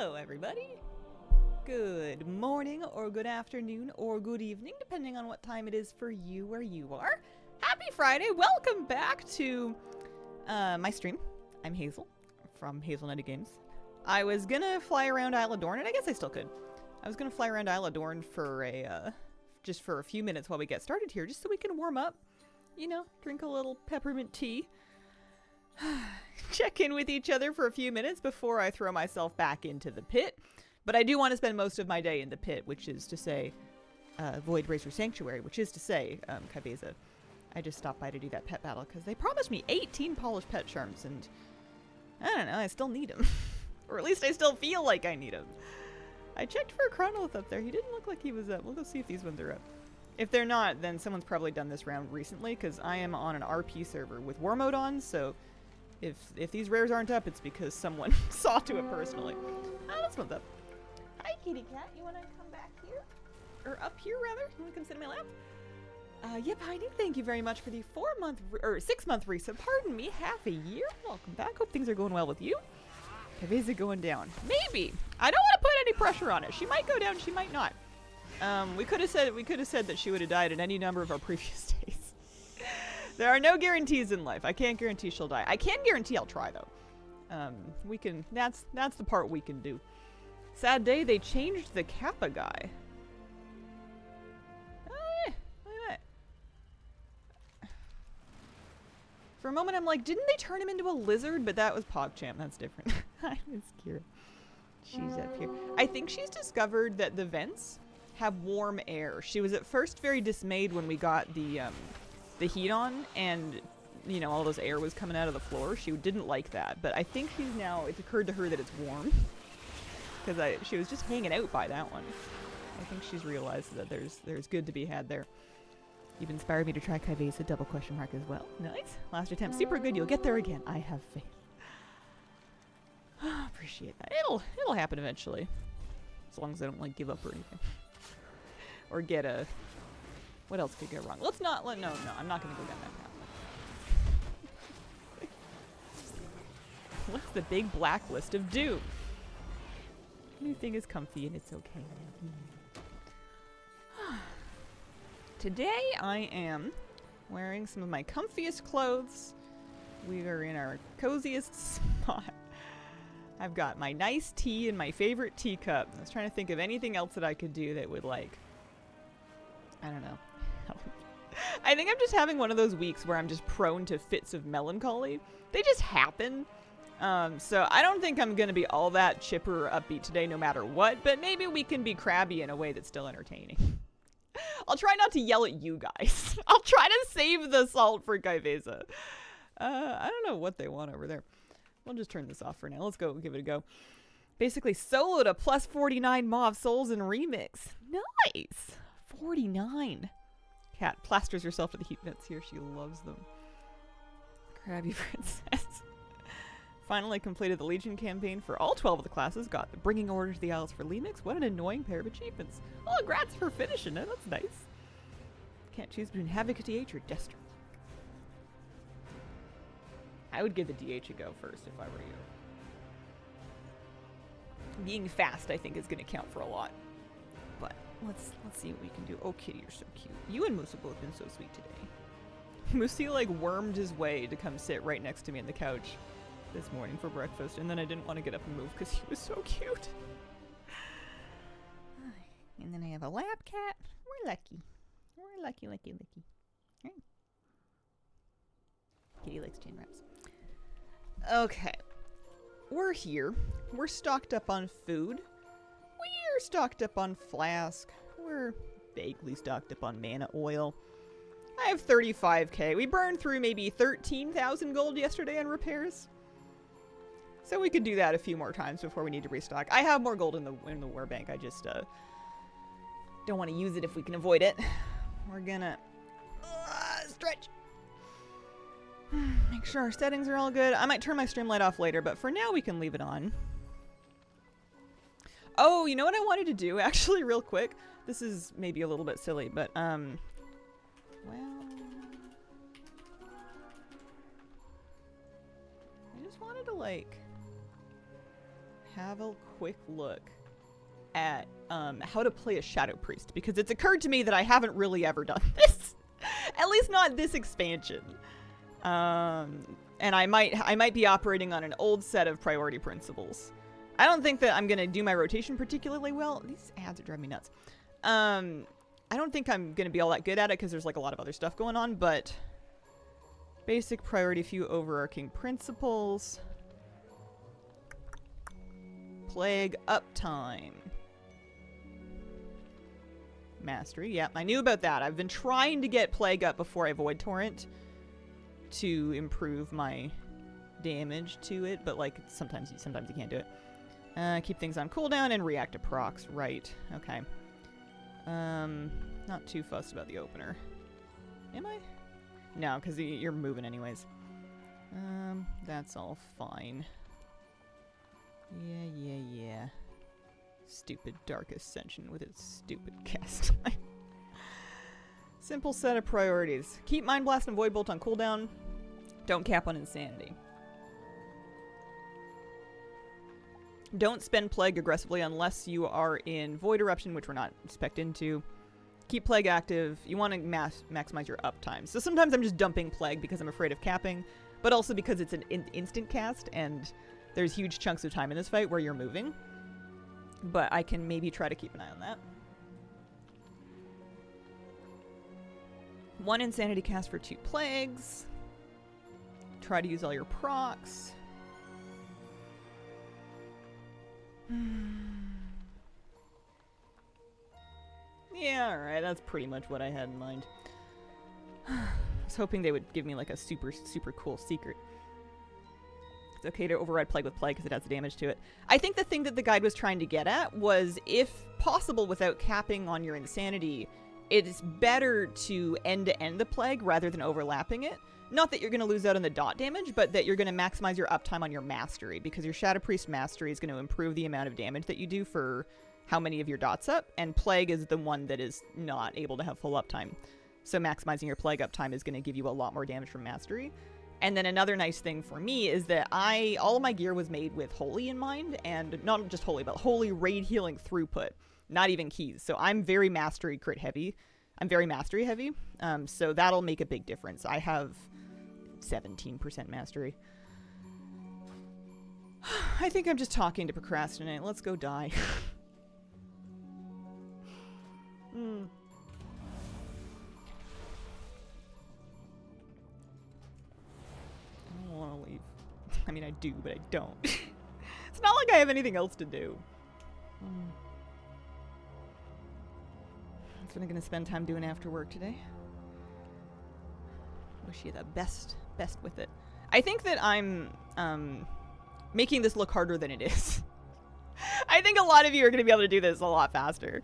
Hello, everybody. Good morning, or good afternoon, or good evening, depending on what time it is for you where you are. Happy Friday. Welcome back to my stream. I'm Hazel from Hazelnutty Games. I was gonna fly around Isle of Dorn, and I guess I still could. I was gonna fly around Isle of Dorn for just for a few minutes while we get started here, just so we can warm up. You know, drink a little peppermint tea. Check in with each other for a few minutes before I throw myself back into the pit. But I do want to spend most of my day in the pit, which is to say, Void Racer Sanctuary, which is to say, Ky'veza. I just stopped by to do that pet battle because they promised me 18 polished pet charms, and I don't know, I still need them. Or at least I still feel like I need them. I checked for a Chronolith up there. He didn't look like he was up. We'll go see if these ones are up. If they're not, then someone's probably done this round recently, because I am on an RP server with War Mode on, so if these rares aren't up, it's because someone saw to it personally. Oh, this one's up. Hi, kitty cat. You want to come back here? Or up here, rather? You want to come sit in my lap? Yep, Heidi, thank you very much for the 6-month resub. Pardon me, half a year. Welcome back. Hope things are going well with you. Ky'veza going down. Maybe. I don't want to put any pressure on it. She might go down, she might not. We could have said that she would have died in any number of our previous days. There are no guarantees in life. I can't guarantee she'll die. I can guarantee I'll try, though. We can. That's the part we can do. Sad day. They changed the Kappa guy. Look at that. For a moment, I'm like, didn't they turn him into a lizard? But that was PogChamp. That's different. Hi, Miss Kira. She's up here. I think she's discovered that the vents have warm air. She was at first very dismayed when we got the heat on, and you know, all this air was coming out of the floor. She didn't like that, but I think she's now, it's occurred to her that it's warm, because she was just hanging out by that one. I think she's realized that there's good to be had there. You've inspired me to try Ky'veza double question mark as well. Nice. Last attempt, super good. You'll get there again. I have faith. Appreciate that. It'll happen eventually, as long as I don't like give up or anything, or get a. What else could go wrong? Let's not let. No, I'm not going to go down that path. What's the big black list of doom? Anything is comfy and it's okay. Today I am wearing some of my comfiest clothes. We are in our coziest spot. I've got my nice tea and my favorite teacup. I was trying to think of anything else that I could do that would, like, I don't know. I think I'm just having one of those weeks where I'm just prone to fits of melancholy. They just happen. So I don't think I'm going to be all that chipper or upbeat today no matter what, but maybe we can be crabby in a way that's still entertaining. I'll try not to yell at you guys. I'll try to save the salt for Ky'veza. I don't know what they want over there. We'll just turn this off for now. Let's go give it a go. Basically soloed a plus 49 Maw of Souls in Remix. Nice! 49. Cat plasters herself to the heat vents here. She loves them. Crabby Princess. Finally completed the Legion campaign for all 12 of the classes. Got the Bringing Order to the Isles for Lemix. What an annoying pair of achievements. Oh, congrats for finishing it. That's nice. Can't choose between Havoc DH or Destro. I would give the DH a go first if I were you. Being fast, I think, is going to count for a lot. But let's see what we can do. Oh, Kitty, you're so cute. You and Moose have both been so sweet today. Moosey, like, wormed his way to come sit right next to me on the couch this morning for breakfast, and then I didn't want to get up and move because he was so cute. And then I have a lap cat. We're lucky. We're lucky. Right. Kitty likes chin wraps. Okay. We're here. We're stocked up on food. We're stocked up on flask. We're vaguely stocked up on mana oil. I have 35k. We burned through maybe 13,000 gold yesterday on repairs. So we could do that a few more times before we need to restock. I have more gold in the war bank. I just don't want to use it if we can avoid it. We're gonna stretch. Make sure our settings are all good. I might turn my stream light off later, but for now we can leave it on. Oh, you know what I wanted to do, actually, real quick? This is maybe a little bit silly, but, well... I just wanted to, like... have a quick look at how to play a Shadow Priest, because it's occurred to me that I haven't really ever done this. At least not this expansion. And I might be operating on an old set of priority principles. I don't think that I'm going to do my rotation particularly well. These ads are driving me nuts. I don't think I'm going to be all that good at it because there's like a lot of other stuff going on, but basic priority, few overarching principles. Plague uptime. Mastery. Yep, I knew about that. I've been trying to get Plague up before I Void Torrent to improve my damage to it, but like sometimes you can't do it. Keep things on cooldown and react to procs. Right. Okay. Not too fussed about the opener. Am I? No, because you're moving anyways. That's all fine. Yeah. Stupid Dark Ascension with its stupid cast time. Simple set of priorities. Keep Mind Blast and Void Bolt on cooldown. Don't cap on Insanity. Don't spend Plague aggressively unless you are in Void Eruption, which we're not spec'd into. Keep Plague active. You want to maximize your uptime. So sometimes I'm just dumping Plague because I'm afraid of capping, but also because it's an instant cast, and there's huge chunks of time in this fight where you're moving. But I can maybe try to keep an eye on that. 1 Insanity cast for 2 Plagues. Try to use all your procs. Yeah, alright, that's pretty much what I had in mind. I was hoping they would give me like a super cool secret. It's okay to override Plague with Plague because it has the damage to it. I think the thing that the guide was trying to get at was, if possible without capping on your Insanity, it's better to end-to-end the Plague rather than overlapping it. Not that you're going to lose out on the dot damage, but that you're going to maximize your uptime on your Mastery, because your Shadow Priest Mastery is going to improve the amount of damage that you do for how many of your dots up, and Plague is the one that is not able to have full uptime. So maximizing your Plague uptime is going to give you a lot more damage from Mastery. And then another nice thing for me is that all of my gear was made with Holy in mind, and not just Holy, but Holy raid healing throughput, not even keys. So I'm very Mastery crit heavy. I'm very Mastery heavy, so that'll make a big difference. I have 17% Mastery. I think I'm just talking to procrastinate. Let's go die. I don't want to leave. I mean, I do, but I don't. It's not like I have anything else to do. That's what I'm going to spend time doing after work today. Wish you the best with it. I think that I'm making this look harder than it is. I think a lot of you are going to be able to do this a lot faster.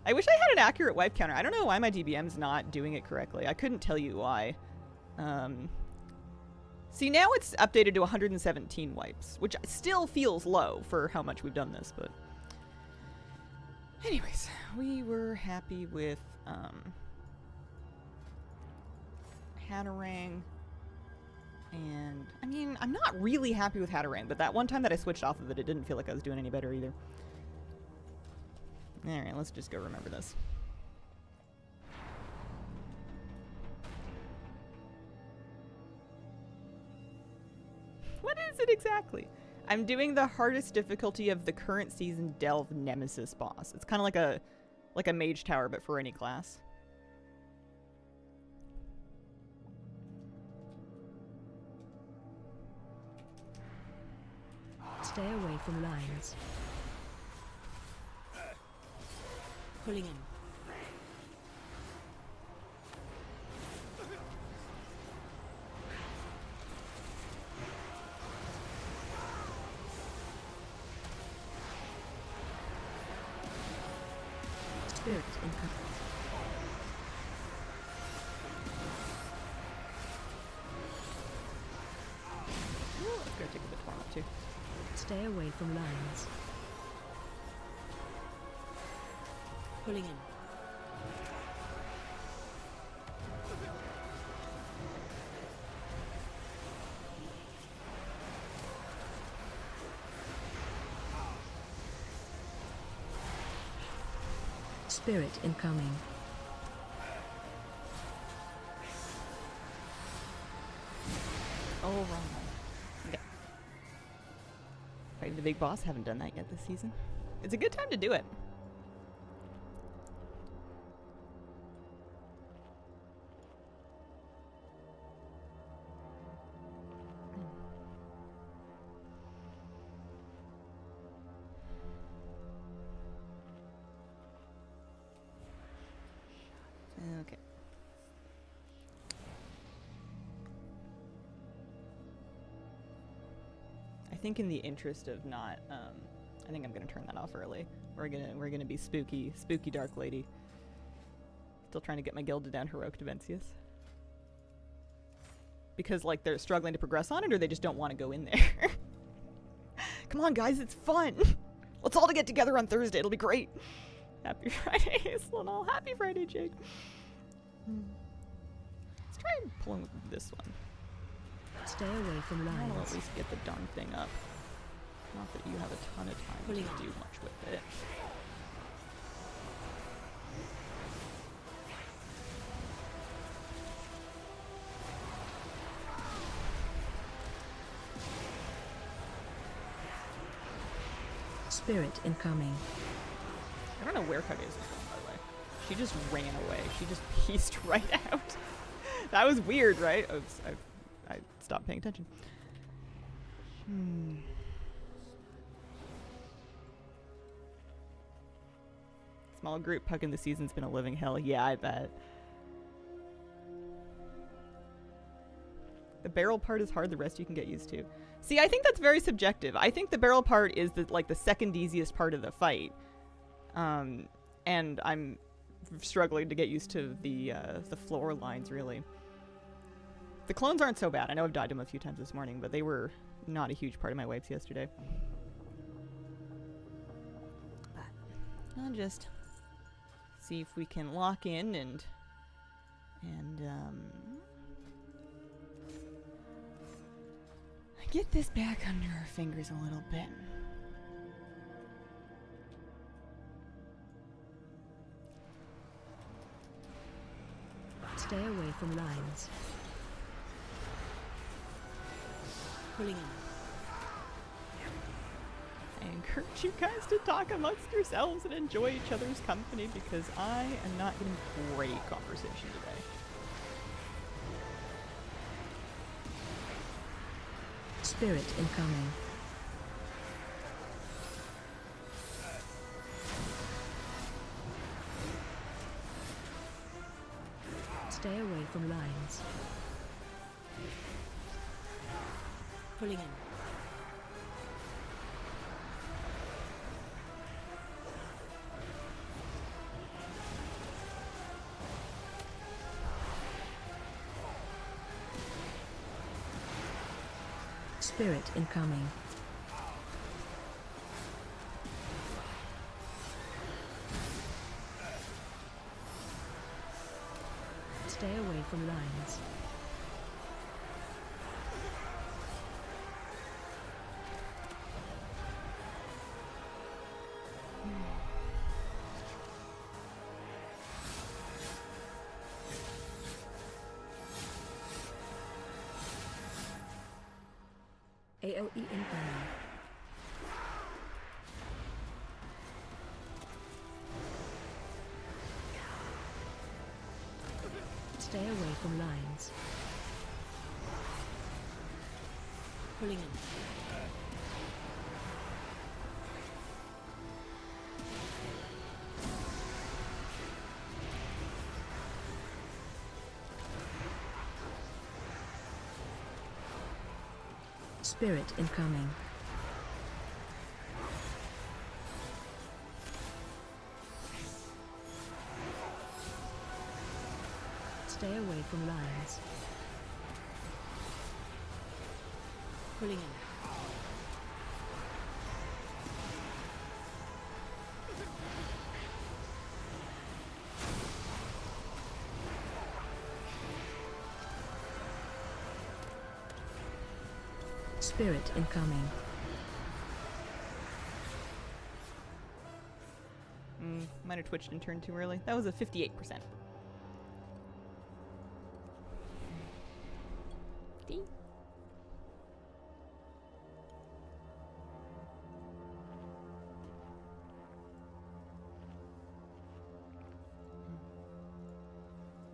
I wish I had an accurate wipe counter. I don't know why my DBM's not doing it correctly. I couldn't tell you why. See, now it's updated to 117 wipes, which still feels low for how much we've done this, but... Anyways, we were happy with Hatterang. And, I mean, I'm not really happy with Hatterang, but that one time that I switched off of it, it didn't feel like I was doing any better either. Alright, let's just go remember this. What is it exactly? I'm doing the hardest difficulty of the current season Delve Nemesis boss. It's kind of like a mage tower, but for any class. Stay away from lines. Pulling in. Spirit in cover. Let's go take a bit off too. Stay away from lines. Pulling in. Spirit incoming. Oh, wrong one. Okay. Fighting the big boss. Haven't done that yet this season. It's a good time to do it. Okay. I think in the interest of not, I think I'm gonna turn that off early. We're gonna be spooky dark lady. Still trying to get my guild to down heroic Devencius. Because like they're struggling to progress on it, or they just don't want to go in there. Come on, guys, it's fun. Let's all get together on Thursday. It'll be great. Happy Friday, Islanol. Happy Friday, Jake. Let's try and pull in with this one. Stay away from I'll at lines. least get the darn thing up. Not that you have a ton of time Pulling to it. do much with it. Spirit incoming. I don't know where Ky'veza is going, by the way. She just ran away. She just pieced right out. That was weird, right? Oops, I stopped paying attention. Small group pucking the season's been a living hell. Yeah, I bet. The barrel part is hard. The rest you can get used to. See, I think that's very subjective. I think the barrel part is the second easiest part of the fight. And I'm struggling to get used to the floor lines, really. The clones aren't so bad. I know I've died to them a few times this morning, but they were not a huge part of my waves yesterday. But I'll just see if we can lock in and get this back under our fingers a little bit. Stay away from lines. Pulling in. I encourage you guys to talk amongst yourselves and enjoy each other's company because I am not getting great conversation today. Spirit incoming. Stay away from lines. Pulling in. Spirit incoming. Stay away from lines. AOE incoming. Stay away from lines. Pulling in. Spirit incoming. Stay away from lines. Pulling in. Spirit incoming. Might have twitched and turned too early. That was a 58%. D.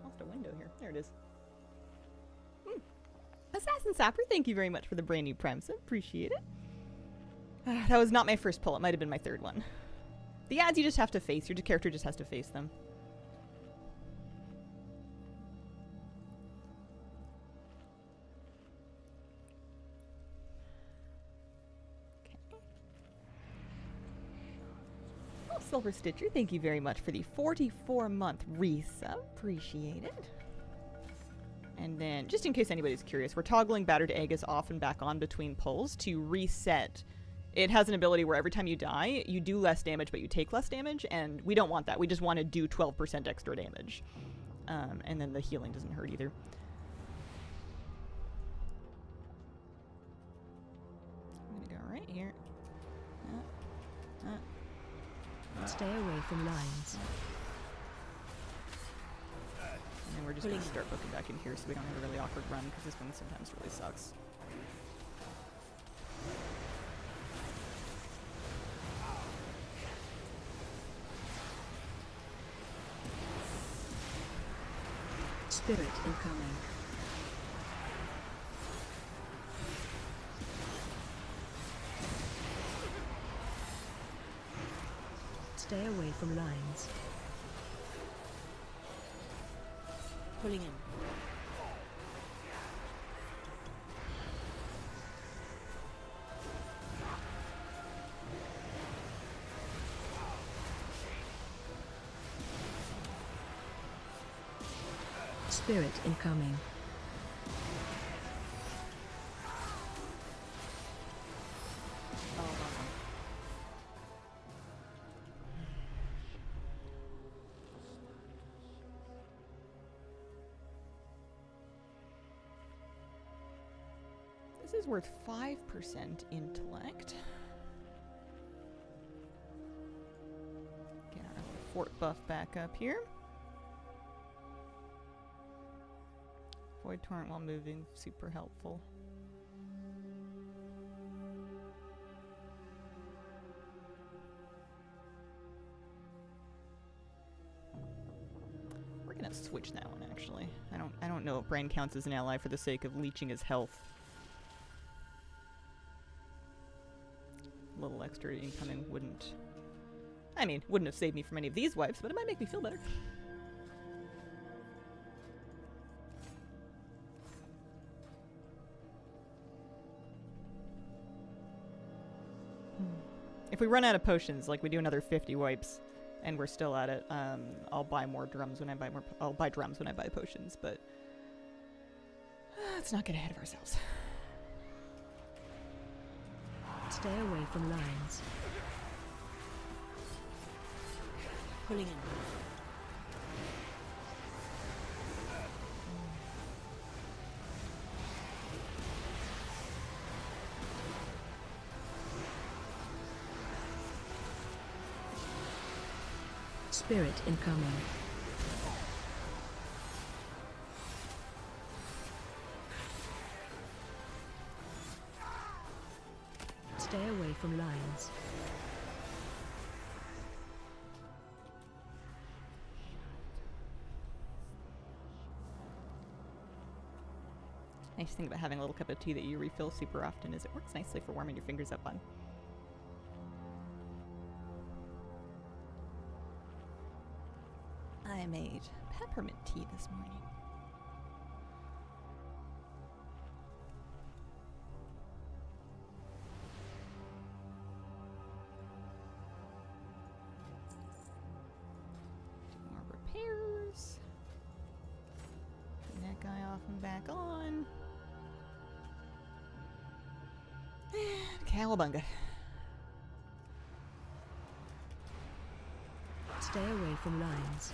Lost a window here. There it is. Assassin Sapper, thank you very much for the brand new Prime sub. Appreciate it. That was not my first pull. It might have been my third one. The ads you just have to face. Your character just has to face them. Okay. Oh, Silver Stitcher, thank you very much for the 44-month resub. Appreciate it. And then, just in case anybody's curious, we're toggling Battered Aegis off and back on between pulls to reset. It has an ability where every time you die, you do less damage, but you take less damage, and we don't want that. We just want to do 12% extra damage. And then the healing doesn't hurt either. I'm going to go right here. Stay away from lines. And then we're just going to start booking back in here so we don't have a really awkward run, because this one sometimes really sucks. Spirit incoming. Stay away from lines. Pulling in. Spirit incoming. This is worth 5% intellect. Get our fort buff back up here. Void Torrent while moving, super helpful. We're gonna switch that one actually. I don't know if Brain counts as an ally for the sake of leeching his health. A little extra incoming wouldn't have saved me from any of these wipes, but it might make me feel better. If we run out of potions, like we do another 50 wipes, and we're still at it, I'll buy more drums when I buy more. I'll buy drums when I buy potions, but let's not get ahead of ourselves. Stay away from lines. Pulling in. Spirit incoming. Stay away from lines. Nice thing about having a little cup of tea that you refill super often is it works nicely for warming your fingers up on. I made peppermint tea this morning. Do more repairs. Turn that guy off and back on. And cowabunga. Stay away from lines.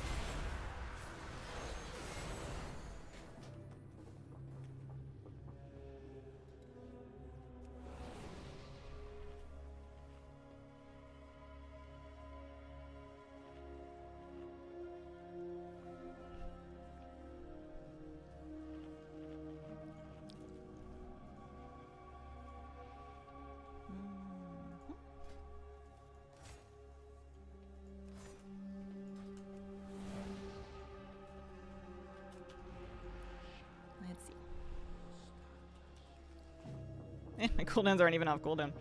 My cooldowns aren't even off cooldown.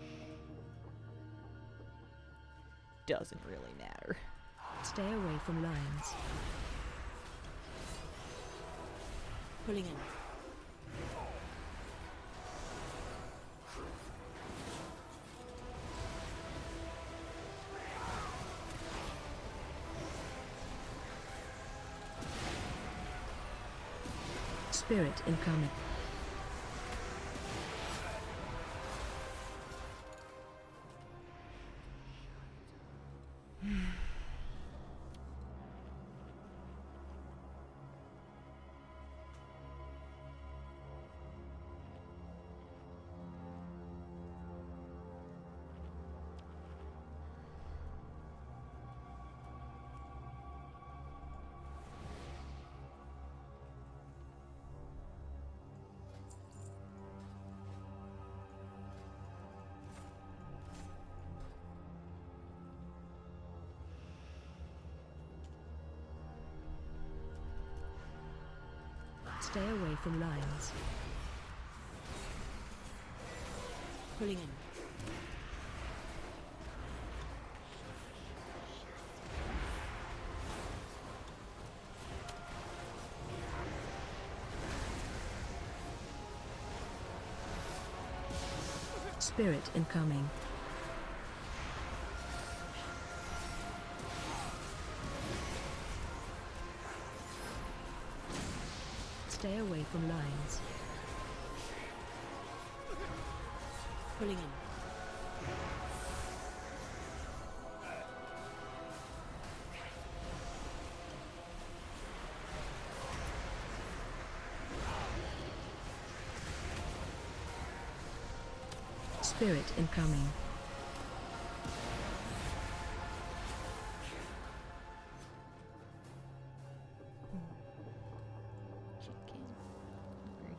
Doesn't really matter. Stay away from lines. Pulling in. Spirit incoming. Stay away from lines. Pulling in. Spirit incoming. Stay away from lines. Pulling in. Spirit incoming.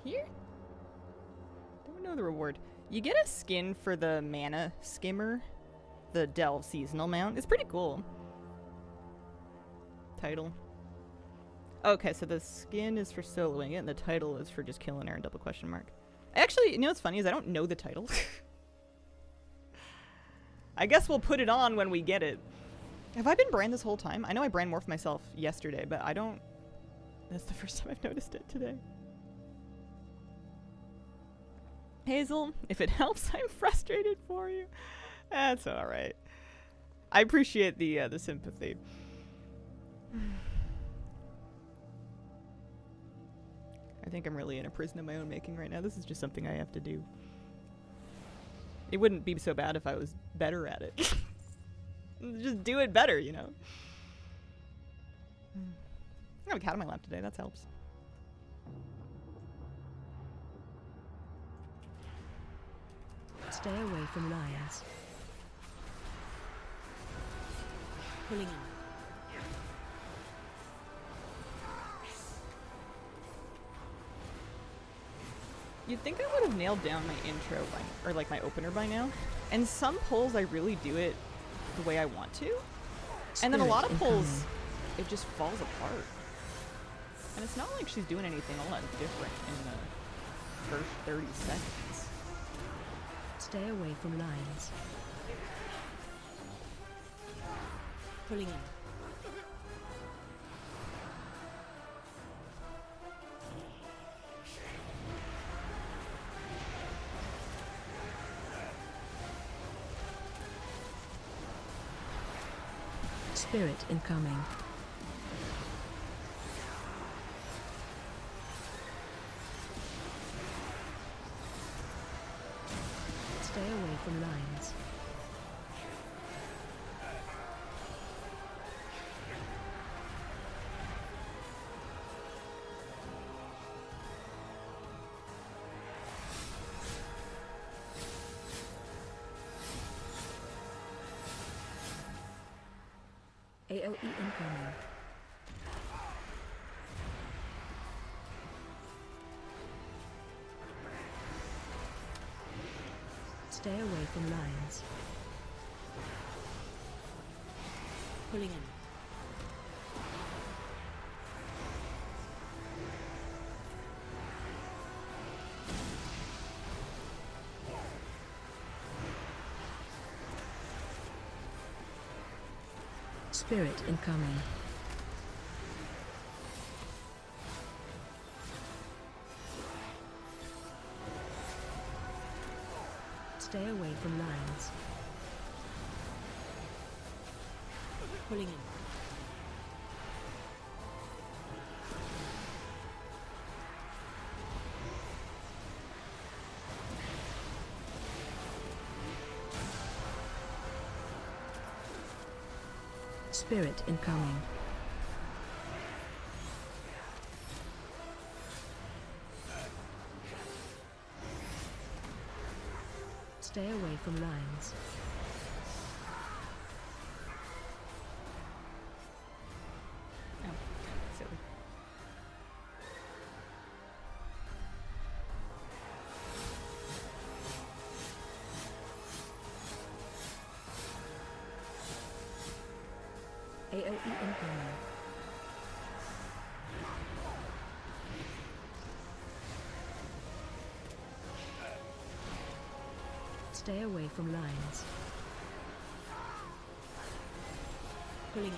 Here? Don't know the reward. You get a skin for the mana skimmer, the Delve seasonal mount. It's pretty cool. Title. Okay, so the skin is for soloing it, and the title is for just killing her and double question mark. Actually, you know what's funny is I don't know the title. I guess we'll put it on when we get it. Have I been brand this whole time? I know I brand morphed myself yesterday, but I don't... That's the first time I've noticed it today. Hazel, if it helps, I'm frustrated for you. That's alright. I appreciate the sympathy. I think I'm really in a prison of my own making right now. This is just something I have to do. It wouldn't be so bad if I was better at it. Just do it better, you know? I have a cat on my lap today. That helps. Stay away from lines. Pulling in. You'd think I would have nailed down my intro by, or like my opener by now. And some pulls I really do it the way I want to. And then a lot of pulls, it just falls apart. And it's not like she's doing anything all that different in the first 30 seconds. Stay away from lines. Pulling in. Spirit incoming. Stay away from lines. AOE incoming. Stay away from lines. Pulling in. Spirit incoming. Stay away from lines. Pulling in. Spirit incoming. Stay away from lines. Oh, silly. AOE incoming. Stay away from lines. Pulling in.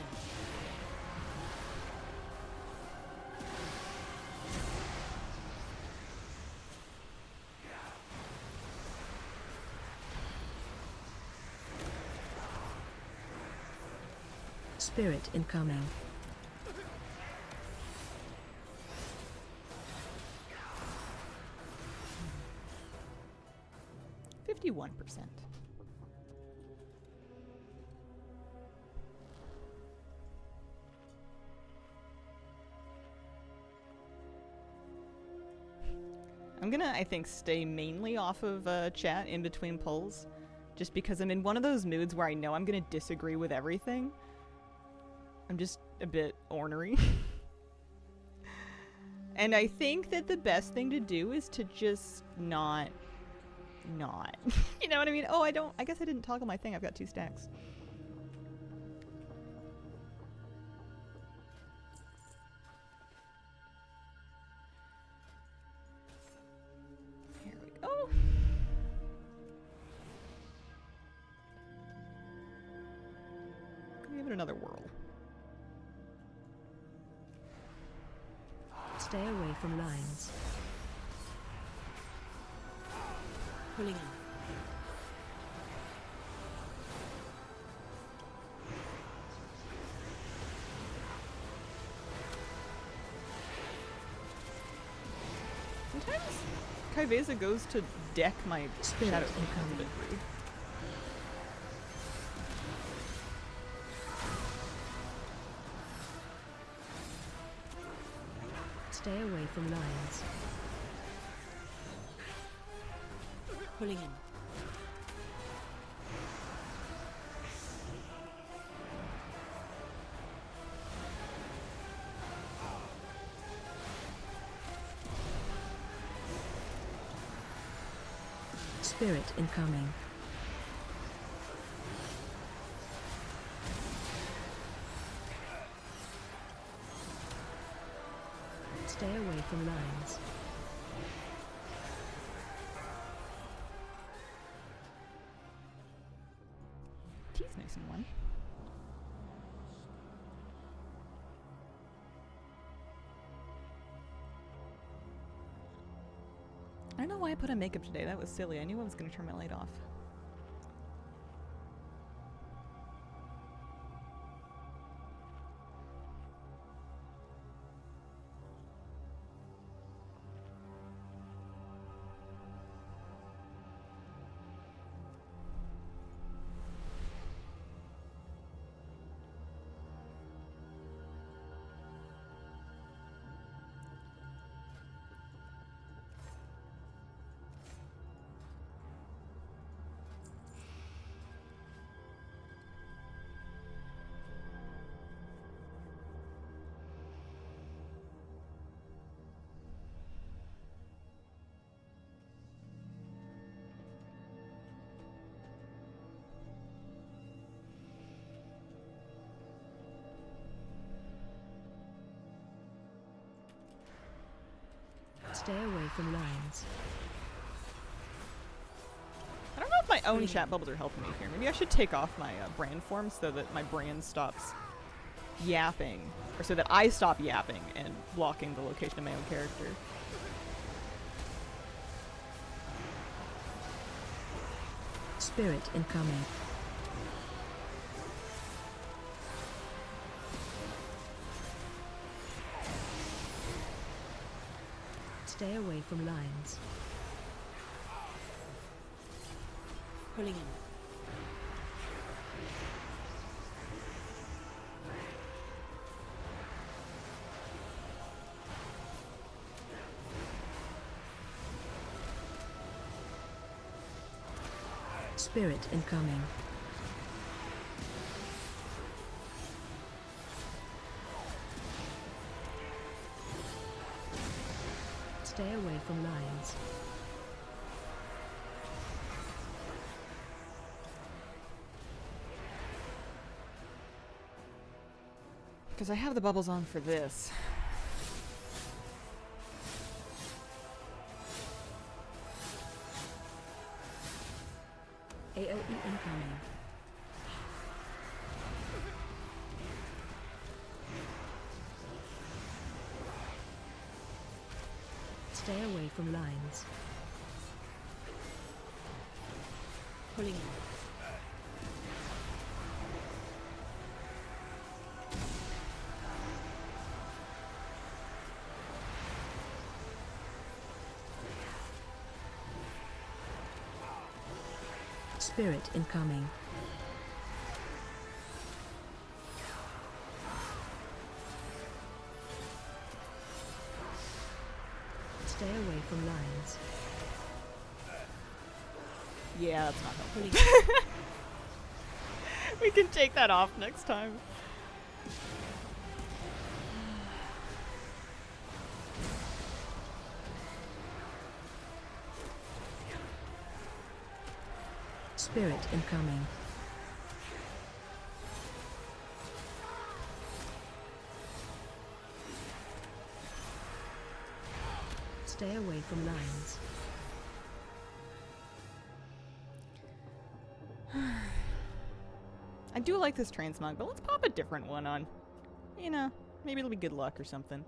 Spirit incoming. %51%. I'm gonna, I think, stay mainly off of chat in between pulls, just because I'm in one of those moods where I know I'm gonna disagree with everything. I'm just a bit ornery. And I think that the best thing to do is to just not. You know what I mean? Oh, I guess I didn't toggle my thing. I've got 2 stacks. Here we go. Give it another whirl. Stay away from lines. Pulling in. Sometimes Ky'veza goes to deck my Spirit shadow. incoming. It's a bit rude. Stay away from lines. Pulling in. Spirit incoming. Stay away from lines. Tea's nice and warm. I don't know why I put on makeup today. That was silly. I knew I was going to turn my light off. Stay away from lines. I don't know if my own chat bubbles are helping me here. Maybe I should take off my brand form so that my brand stops yapping, or so that I stop yapping and blocking the location of my own character. Spirit incoming. Stay away from lines. Pulling in. Spirit incoming. Stay away from lines. Because I have the bubbles on for this. AoE incoming. Stay away from lines. Pulling in. Spirit incoming. Stay away from lines. Yeah, that's not helpful. We can take that off next time. Spirit incoming. Stay away from lines. I do like this transmog, but let's pop a different one on. You know, maybe it'll be good luck or something.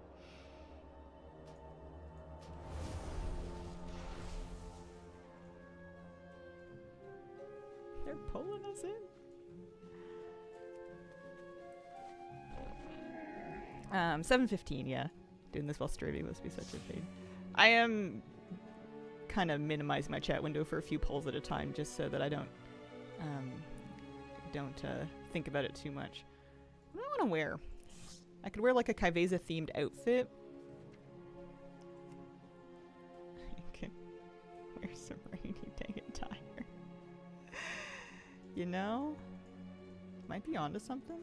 They're pulling us in. 7:15, yeah. Doing this while streaming must be such a pain. I am kind of minimizing my chat window for a few polls at a time, just so that I don't think about it too much. What do I want to wear? I could wear like a Ky'veza themed outfit. I can wear some rainy day attire. You know? Might be onto something.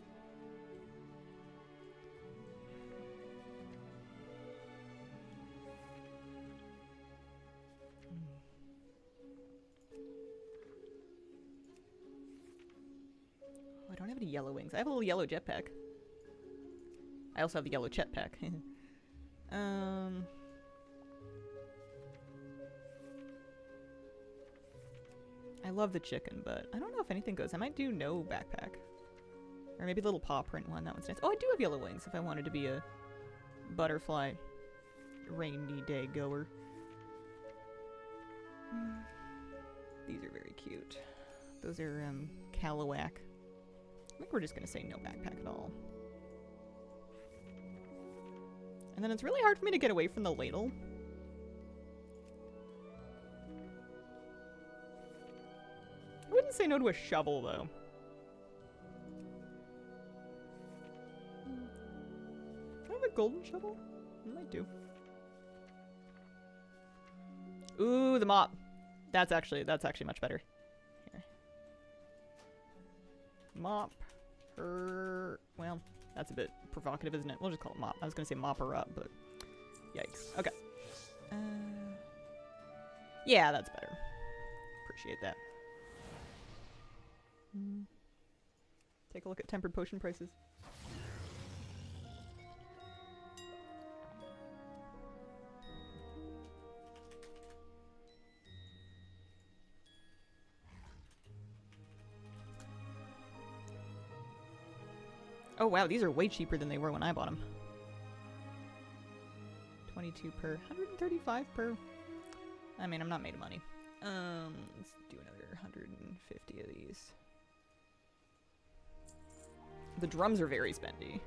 Oh, I don't have any yellow wings. I have a little yellow jetpack. I also have the yellow jetpack. I love the chicken, but I don't know if anything goes. I might do no backpack. Or maybe the little paw print one. That one's nice. Oh, I do have yellow wings if I wanted to be a butterfly rainy day goer. These are very cute. Those are Callawhack. I think we're just gonna say no backpack at all. And then it's really hard for me to get away from the ladle. I wouldn't say no to a shovel, though. I have a golden shovel? I might do. Ooh, the mop. That's actually much better. Here. Mop her. Well, that's a bit provocative, isn't it? We'll just call it mop. I was gonna say mop her up, but yikes. Okay. Yeah, that's better. Appreciate that. Take a look at tempered potion prices. Oh wow, these are way cheaper than they were when I bought them. 22 per, 135 per. I mean, I'm not made of money. Let's do another 150 of these. The drums are very spendy.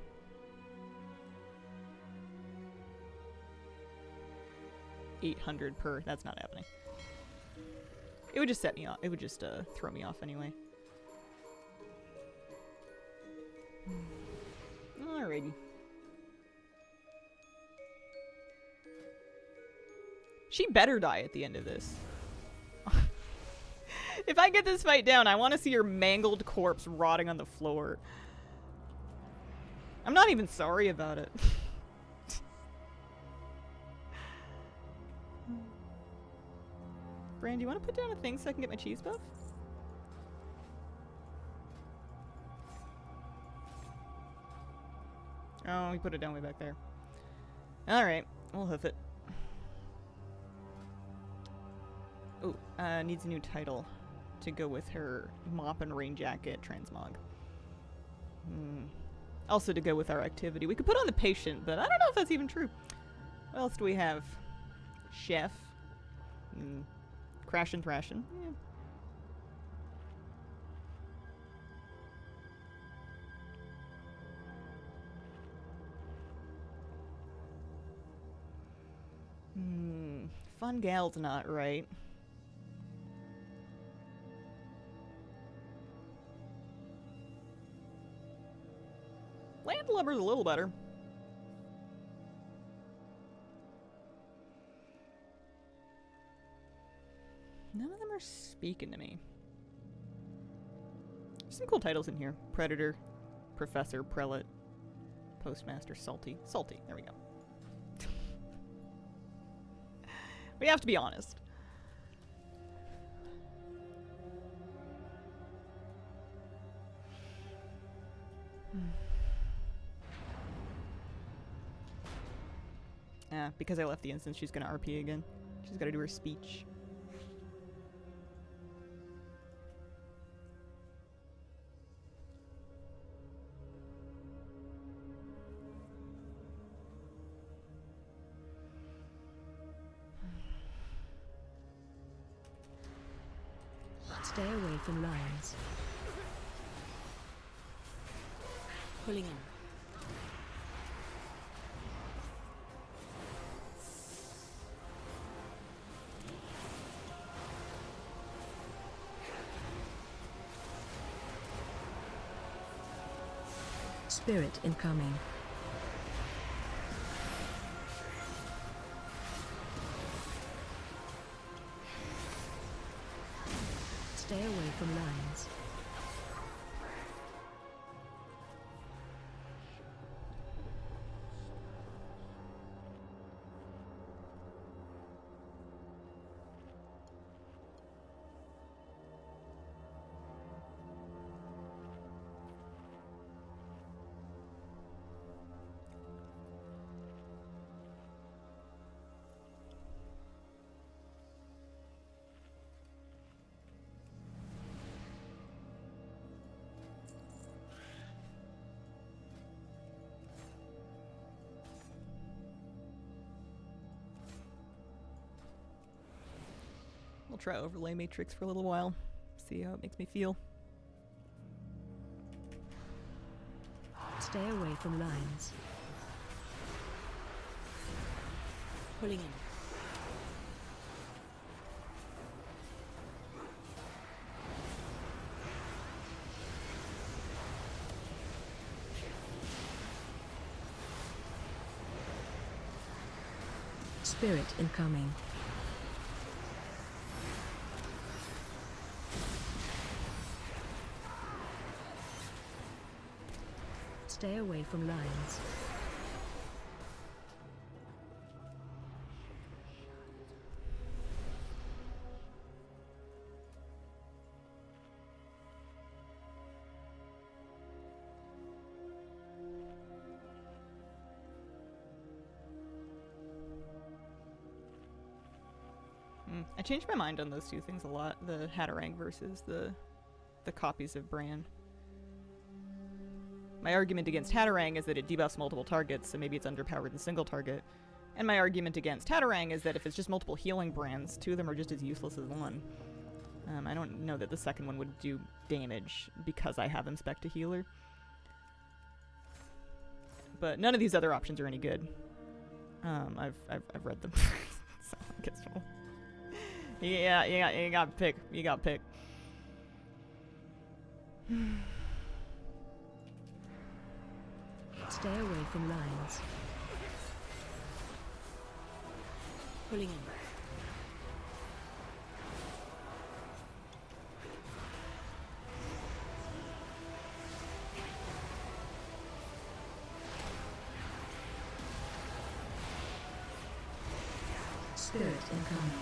$800 per. That's not happening. It would just set me off. It would just throw me off anyway. Alrighty. She better die at the end of this. If I get this fight down, I want to see her mangled corpse rotting on the floor. I'm not even sorry about it. Bran, do you want to put down a thing so I can get my cheese buff? Oh, he put it down way back there. Alright, we'll hoof it. Ooh, needs a new title to go with her mop and rain jacket transmog. Also to go with our activity. We could put on the patient, but I don't know if that's even true. What else do we have? Chef. Crash and Thrashin'. Yeah. Fun gal's not right. Landlubber's a little better. None of them are speaking to me. There's some cool titles in here. Predator, Professor, Prelate, Postmaster, Salty. Salty, there we go. We have to be honest. Because I left the instance, she's gonna RP again. She's gotta do her speech. Stay away from lions. Pulling in. Spirit incoming. Stay away from lions. I'll try overlay matrix for a little while. See how it makes me feel. Stay away from lions. Pulling in. Spirit incoming. Stay away from lions. I changed my mind on those two things a lot. The Hatterang versus the copies of Bran. My argument against Hatterang is that it debuffs multiple targets, so maybe it's underpowered in single target. And my argument against Hatterang is that if it's just multiple healing brands, 2 of them are just as useless as 1. I don't know that the second one would do damage because I have him spec to healer. But none of these other options are any good. I've read them. So I guess we'll... Yeah, you got to pick. You got to pick. Stay away from lines. Pulling in. Spirit incoming.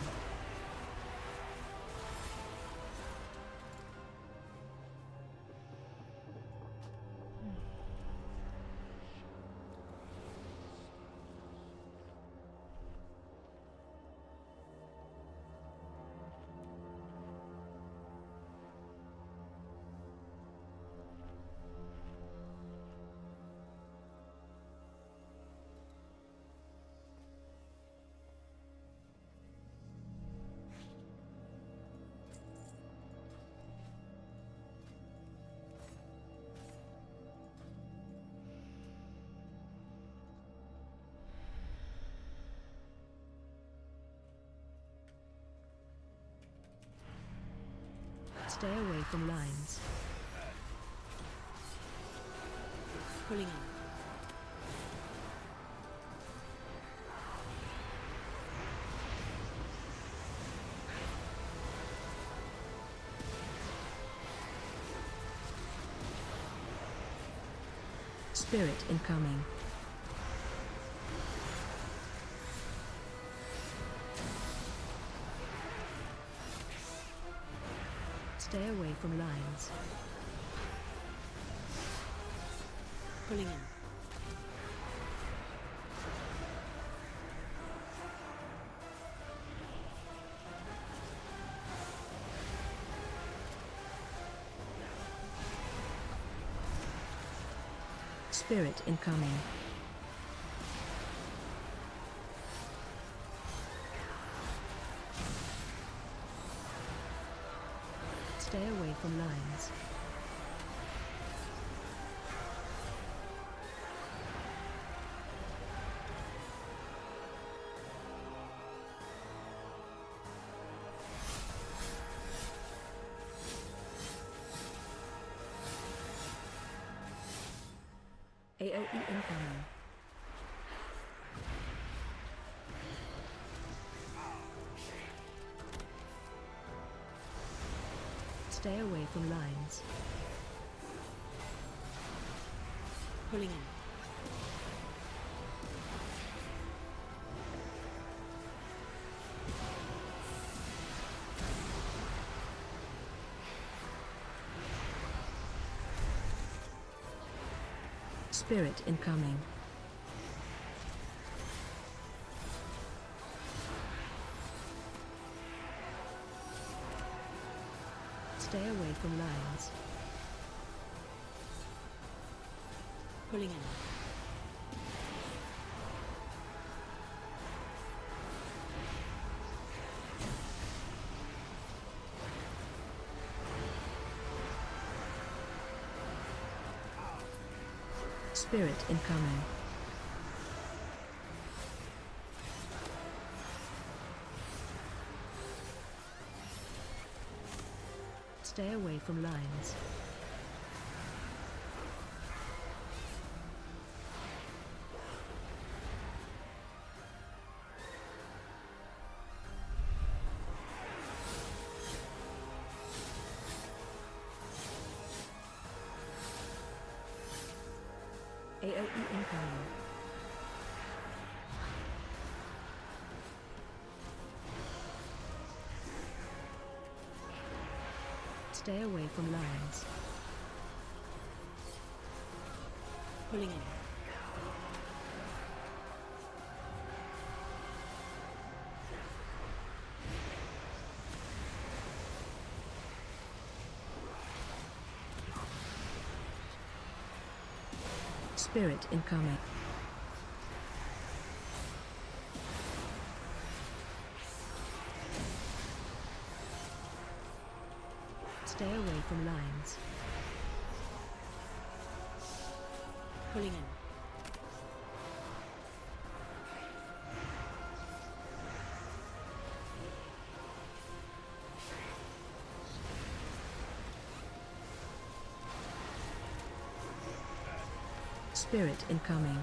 Stay away from lines. Pulling in. Spirit incoming. Stay away from lines. Pulling in. Spirit incoming. Stay away from lines. AOE incoming. Stay away from lines. Pulling in. Spirit incoming. Stay away from lines. Pulling in. Spirit incoming. Stay away from lines. AOE incoming. Stay away from lines. Pulling in. Spirit incoming. Stay away from lines. Pulling in. Spirit incoming.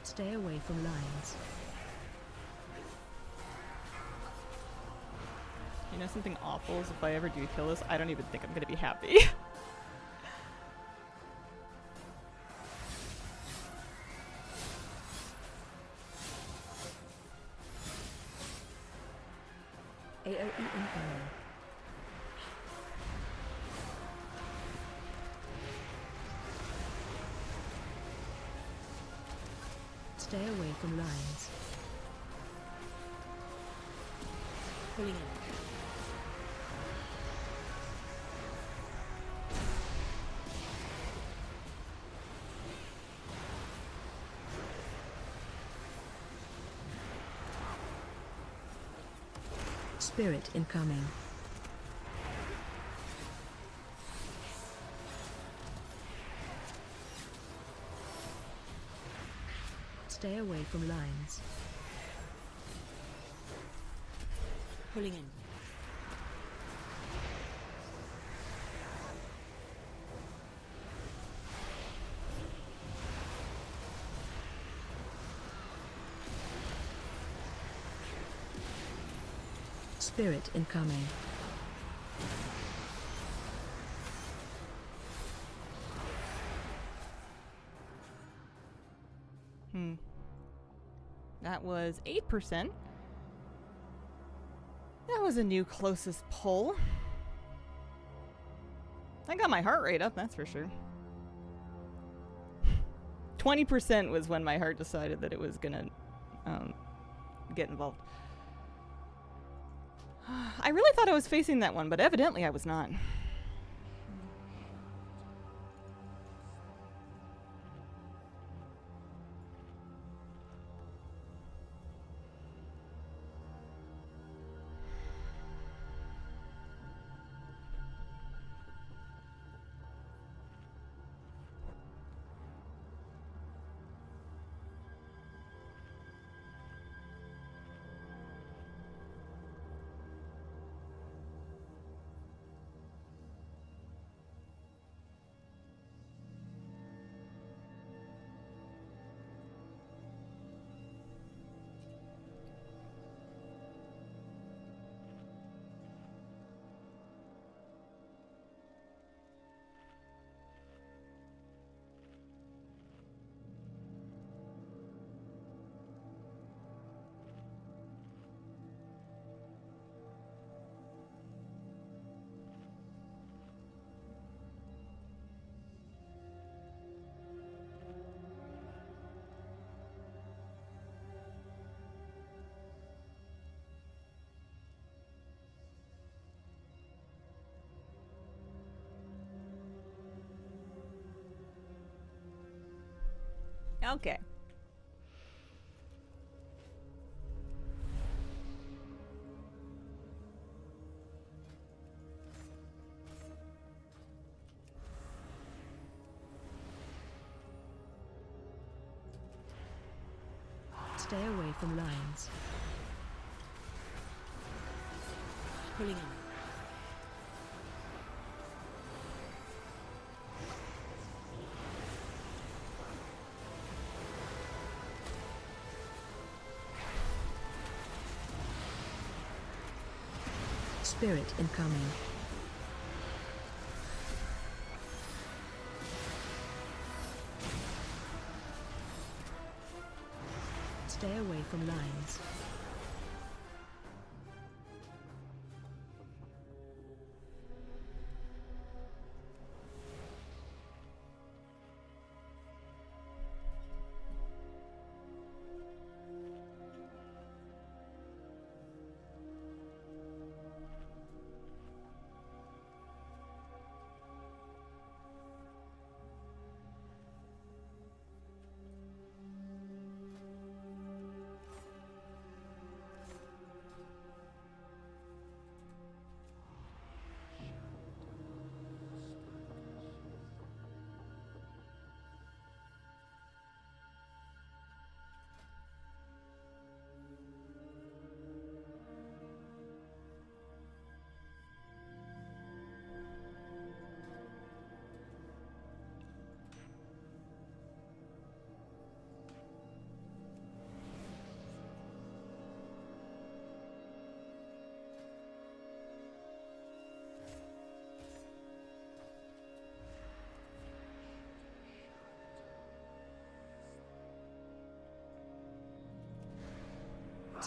Stay away from lines. You know something awful is if I ever do kill this, I don't even think I'm gonna be happy. AoE incoming. Stay away from lines. Pulling in. Spirit incoming. Stay away from lines. Pulling in. Spirit incoming. That was 8%. That was a new closest pull. I got my heart rate up, that's for sure. 20% was when my heart decided that it was gonna get involved. I really thought I was facing that one, but evidently I was not. Okay. Stay away from lines. Pulling in. Spirit incoming. Stay away from lines.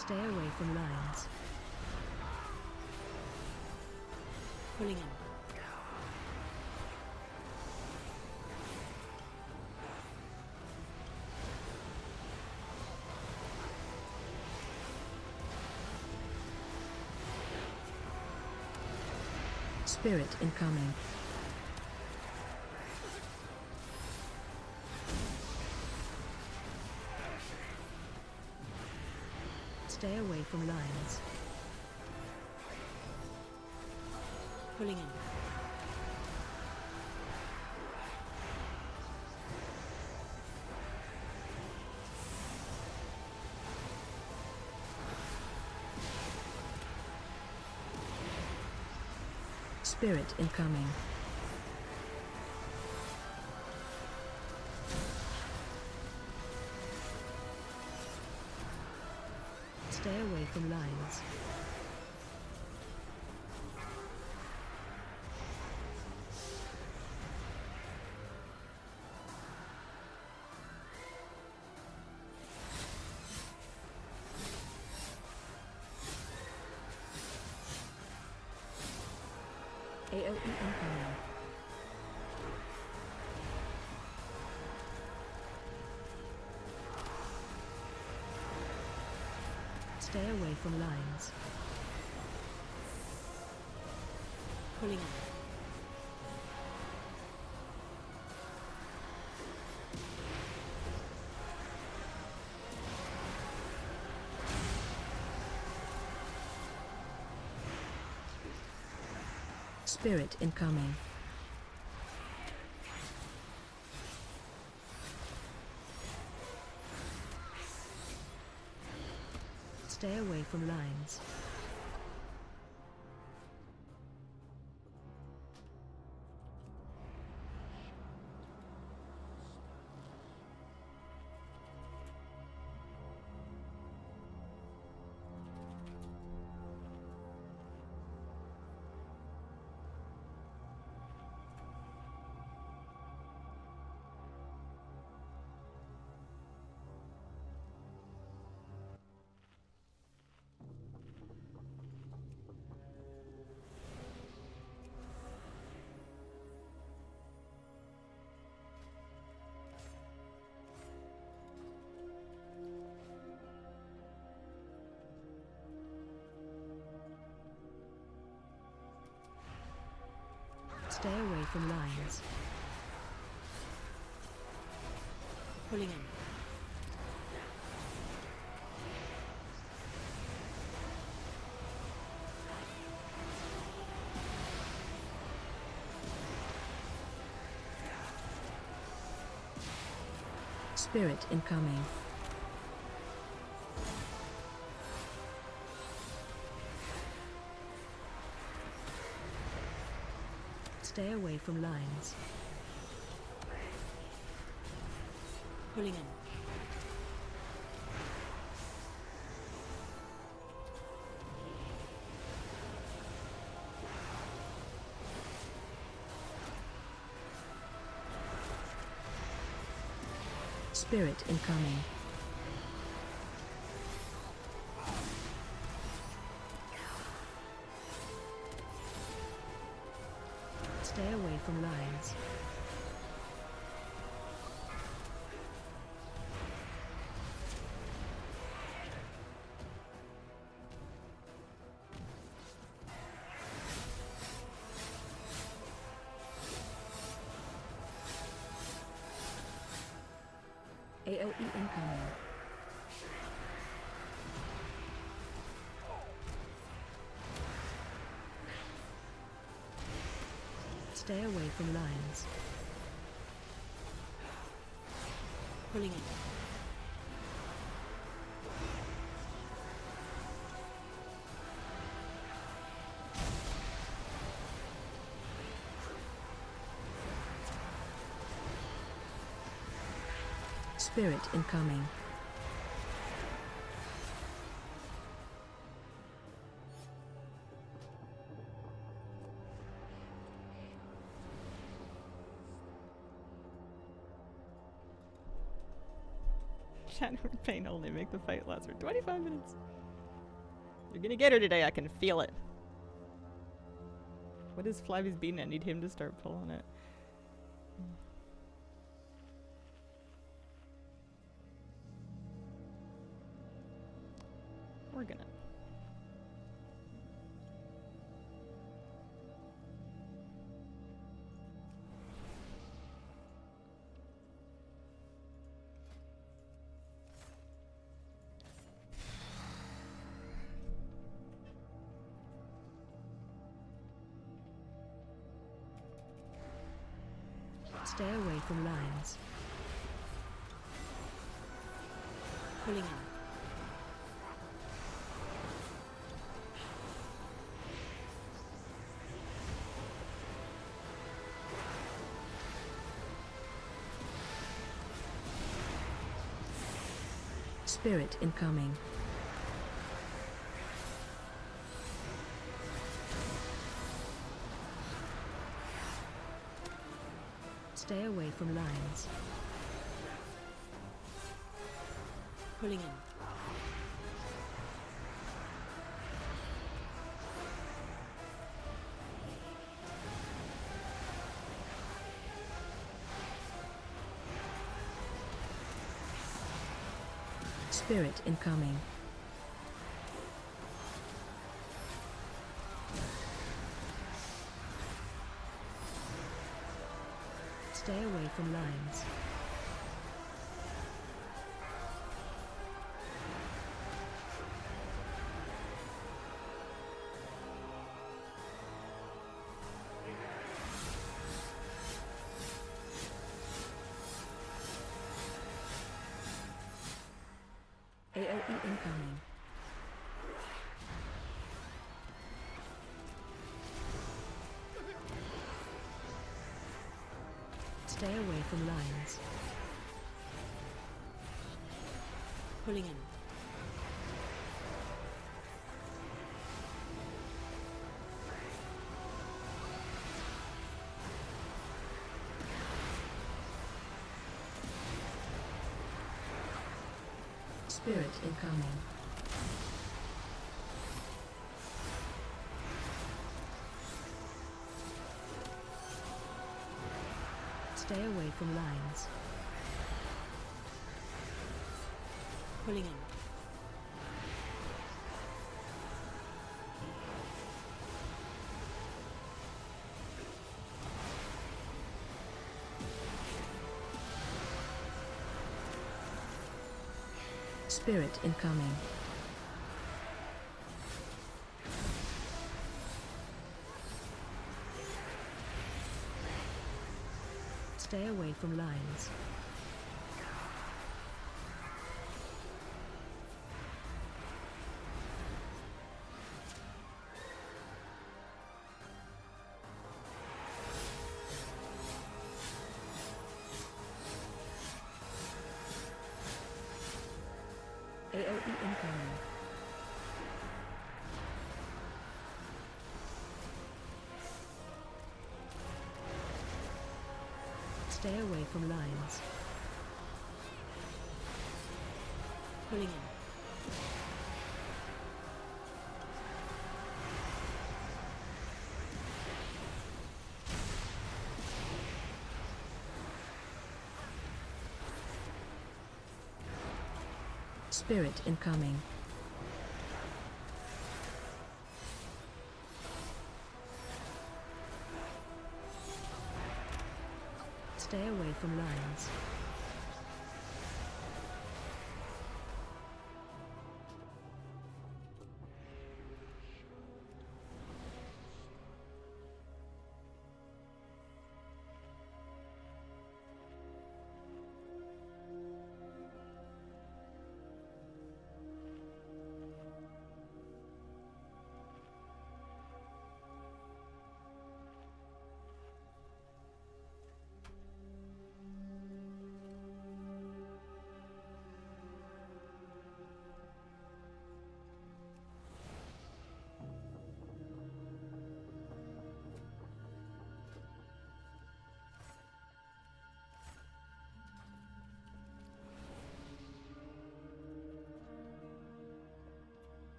Stay away from lines. Pulling in. Spirit incoming. Stay away from lines. Pulling in. Spirit incoming. Stay away from lines. AOE incoming. Stay away from lines. Pulling in. Spirit incoming. Stay away from lines. Stay away from lines. Pulling in. Spirit incoming. Stay away from lines. Pulling in. Spirit incoming. Stay away from lines. AOE incoming. Stay away from lines. Pulling in. Spirit incoming. Shadow and pain only make the fight last for 25 minutes. You're gonna get her today, I can feel it. What is Flavy's beating? I need him to start pulling it. We're gonna. Stay away from lines. Pulling in. Spirit incoming. Stay away from lines. Pulling in. Spirit incoming. Stay away from lines. AOE incoming. Stay away from lines. Pulling in. Spirit incoming. Stay away from lines. Pulling in. Spirit incoming. Stay away from lines. AOE incoming. Stay away from lines. Pulling in. Spirit incoming. Stay away from lines.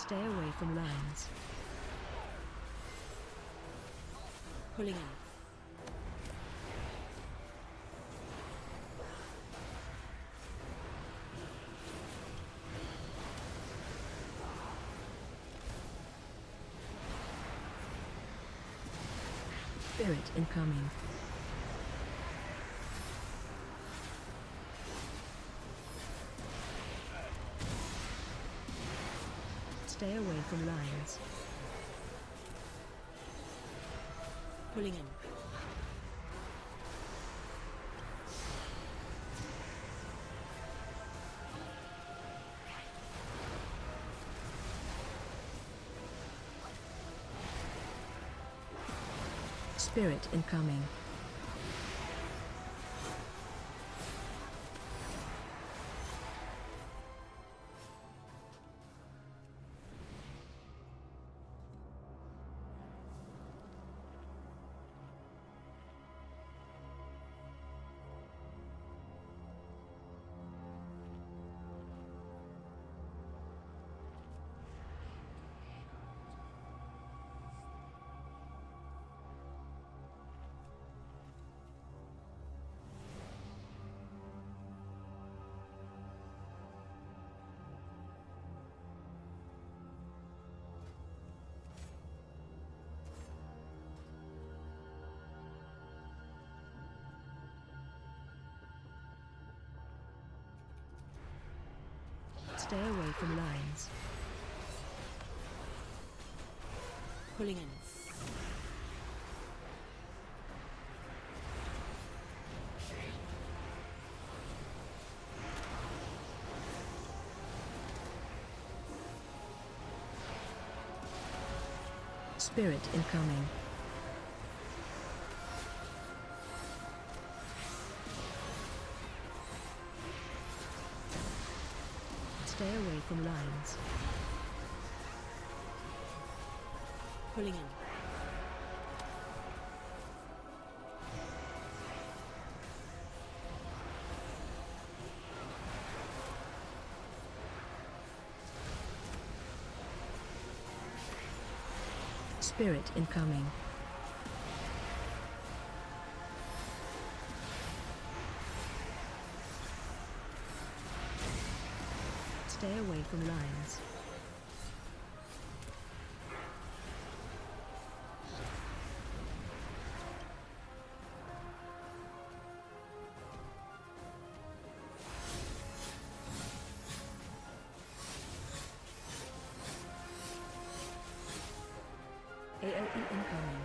Stay away from lines. Pulling in. Spirit incoming. Stay away from lines. Pulling in. Spirit incoming. Stay away from lines. Pulling in. Spirit incoming. Stay away from lines. Pulling in. Spirit incoming. Stay away from lines. AOE incoming.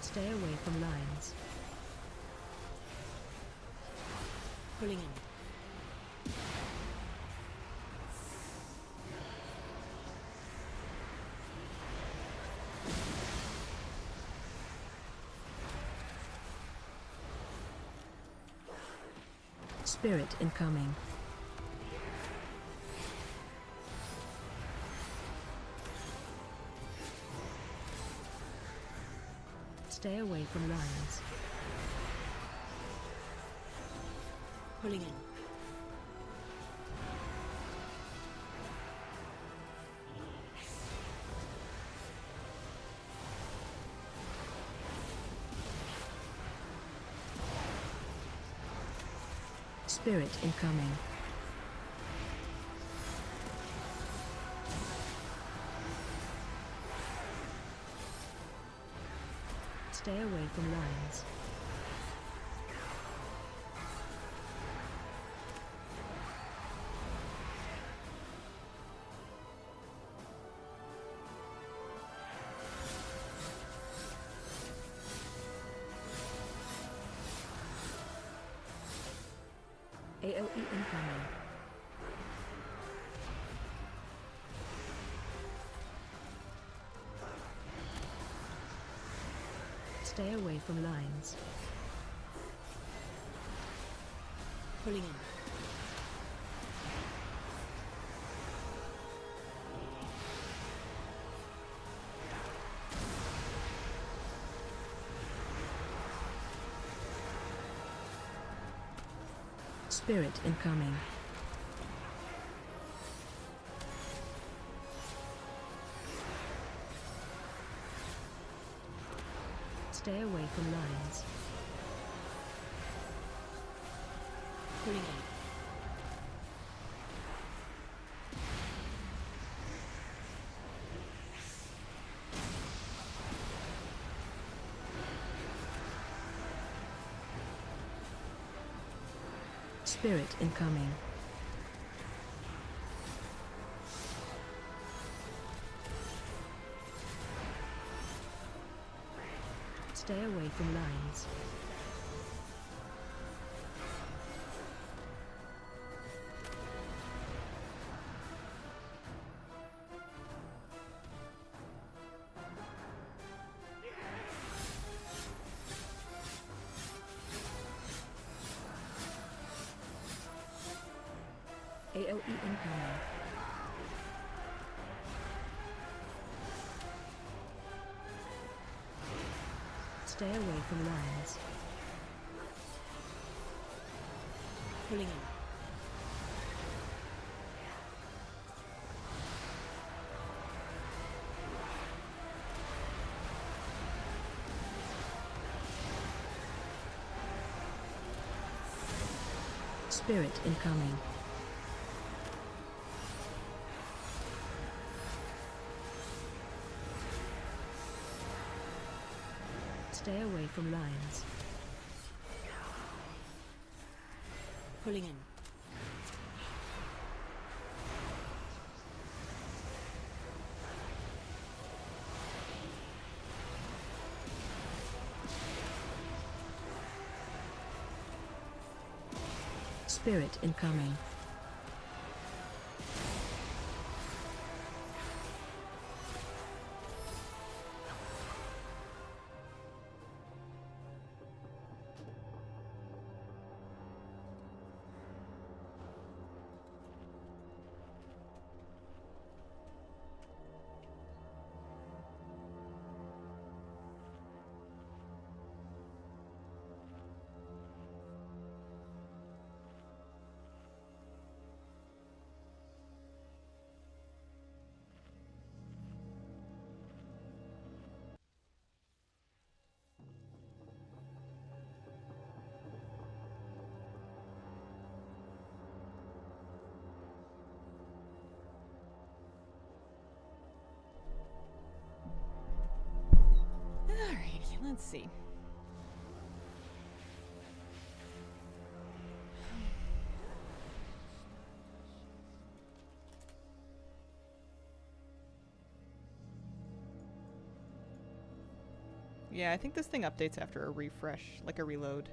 Stay away from lines. Pulling in. Spirit incoming. Stay away from lines. Pulling in. Spirit incoming. Stay away from lines. AOE incoming. Stay away from lines. Pulling in. Spirit incoming. Stay away from lines. Pulling in. Spirit incoming. Stay away from lines. AOE incoming. Stay away from lines. Pulling in. Spirit incoming. Stay away from lines. Pulling in. Spirit incoming. Alrighty, let's see. Yeah, I think this thing updates after a refresh, like a reload.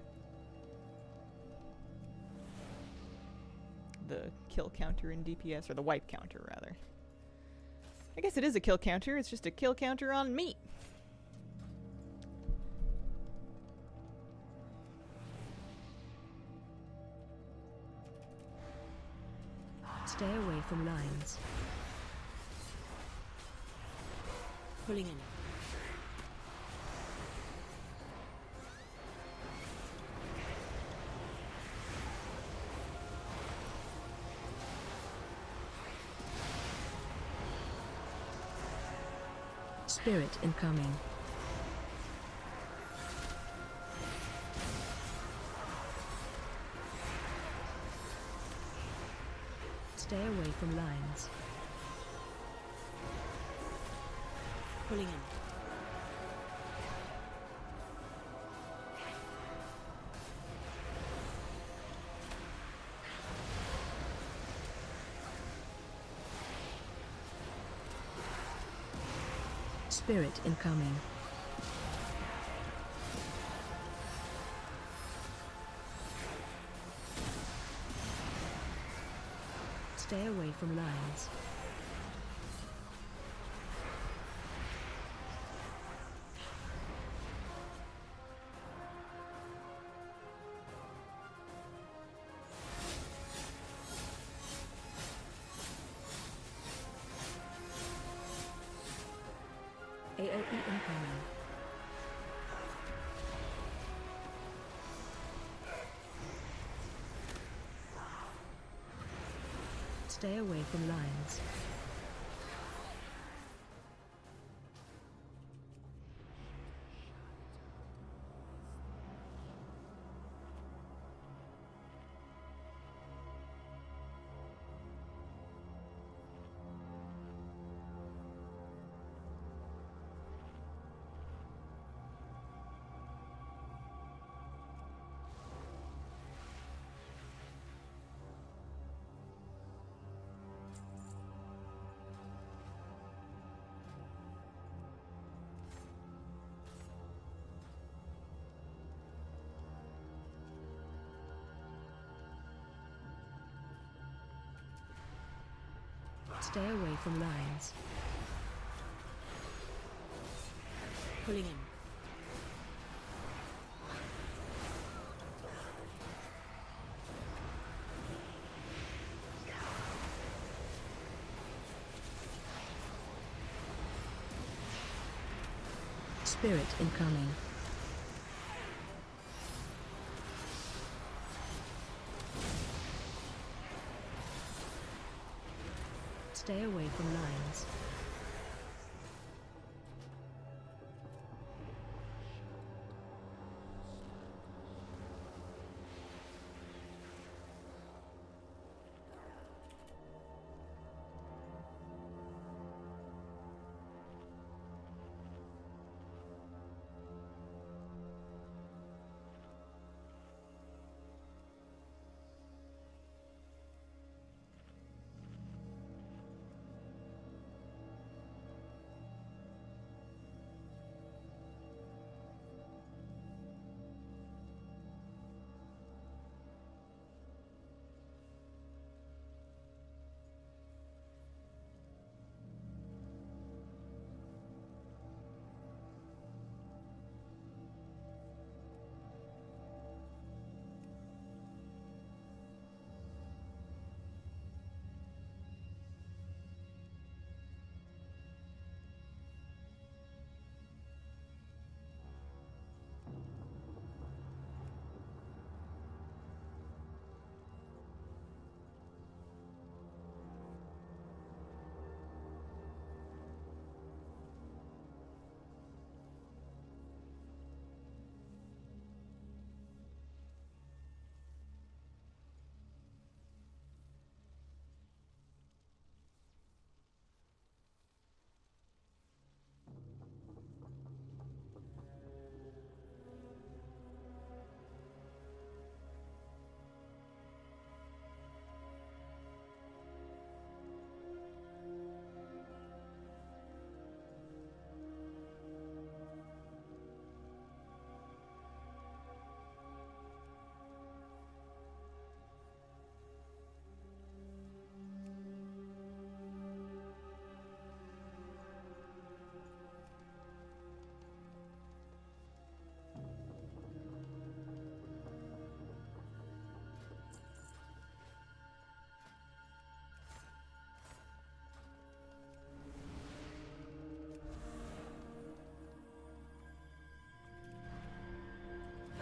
The kill counter in DPS, or the wipe counter, rather. I guess it is a kill counter, it's just a kill counter on meat. Stay away from lines. Pulling in. Spirit incoming. Stay away from lines. Pulling in. Spirit incoming. Stay away from lines. AOE incoming. Stay away from lions. Stay away from lions. Pulling in. Spirit incoming. Stay away from lions.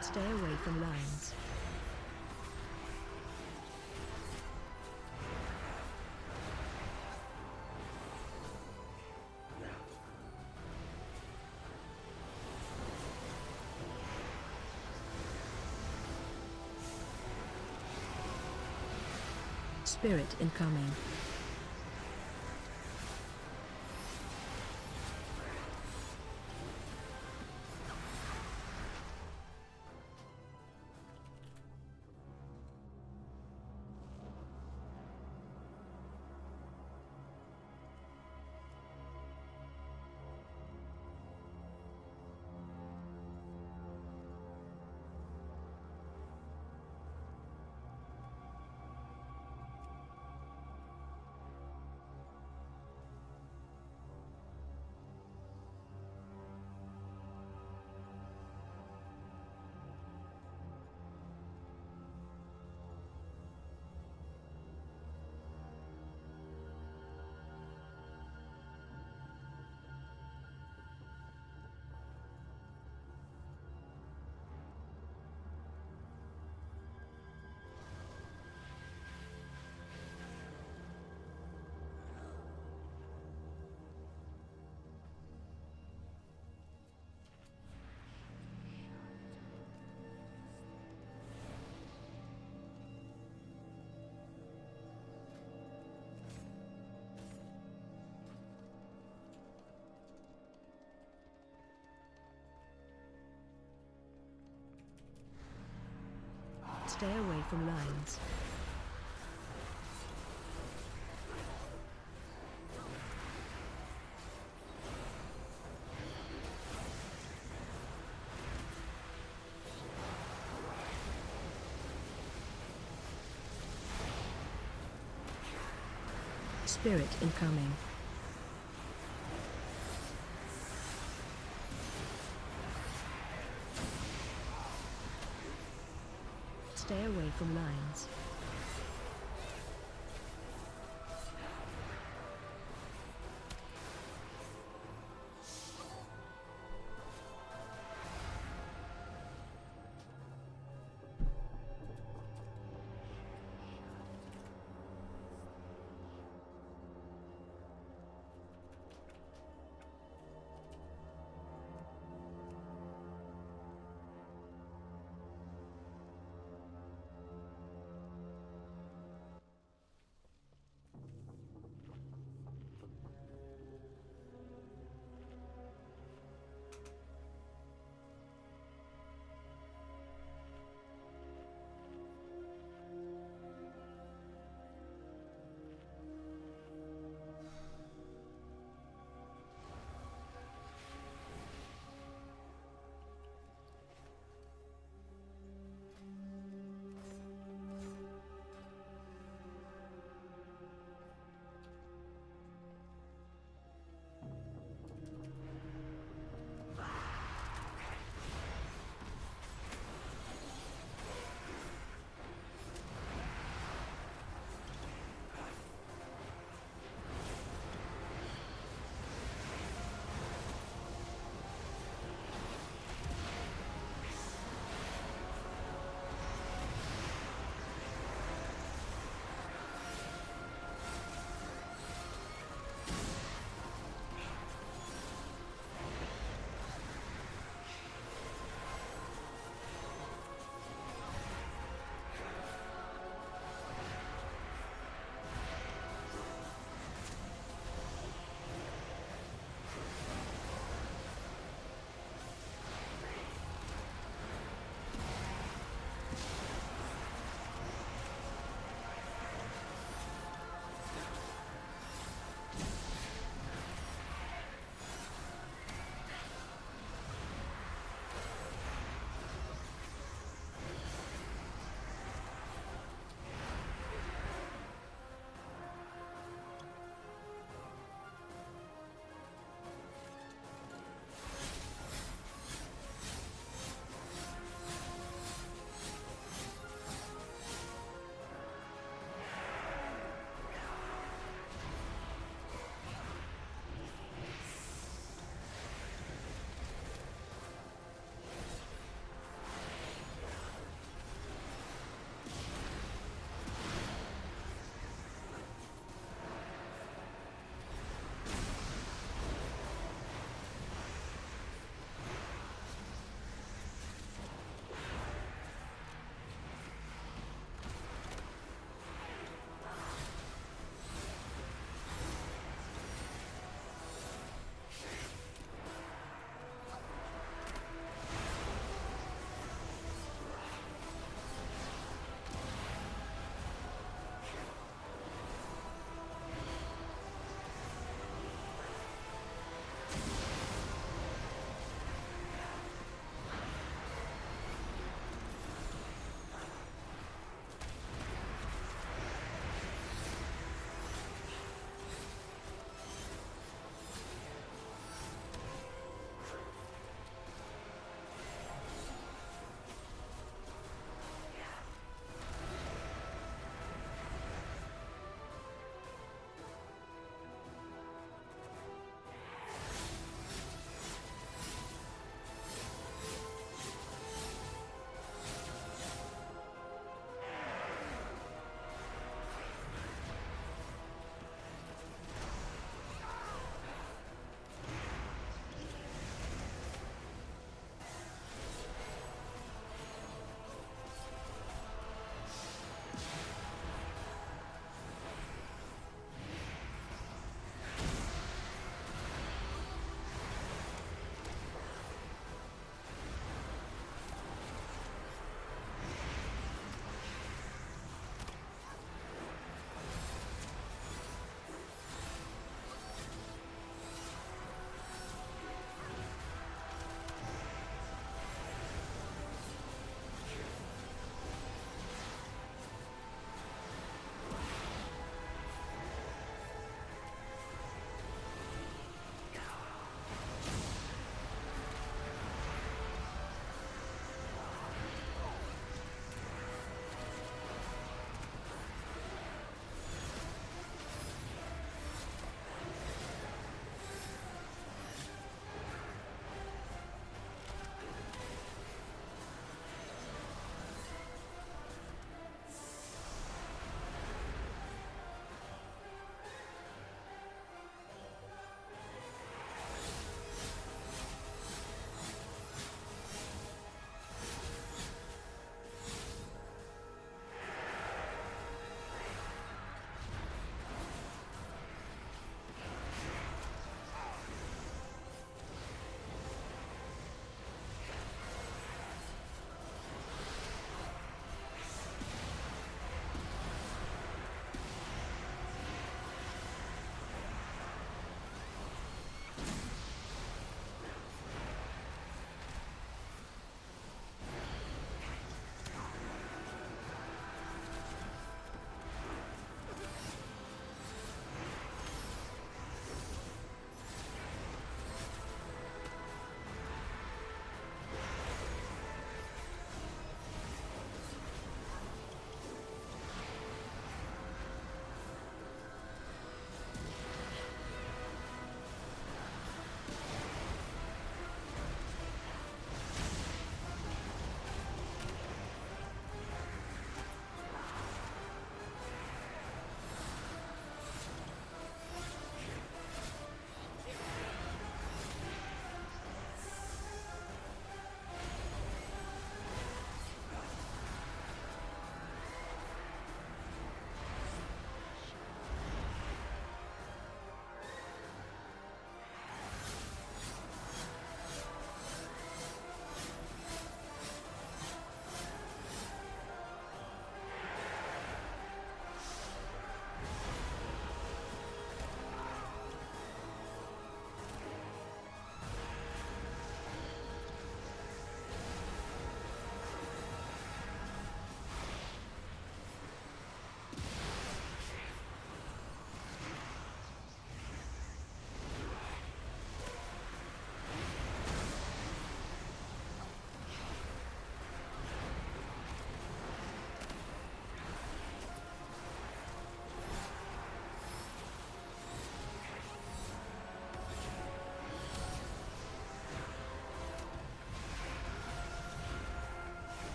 Stay away from lions. Spirit incoming. Stay away from lines. Spirit incoming. Stay away from lines.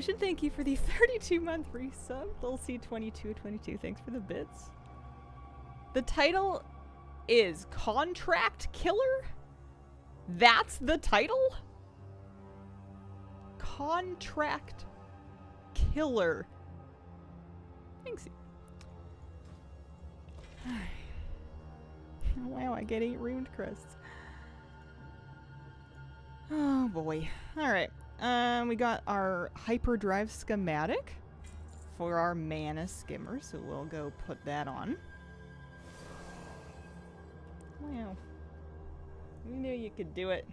Lucian, thank you for the 32-month resub. Lil C2222, thanks for the bits. The title is Contract Killer? That's the title? Contract Killer. Thanks. Wow, I get 8 ruined crests. Oh boy. Alright. We got our hyperdrive schematic for our mana skimmer, so we'll go put that on. Wow. We knew you could do it.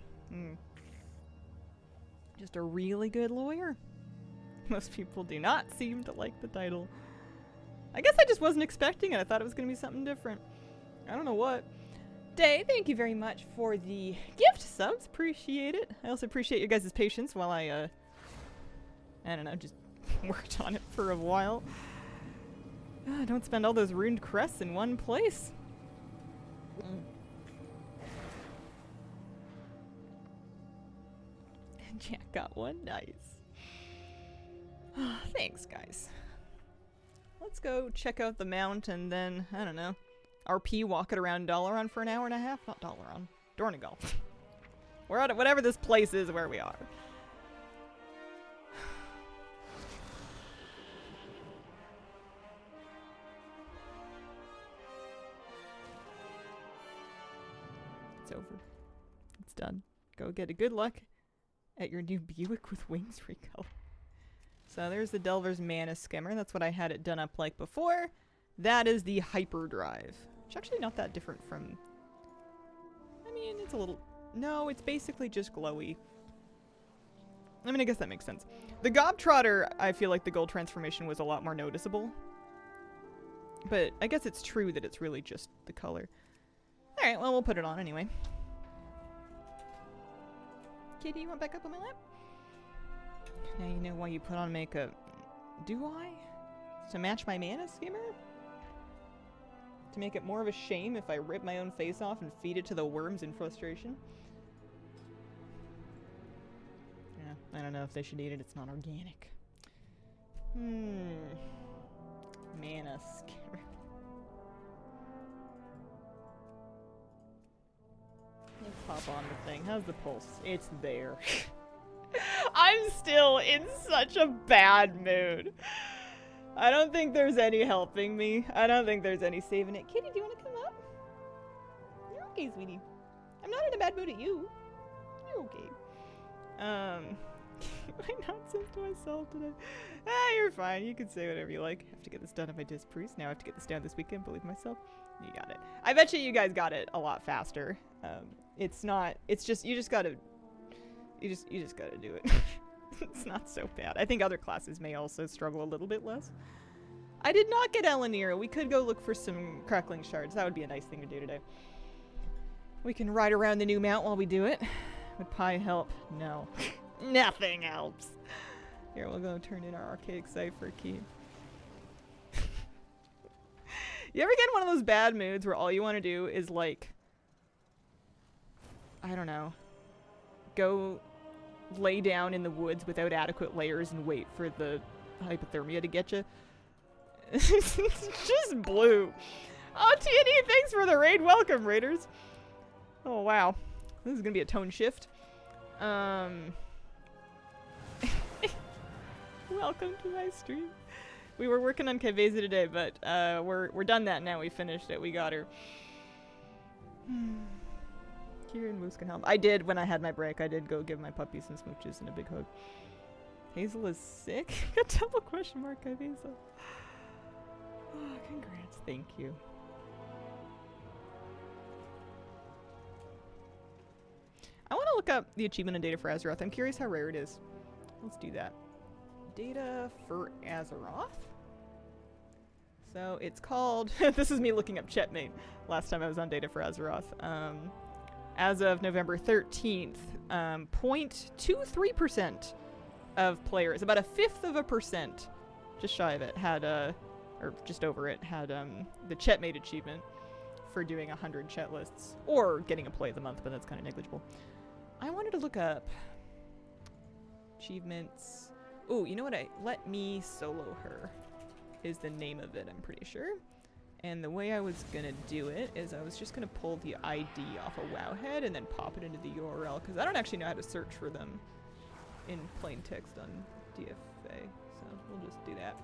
Just a really good lawyer. Most people do not seem to like the title. I guess I just wasn't expecting it. I thought it was going to be something different. I don't know what. Day, thank you very much for the gift subs. Appreciate it. I also appreciate your guys' patience while I don't know, just worked on it for a while. Don't spend all those ruined crests in one place. Jack got one. Nice. Thanks, guys. Let's go check out the mount and then, I don't know, RP walk it around Dalaran for an hour and a half? Not Dalaran. Dornigal. We're at whatever this place is where we are. It's over. It's done. Go get a good luck at your new Buick with wings recolor. So there's the Delver's Mana Skimmer. That's what I had it done up like before. That is the hyperdrive. Which actually not that different from... I mean, it's a little... No, it's basically just glowy. I mean, I guess that makes sense. The Gobtrotter, I feel like the gold transformation was a lot more noticeable. But I guess it's true that it's really just the color. Alright, well, we'll put it on anyway. Kitty, you want back up on my lap? Now you know why you put on makeup. Do I? To match my mana skimmer? To make it more of a shame if I rip my own face off and feed it to the worms in frustration? Yeah, I don't know if they should eat it. It's not organic. Mana skimmer. Let's pop on the thing. How's the pulse? It's there. I'm still in such a bad mood. I don't think there's any helping me. I don't think there's any saving it. Kitty, do you want to come up? You're okay, sweetie. I'm not in a bad mood at you. You're okay. My nonsense to myself today. You're fine. You can say whatever you like. I have to get this done on my disc priest. Now I have to get this down this weekend. Believe myself. You got it. I bet you guys got it a lot faster. It's not. It's just you just gotta do it. It's not so bad. I think other classes may also struggle a little bit less. I did not get Elenir. We could go look for some crackling shards. That would be a nice thing to do today. We can ride around the new mount while we do it. Would pie help? No. Nothing helps. Here, we'll go turn in our archaic cipher key. You ever get in one of those bad moods where all you want to do is like, I don't know, go lay down in the woods without adequate layers and wait for the hypothermia to get you? It's just blue. Oh, TNE, thanks for the raid. Welcome, raiders. Oh, wow. This is going to be a tone shift. Welcome to my stream. We were working on Ky'veza today, but we're done that now. We finished it. We got her. Kieran Moose can help. I did, when I had my break, I did go give my puppy some smooches and a big hug. Hazel is sick? Got double question mark, Ky'veza. Oh, congrats. Thank you. I want to look up the achievement in Data for Azeroth. I'm curious how rare it is. Let's do that. Data for Azeroth? So it's called... This is me looking up Chetmate last time I was on Data for Azeroth. As of November 13th, 0.23% of players, about 1/5%, just shy of it, had, or just over it, had the Chetmate achievement for doing 100 chat lists, or getting a play of the month, but that's kind of negligible. I wanted to look up achievements Ooh, you know what? Let me solo her is the name of it, I'm pretty sure. And the way I was gonna do it is I was just gonna pull the ID off a Wowhead and then pop it into the URL, because I don't actually know how to search for them in plain text on DFA, so we'll just do that.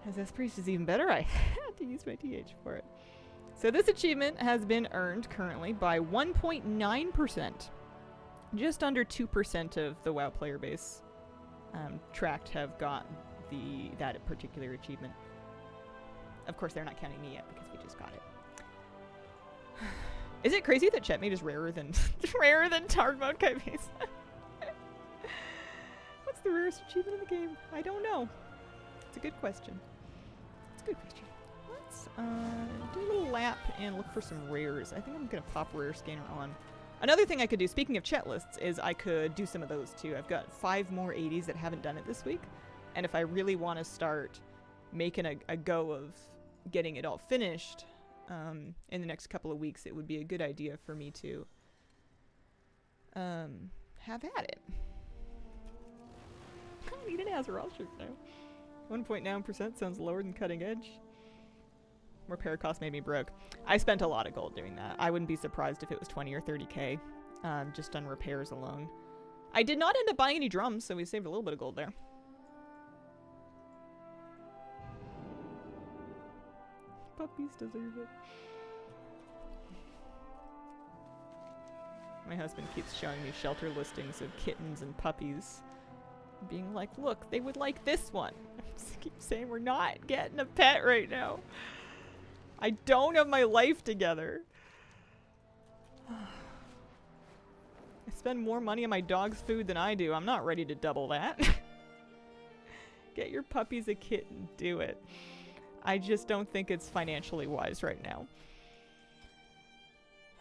As this priest is even better, I had to use my TH for it. So this achievement has been earned currently by 1.9%. Just under 2% of the WoW player base tracked have got that particular achievement. Of course, they're not counting me yet because we just got it. Is it crazy that Checkmate is rarer than rarer than Targ mode Ky'veza? What's the rarest achievement in the game? I don't know. It's a good question. It's a good question. Let's do a little lap and look for some rares. I think I'm gonna pop rare scanner on. Another thing I could do, speaking of chat lists, is I could do some of those too. I've got 5 more 80s that haven't done it this week, and if I really want to start making a go of getting it all finished in the next couple of weeks, it would be a good idea for me to have at it. I need an Azeroth shirt now. 1.9% sounds lower than cutting edge. Repair cost made me broke. I spent a lot of gold doing that. I wouldn't be surprised if it was 20 or 30k just on repairs alone. I did not end up buying any drums, so we saved a little bit of gold there. Puppies deserve it. My husband keeps showing me shelter listings of kittens and puppies, being like, look, they would like this one. I just keep saying we're not getting a pet right now. I don't have my life together. I spend more money on my dog's food than I do. I'm not ready to double that. Get your puppies a kitten. Do it. I just don't think it's financially wise right now.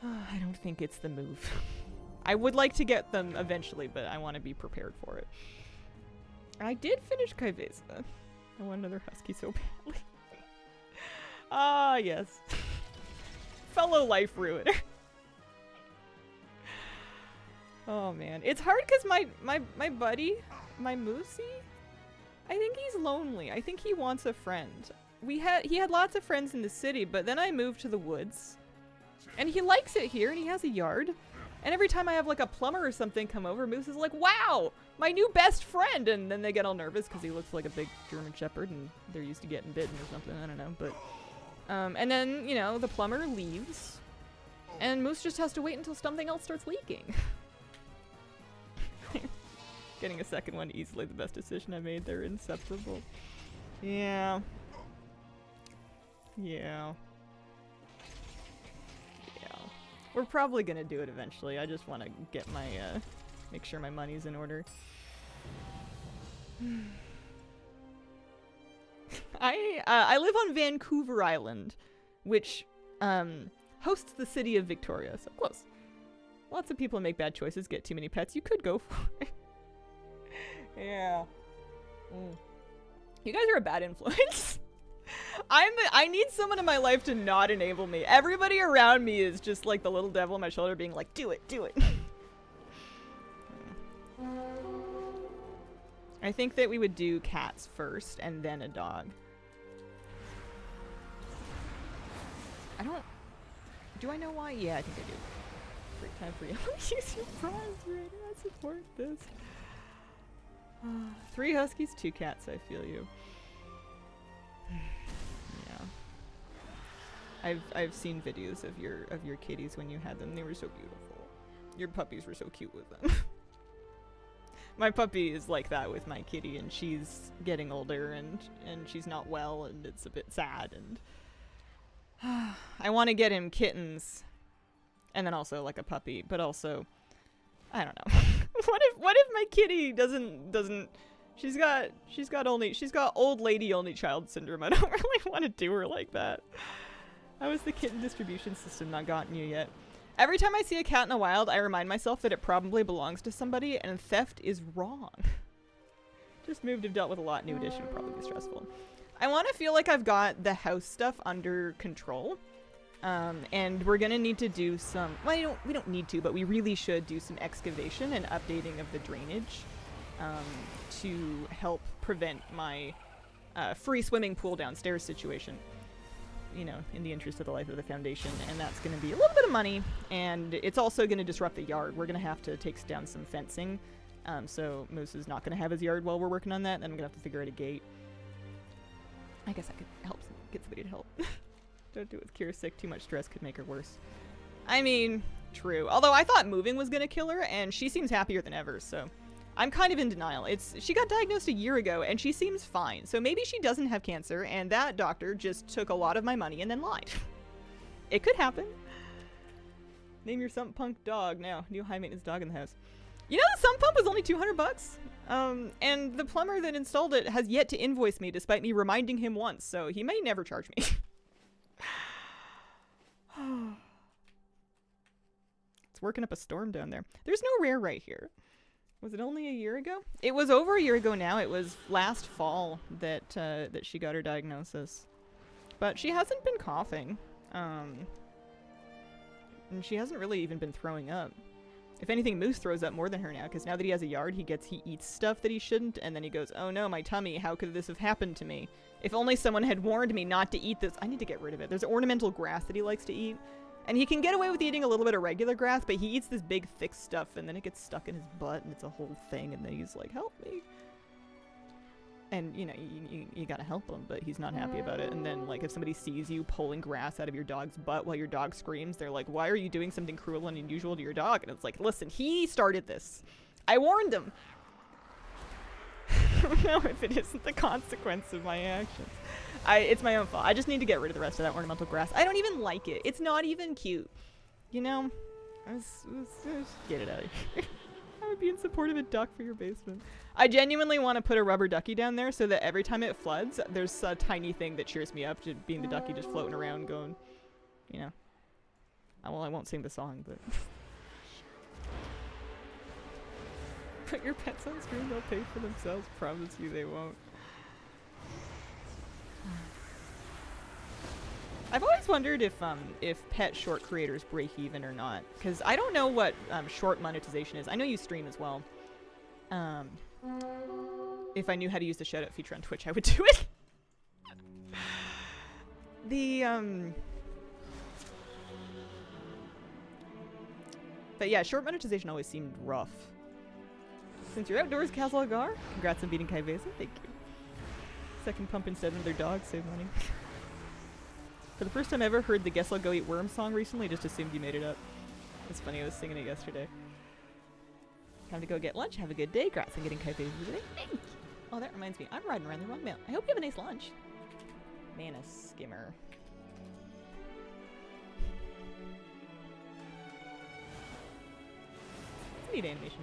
I don't think it's the move. I would like to get them eventually, but I want to be prepared for it. I did finish Ky'veza. I want another husky so badly. Ah, yes. Fellow life ruiner. Oh, man. It's hard because my buddy, my Moosey, I think he's lonely. I think he wants a friend. He had lots of friends in the city, but then I moved to the woods. And he likes it here, and he has a yard. And every time I have, like, a plumber or something come over, Moose is like, wow, my new best friend! And then they get all nervous because he looks like a big German Shepherd, and they're used to getting bitten or something. I don't know, but... and then, you know, the plumber leaves, and Moose just has to wait until something else starts leaking. Getting a second one easily the best decision I made. They're inseparable. Yeah. Yeah. Yeah. We're probably gonna do it eventually. I just want to get my, make sure my money's in order. I live on Vancouver Island, which hosts the city of Victoria, so close. Lots of people make bad choices, get too many pets. You could go for it. Yeah. You guys are a bad influence. I need someone in my life to not enable me. Everybody around me is just like the little devil on my shoulder being like, do it, do it. I think that we would do cats first and then a dog. Do I know why? Yeah, I think I do. Great time for you. Use your prize right. I support this. 3 huskies, 2 cats, I feel you. Yeah. I've seen videos of your kitties when you had them. They were so beautiful. Your puppies were so cute with them. My puppy is like that with my kitty, and she's getting older and she's not well, and it's a bit sad, and I want to get him kittens and then also like a puppy, but also I don't know. what if my kitty doesn't she's got old lady only child syndrome. I don't really want to do her like that. How is the kitten distribution system not gotten you yet? Every time I see a cat in the wild, I remind myself that it probably belongs to somebody, and theft is wrong. Just moved and dealt with a lot. New edition would probably be stressful. I want to feel like I've got the house stuff under control. And we're gonna need to do some, well, we don't need to, but we really should do some excavation and updating of the drainage to help prevent my free swimming pool downstairs situation. You know, in the interest of the life of the Foundation, and that's going to be a little bit of money, and it's also going to disrupt the yard. We're going to have to take down some fencing, so Moose is not going to have his yard while we're working on that, and then I'm going to have to figure out a gate. I guess I could get somebody to help. Don't do it with Kira's sick. Too much stress could make her worse. I mean, true. Although I thought moving was going to kill her, and she seems happier than ever, so I'm kind of in denial. She got diagnosed a year ago, and she seems fine. So maybe she doesn't have cancer, and that doctor just took a lot of my money and then lied. It could happen. Name your sump punk dog. Now, new high maintenance dog in the house. You know, the sump pump was only $200. And the plumber that installed it has yet to invoice me, despite me reminding him once. So he may never charge me. It's working up a storm down there. There's no rare right here. Was it only a year ago? It was over a year ago now. It was last fall that that she got her diagnosis. But she hasn't been coughing. And she hasn't really even been throwing up. If anything, Moose throws up more than her now, because now that he has a yard, he eats stuff that he shouldn't, and then he goes, oh no, my tummy, how could this have happened to me? If only someone had warned me not to eat this. I need to get rid of it. There's ornamental grass that he likes to eat. And he can get away with eating a little bit of regular grass, but he eats this big, thick stuff, and then it gets stuck in his butt, and it's a whole thing, and then he's like, help me. And, you know, you gotta help him, but he's not happy about it. And then, like, if somebody sees you pulling grass out of your dog's butt while your dog screams, they're like, why are you doing something cruel and unusual to your dog? And it's like, listen, he started this. I warned him. I don't know if it isn't the consequence of my actions. It's my own fault. I just need to get rid of the rest of that ornamental grass. I don't even like it. It's not even cute. You know? Let's get it out of here. I would be in support of a duck for your basement. I genuinely want to put a rubber ducky down there so that every time it floods, there's a tiny thing that cheers me up, to being the ducky just floating around going, you know. Well, I won't sing the song, but... Put your pets on screen, they'll pay for themselves. Promise you they won't. I've always wondered if pet short creators break even or not, because I don't know what short monetization is. I know you stream as well. If I knew how to use the shoutout feature on Twitch, I would do it. But yeah, short monetization always seemed rough. Since you're outdoors, Kazalgar, congrats on beating Ky'veza. Thank you. Second pump instead of their dog, save money. For the first time I ever heard the Guess I'll Go Eat Worms song recently, just assumed you made it up. It's funny, I was singing it yesterday. Time to go get lunch. Have a good day. Congrats on getting Ky'veza today. Thank you. Oh, that reminds me. I'm riding around the wrong mail. I hope you have a nice lunch. Mana skimmer. Neat animation.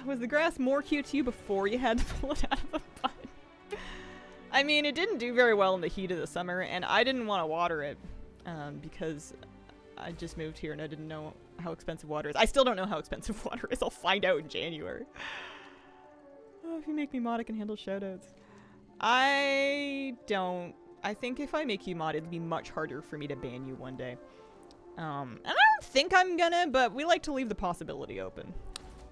Was the grass more cute to you before you had to pull it out of the butt? I mean, it didn't do very well in the heat of the summer, and I didn't want to water it because I just moved here and I didn't know how expensive water is. I still don't know how expensive water is. I'll find out in January. Oh, if you make me mod, I can handle shoutouts. I think if I make you mod, it'd be much harder for me to ban you one day. And I don't think I'm gonna, but we like to leave the possibility open.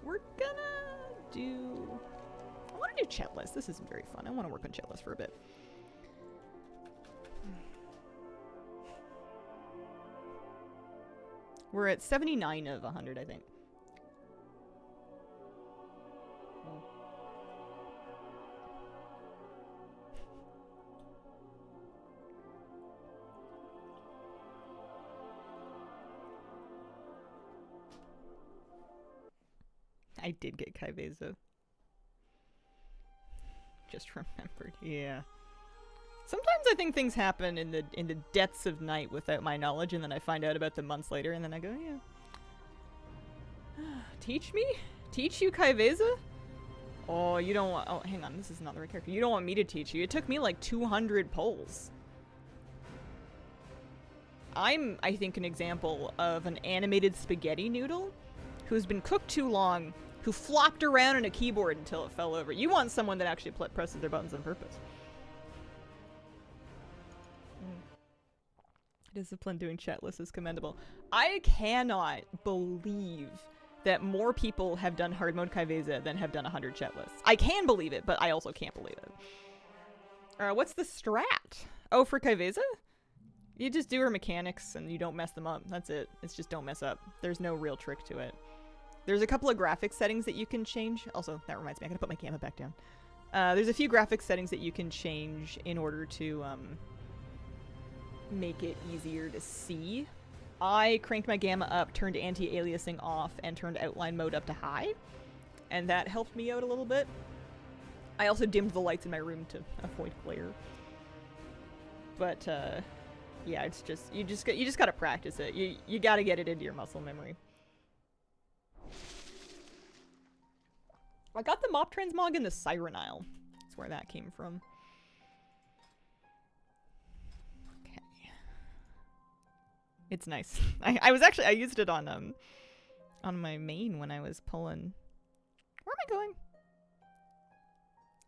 We're gonna do... I want to do chat lists. This isn't very fun. I want to work on chat lists for a bit. We're at 79 of 100, I think. I did get Ky'veza. Just remembered, yeah. Sometimes I think things happen in the depths of night without my knowledge, and then I find out about them months later, and then I go, yeah. Teach me? Teach you Ky'veza? Oh, you don't want... Oh, hang on, this is not the right character. You don't want me to teach you. It took me like 200 polls. I'm, I think, an example of an animated spaghetti noodle who's been cooked too long, who flopped around on a keyboard until it fell over. You want someone that actually presses their buttons on purpose. Discipline doing chat lists is commendable. I cannot believe that more people have done hard mode Ky'veza than have done 100 chet lists. I can believe it, but I also can't believe it. What's the strat? Oh, for Ky'veza? You just do her mechanics and you don't mess them up. That's it. It's just don't mess up. There's no real trick to it. There's a couple of graphics settings that you can change. Also, that reminds me, I gotta put my gamma back down. There's a few graphics settings that you can change in order to make it easier to see. I cranked my gamma up, turned anti-aliasing off, and turned outline mode up to high. And that helped me out a little bit. I also dimmed the lights in my room to avoid glare. But, yeah, it's just, you just gotta practice it. You gotta get it into your muscle memory. I got the mop transmog in the Siren Isle. That's where that came from. Okay. It's nice. I used it on my main when I was pulling. Where am I going?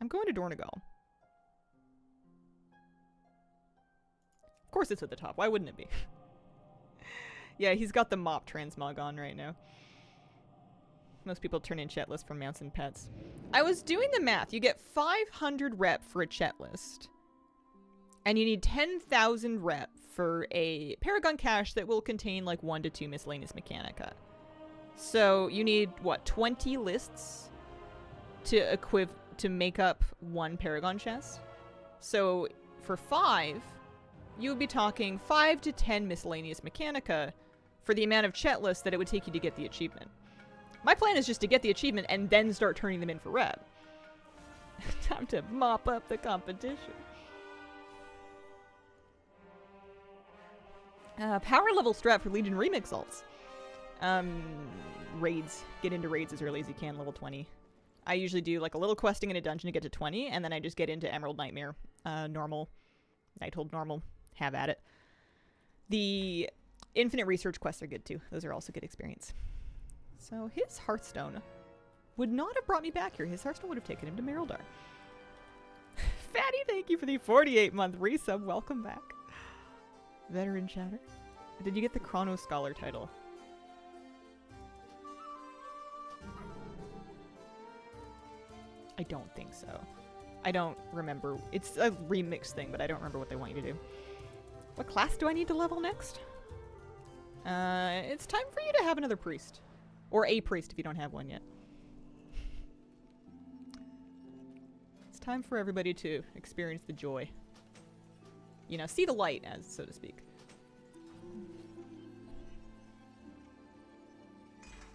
I'm going to Dornegal. Of course it's at the top. Why wouldn't it be? Yeah, he's got the mop transmog on right now. Most people turn in chet lists from mounts and pets. I was doing the math. You get 500 rep for a chet list. And you need 10,000 rep for a Paragon cache that will contain like 1 to 2 miscellaneous mechanica. So you need, what, 20 lists to make up 1 Paragon chest? So for 5, you would be talking 5 to 10 miscellaneous mechanica for the amount of chet lists that it would take you to get the achievement. My plan is just to get the achievement and then start turning them in for rep. Time to mop up the competition. Power level strat for Legion Remix alts. Raids. Get into raids as early as you can, level 20. I usually do like a little questing in a dungeon to get to 20, and then I just get into Emerald Nightmare. Normal. Nighthold normal. Have at it. The Infinite Research quests are good too. Those are also good experience. So his Hearthstone would not have brought me back here. His Hearthstone would have taken him to Merildar. Fatty, thank you for the 48-month resub. Welcome back. Veteran chatter. Did you get the Chrono Scholar title? I don't think so. I don't remember. It's a remix thing, but I don't remember what they want you to do. What class do I need to level next? It's time for you to have another priest. Or a priest if you don't have one yet. It's time for everybody to experience the joy. You know, see the light, as so to speak.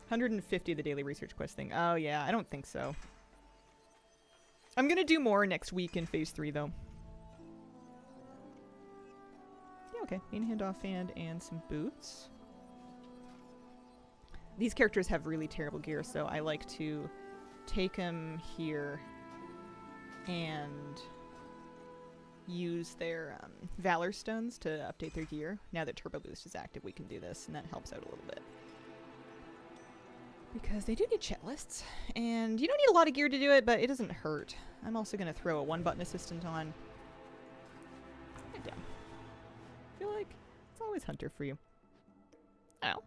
150 the daily research quest thing. Oh yeah, I don't think so. I'm gonna do more next week in phase 3 though. Yeah, okay. Main hand offhand and some boots. These characters have really terrible gear, so I like to take them here and use their Valor Stones to update their gear. Now that Turbo Boost is active, we can do this, and that helps out a little bit. Because they do need chet lists, and you don't need a lot of gear to do it, but it doesn't hurt. I'm also going to throw a 1-button assistant on. And down. I feel like it's always Hunter for you. Oh,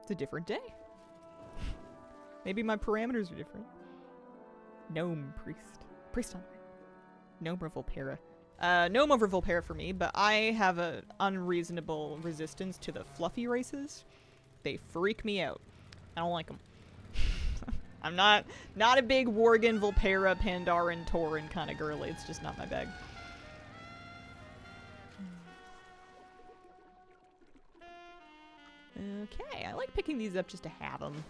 it's a different day. Maybe my parameters are different. Gnome Priest. Priest on Gnome or Volpera. Gnome over Volpera for me, but I have an unreasonable resistance to the fluffy races. They freak me out. I don't like them. I'm not a big Worgen, Volpera, Pandaren, Tauren kind of girly. It's just not my bag. Okay, I like picking these up just to have them.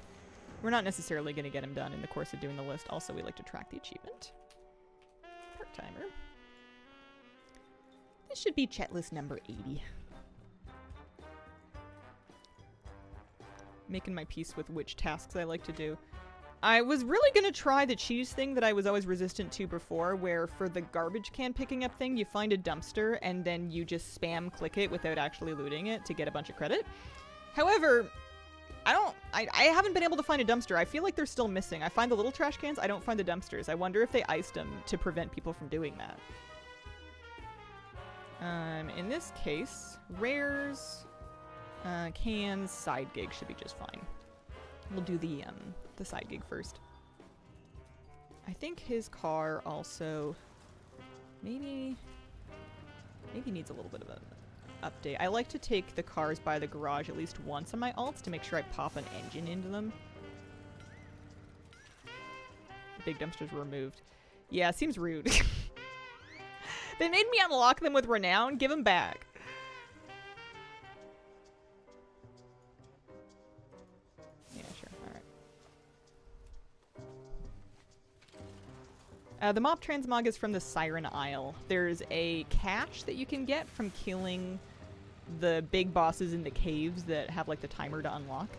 We're not necessarily going to get them done in the course of doing the list. Also, we like to track the achievement. Part-timer. This should be chet list number 80. Making my peace with which tasks I like to do. I was really going to try the cheese thing that I was always resistant to before, where for the garbage can picking up thing, you find a dumpster and then you just spam click it without actually looting it to get a bunch of credit. However, I haven't been able to find a dumpster. I feel like they're still missing. I find the little trash cans, I don't find the dumpsters. I wonder if they iced them to prevent people from doing that. In this case, rares, cans, side gigs should be just fine. We'll do the side gig first. I think his car also maybe needs a little bit of an update. I like to take the cars by the garage at least once on my alts to make sure I pop an engine into them. Big dumpsters were removed. Yeah, seems rude. They made me unlock them with renown. Give them back. Yeah, sure. Alright. The mob transmog is from the Siren Isle. There's a cache that you can get from killing the big bosses in the caves that have like the timer to unlock.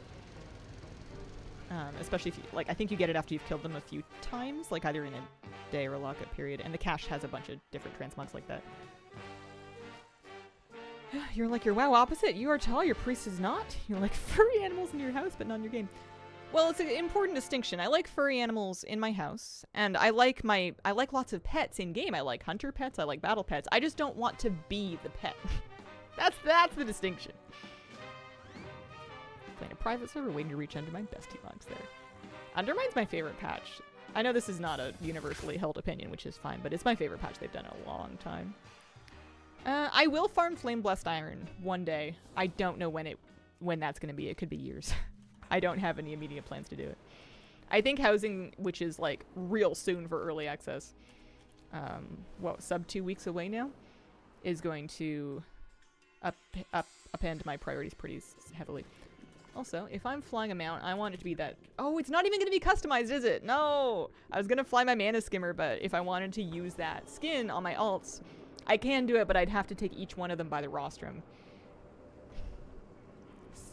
Especially if you, like, I think you get it after you've killed them a few times, like either in a day or a lockup period, and the cache has a bunch of different transmogs like that. You're like your WoW opposite. You are tall, your priest is not. You're like furry animals in your house, but not in your game. Well, it's an important distinction. I like furry animals in my house, and I like lots of pets in game. I like hunter pets, I like battle pets. I just don't want to be the pet. That's the distinction. Playing a private server, waiting to reach under my bestie logs there. Undermine's my favorite patch. I know this is not a universally held opinion, which is fine, but it's my favorite patch they've done in a long time. I will farm Flame Blessed Iron one day. I don't know when that's going to be. It could be years. I don't have any immediate plans to do it. I think housing, which is like real soon for early access, sub 2 weeks away now, is going to upend my priorities pretty heavily. Also, if I'm flying a mount, I want it to be that... Oh, it's not even going to be customized, is it? No! I was going to fly my Mana Skimmer, but if I wanted to use that skin on my alts, I can do it, but I'd have to take each one of them by the rostrum.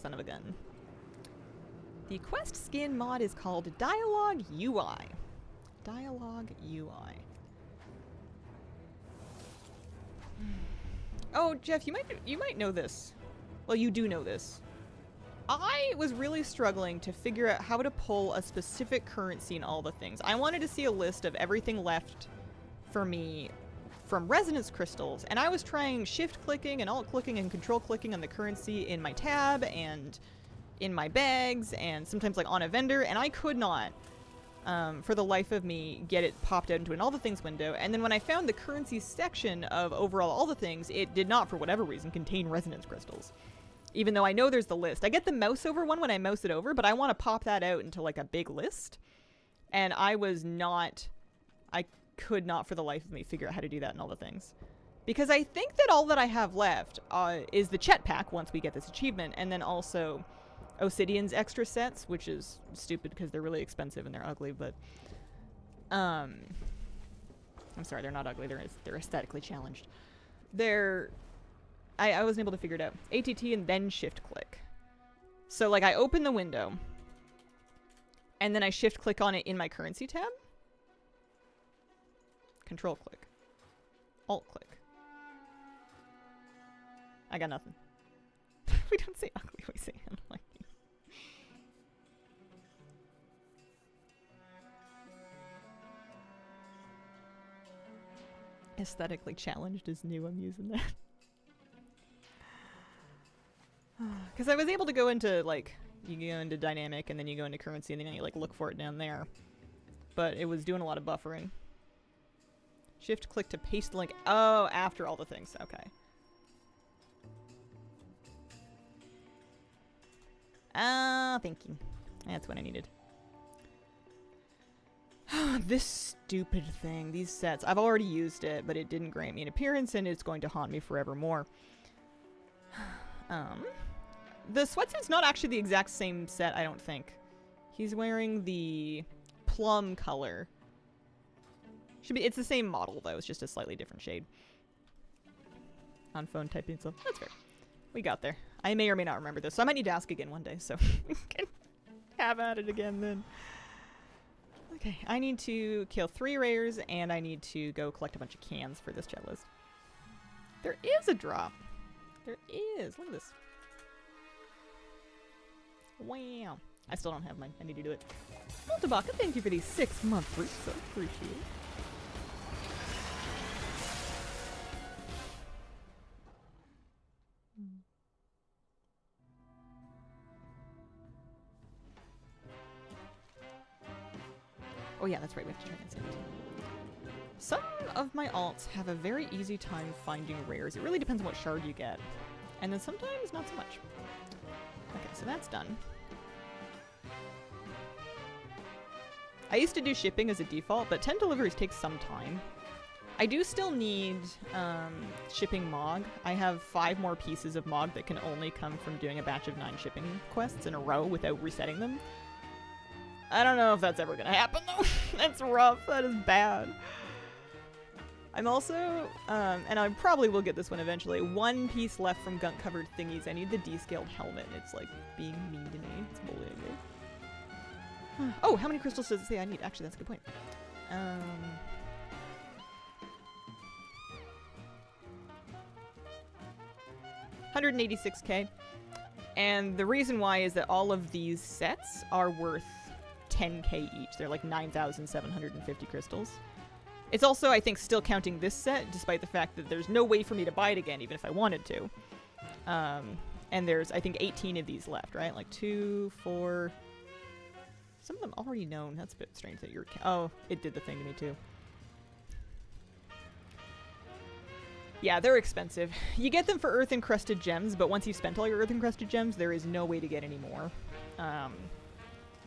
Son of a gun. The quest skin mod is called Dialogue UI. Dialogue UI. Oh, Jeff, you might know this. Well, you do know this. I was really struggling to figure out how to pull a specific currency in all the things. I wanted to see a list of everything left for me from resonance crystals, and I was trying shift clicking and alt clicking and control clicking on the currency in my tab and in my bags and sometimes like on a vendor, and I could not for the life of me get it popped out into an all the things window. And then when I found the currency section of overall all the things, it did not, for whatever reason, contain resonance crystals. Even though I know there's the list. I get the mouse over one when I mouse it over, but I want to pop that out into like a big list. And I could not for the life of me figure out how to do that in all the things. Because I think that all that I have left is the Chet pack once we get this achievement, and then also Obsidian's extra sets, which is stupid because they're really expensive and they're ugly, but I'm sorry, they're not ugly, they're aesthetically challenged. I wasn't able to figure it out. ATT and then shift click. So like I open the window and then I shift click on it in my currency tab. Control click. Alt click. I got nothing. We don't say ugly, we say unlucky. Aesthetically challenged is new, I'm using that. Because I was able to go into, like, you go into dynamic and then you go into currency and then you, like, look for it down there. But it was doing a lot of buffering. Shift click to paste the link. Oh, after all the things. Okay. Ah, thank you. That's what I needed. This stupid thing. These sets. I've already used it, but it didn't grant me an appearance and it's going to haunt me forevermore. The sweatsuit's not actually the exact same set, I don't think. He's wearing the plum color. It's the same model, though. It's just a slightly different shade. On phone typing, so that's fair. We got there. I may or may not remember this, so I might need to ask again one day, so we can have at it again then. Okay, I need to kill 3 rares, and I need to go collect a bunch of cans for this chat list. There is a drop. There is. Look at this. Wow. I still don't have mine. I need to do it. Multibaka, thank you for the 6-month fruit. So appreciate it. Oh yeah, that's right, we have to turn this into. Some of my alts have a very easy time finding rares. It really depends on what shard you get. And then sometimes not so much. Okay, so that's done. I used to do shipping as a default, but 10 deliveries takes some time. I do still need shipping Mog. I have 5 more pieces of Mog that can only come from doing a batch of 9 shipping quests in a row without resetting them. I don't know if that's ever gonna happen though. That's rough. That is bad. I'm also, and I probably will get this one eventually, 1 piece left from gunk-covered thingies. I need the descaled helmet. It's like being mean to me. It's bullying me. Oh, how many crystals does it say I need? Actually, that's a good point. 186k. And the reason why is that all of these sets are worth 10k each. They're like 9,750 crystals. It's also, I think, still counting this set, despite the fact that there's no way for me to buy it again, even if I wanted to. And there's, I think, 18 of these left, right? Like 2, 4... Some of them already known. That's a bit strange that you're... Oh, it did the thing to me, too. Yeah, they're expensive. You get them for earth-encrusted gems, but once you've spent all your earth-encrusted gems, there is no way to get any more.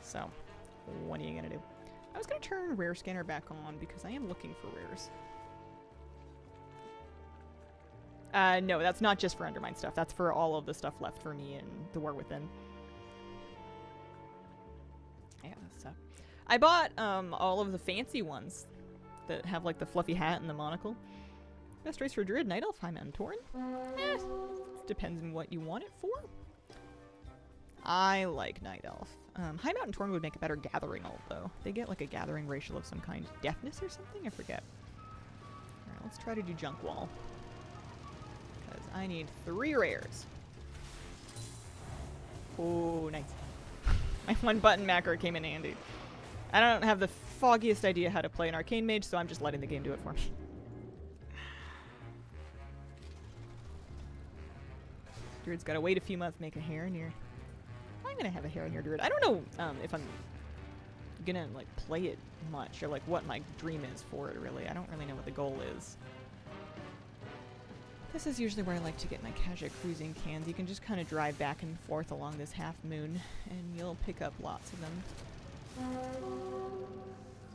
So, what are you gonna do? I was gonna turn Rare Scanner back on because I am looking for rares. No, that's not just for Undermine stuff. That's for all of the stuff left for me in the War Within. Yeah, that's stuff. I bought all of the fancy ones that have like the fluffy hat and the monocle. Best race for Druid, Night Elf, High Mountain Tauren. Depends on what you want it for. I like Night Elf. High Mountain Tauren would make a better gathering ult, though. They get like a gathering racial of some kind. Deafness or something? I forget. Alright, let's try to do Junk Wall. Because I need 3 rares. Oh, nice. My 1-button macro came in handy. I don't have the foggiest idea how to play an Arcane Mage, so I'm just letting the game do it for me. Druid's gotta wait a few months to make a Heronir. I'm gonna have a Heronir Druid. I don't know if I'm gonna like play it much or like what my dream is for it really. I don't really know what the goal is. This is usually where I like to get my casual cruising cans. You can just kind of drive back and forth along this half moon and you'll pick up lots of them.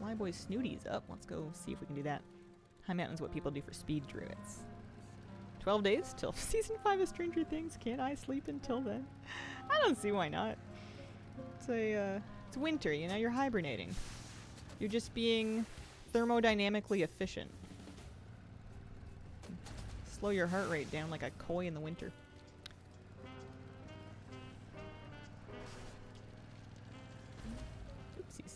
Flyboy Snooty's up. Let's go see if we can do that. High Mountain's what people do for speed druids. 12 days till season 5 of Stranger Things. Can't I sleep until then? I don't see why not. It's winter, you know, you're hibernating. You're just being thermodynamically efficient. Slow your heart rate down like a koi in the winter. Oopsies.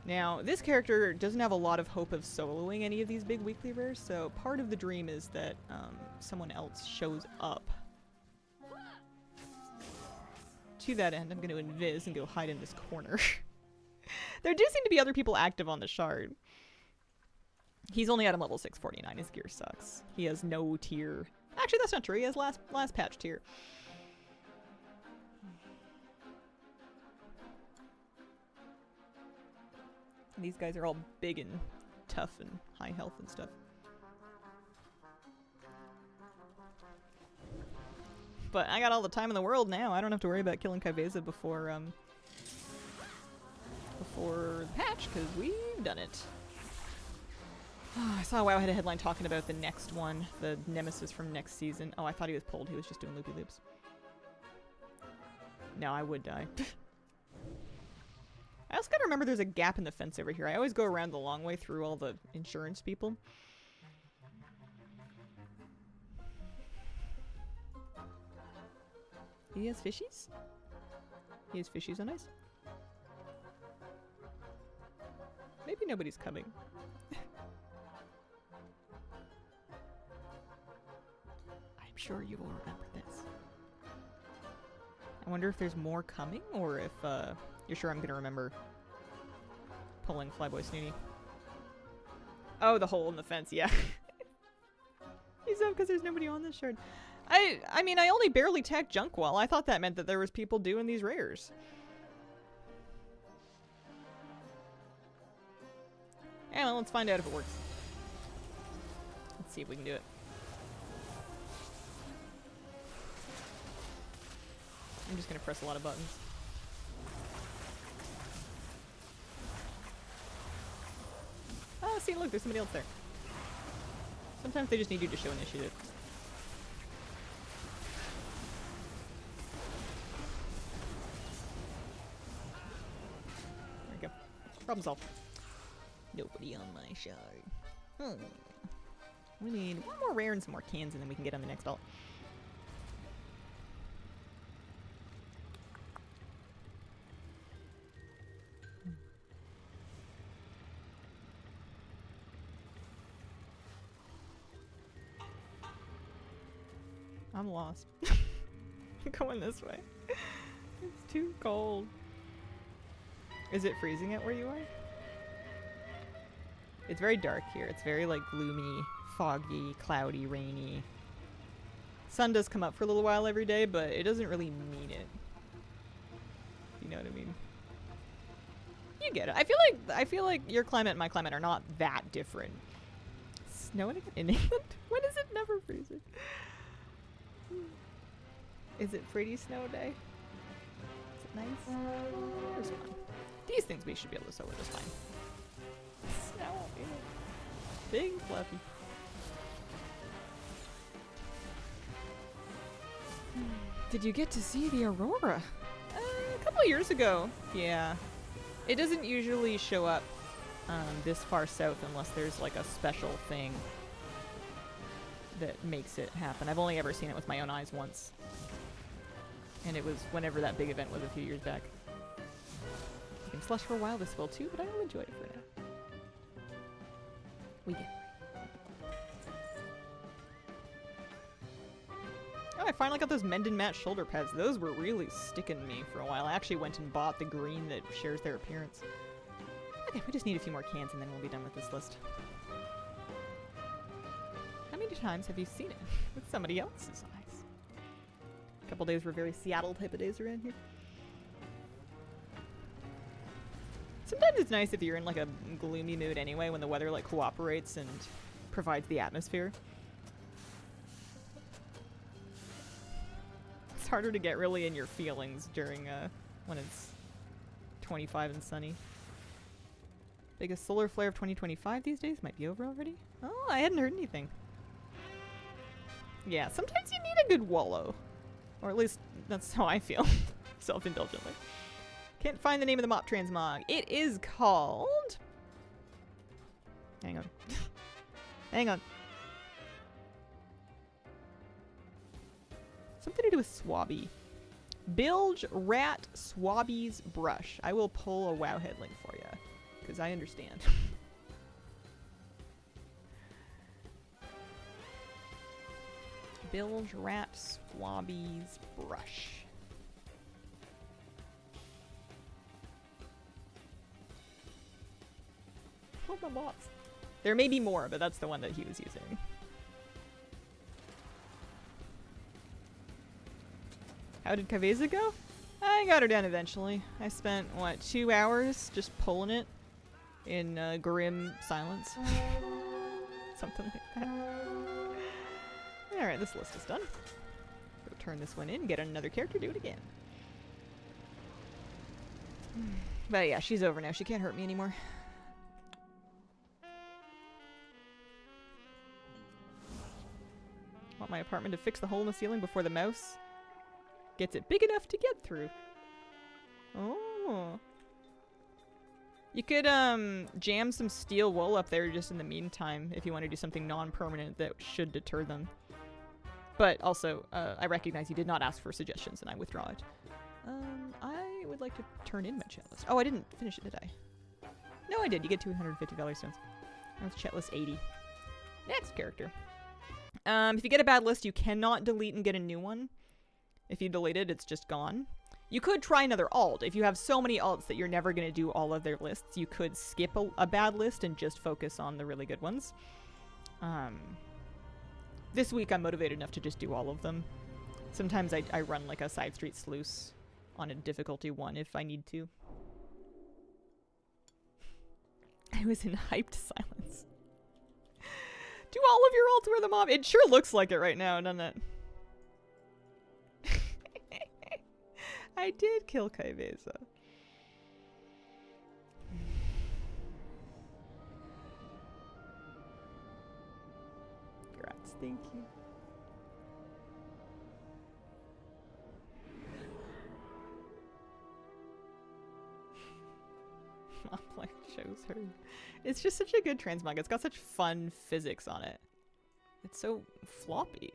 Now, this character doesn't have a lot of hope of soloing any of these big weekly rares, so part of the dream is that someone else shows up. To that end, I'm going to invis and go hide in this corner. There do seem to be other people active on the shard. He's only at a level 649. His gear sucks. He has no tier. Actually, that's not true. He has last patch tier. These guys are all big and tough and high health and stuff. But I got all the time in the world now. I don't have to worry about killing Ky'veza before the patch, because we've done it. Oh, I saw WoW had a headline talking about the next one, the nemesis from next season. Oh, I thought he was pulled. He was just doing loopy loops. No, I would die. I also gotta remember there's a gap in the fence over here. I always go around the long way through all the insurance people. He has fishies? He has fishies on ice? Maybe nobody's coming. I'm sure you will remember this. I wonder if there's more coming, or if, you're sure I'm gonna remember pulling Flyboy Snooty. Oh, the hole in the fence, yeah. He's up because there's nobody on this shard. I mean, I only barely tagged Junk Wall. I thought that meant that there was people doing these rares. Yeah, well, let's find out if it works. Let's see if we can do it. I'm just gonna press a lot of buttons. Oh, see, look, there's somebody else there. Sometimes they just need you to show initiative. There we go. Problem solved. Nobody on my side. We need one more rare and some more cans, and then we can get on the next alt. I'm lost. I'm going this way. It's too cold. Is it freezing at where you are? It's very dark here. It's very like gloomy, foggy, cloudy, rainy. Sun does come up for a little while every day, but it doesn't really mean it. You know what I mean? You get it. I feel like your climate and my climate are not that different. Snowing in England? When is it never freezing? Is it pretty snow day? Is it nice? There's one. These things we should be able to sew just fine. Snow, yeah. Big and fluffy. Did you get to see the aurora? A couple of years ago. Yeah. It doesn't usually show up this far south unless there's like a special thing that makes it happen. I've only ever seen it with my own eyes once. And it was whenever that big event was a few years back. I can slush for a while this will too, but I will enjoy it for now. We get Oh, I finally got those Mend and Match shoulder pads. Those were really sticking me for a while. I actually went and bought the green that shares their appearance. Okay, we just need a few more cans and then we'll be done with this list. How many times have you seen it with somebody else's eyes? A couple days were very Seattle type of days around here. Sometimes it's nice if you're in like a gloomy mood anyway when the weather like cooperates and provides the atmosphere. It's harder to get really in your feelings during when it's 25 and sunny. Biggest solar flare of 2025 these days might be over already. Oh, I hadn't heard anything. Yeah, sometimes you need a good wallow. Or at least that's how I feel. Self-indulgently. Can't find the name of the mop transmog. It is called... Hang on. Hang on. Something to do with Swabby. Bilge Rat Swabby's Brush. I will pull a Wowhead link for you. Because I understand. Bilge Rat Swabby's Brush. Oh, my bots. There may be more, but that's the one that he was using. How did Ky'veza go? I got her down eventually. I spent, what, 2 hours just pulling it in grim silence. Something like that. Alright, this list is done. Go turn this one in, get another character, do it again. But yeah, she's over now. She can't hurt me anymore. Want my apartment to fix the hole in the ceiling before the mouse gets it big enough to get through. Oh. You could jam some steel wool up there just in the meantime if you want to do something non-permanent that should deter them. But also, I recognize you did not ask for suggestions and I withdraw it. I would like to turn in my chat list. Oh, I didn't finish it, did I? No, I did. You get 250 value stones. That's chat list 80. Next character. If you get a bad list, you cannot delete and get a new one. If you delete it, it's just gone. You could try another alt. If you have so many alts that you're never going to do all of their lists, you could skip a bad list and just focus on the really good ones. This week I'm motivated enough to just do all of them. Sometimes I run like a side street sluice on a difficulty 1 if I need to. who is in hyped silence. Do all of your ults wear the mob? It sure looks like it right now, doesn't it? I did kill Ky'veza. Congrats, thank you. Like shows her. It's just such a good transmog. It's got such fun physics on it. It's so floppy.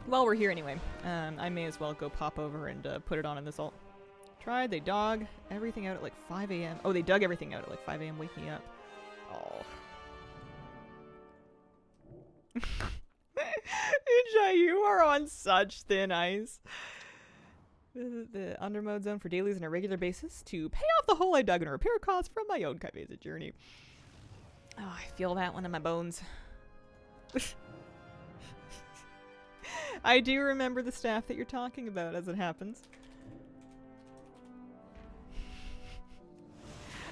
Well, we're here anyway. I may as well go pop over and put it on in this ult. Tried, they dog everything out at like 5 a.m. Oh, they dug everything out at like 5 a.m. Wake me up. Oh. Ninja, you are on such thin ice. The undermode zone for dailies on a regular basis to pay off the hole I dug in repair costs from my own Ky'veza journey. Oh, I feel that one in my bones. I do remember the staff that you're talking about as it happens.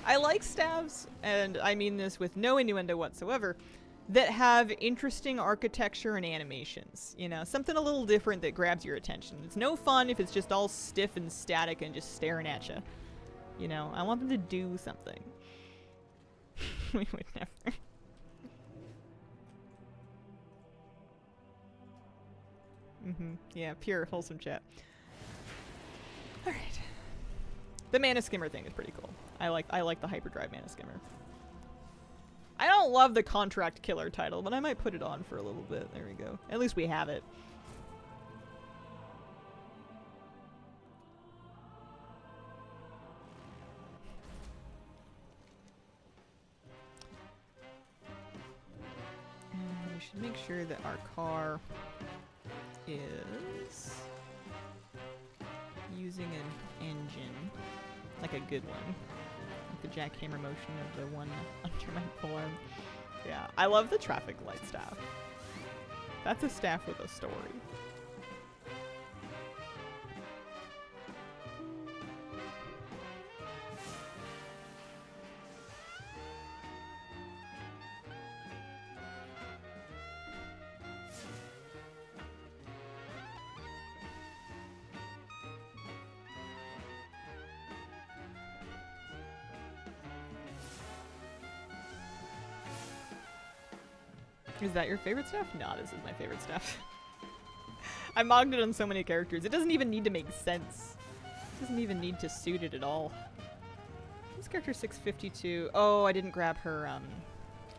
I like staffs, and I mean this with no innuendo whatsoever, that have interesting architecture and animations. You know, something a little different that grabs your attention. It's no fun if it's just all stiff and static and just staring at you. You know, I want them to do something. We would never. Yeah, pure, wholesome chat. Alright. The mana skimmer thing is pretty cool. I like the hyperdrive mana skimmer. I don't love the contract killer title, but I might put it on for a little bit. There we go. At least we have it. And we should make sure that our car is using an engine, like a good one. Like the jackhammer motion of the one under my form. Yeah, I love the traffic light staff. That's a staff with a story. Is that your favorite staff? No, this is my favorite staff. I mogged it on so many characters. It doesn't even need to make sense. It doesn't even need to suit it at all. This character 652. Oh, I didn't grab her.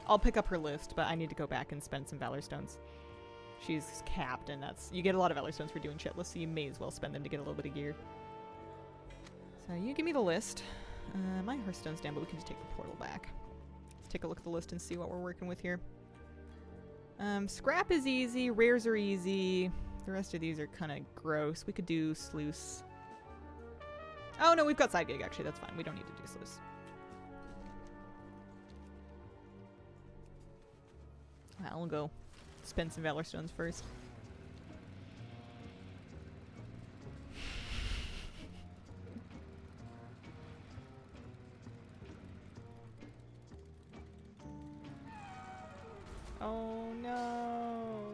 I'll pick up her list, but I need to go back and spend some Valor Stones. She's capped, and that's... You get a lot of Valor Stones for doing shit lists, so you may as well spend them to get a little bit of gear. So you give me the list. My Hearthstone's down, but we can just take the portal back. Let's take a look at the list and see what we're working with here. Scrap is easy, rares are easy. The rest of these are kind of gross. We could do sluice. Oh no, we've got side gig actually, that's fine. We don't need to do sluice. I'll go spend some Valor Stones first. Oh no.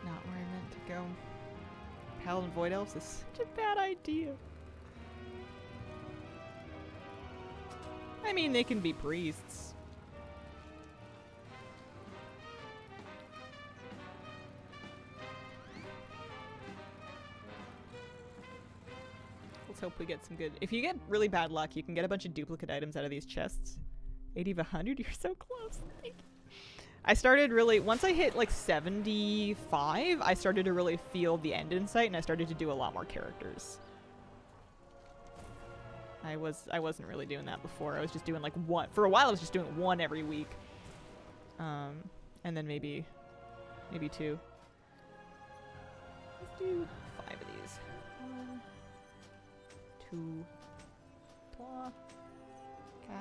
Not where I meant to go. Paladin Void Elves is such a bad idea. I mean, they can be priests. Let's hope we get some good... If you get really bad luck, you can get a bunch of duplicate items out of these chests. 80 of 100? You're so close. Thank you. I started really... Once I hit like 75, I started to really feel the end in sight, and I started to do a lot more characters. I wasn't really doing that before. I was just doing like one. For a while, I was just doing one every week. And then maybe two. Let's do 5 of these. 1, 2, 3, 4, 5.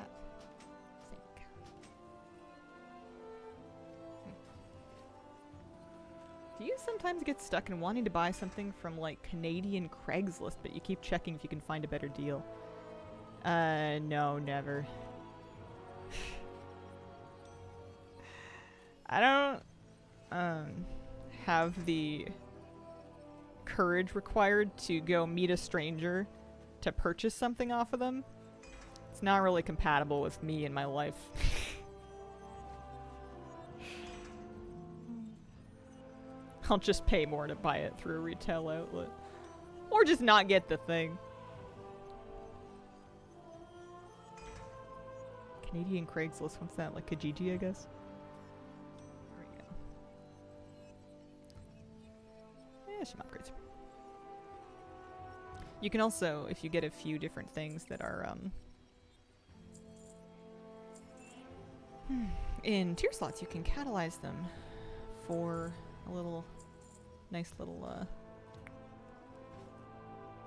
Do you sometimes get stuck in wanting to buy something from like Canadian Craigslist, but you keep checking if you can find a better deal. No, never. I don't have the courage required to go meet a stranger to purchase something off of them. It's not really compatible with me and my life. I'll just pay more to buy it through a retail outlet. Or just not get the thing. Canadian Craigslist, what's that? Like Kijiji, I guess? There we go. Yeah, some upgrades. You can also, if you get a few different things that are, in tier slots, you can catalyze them for a little, nice little,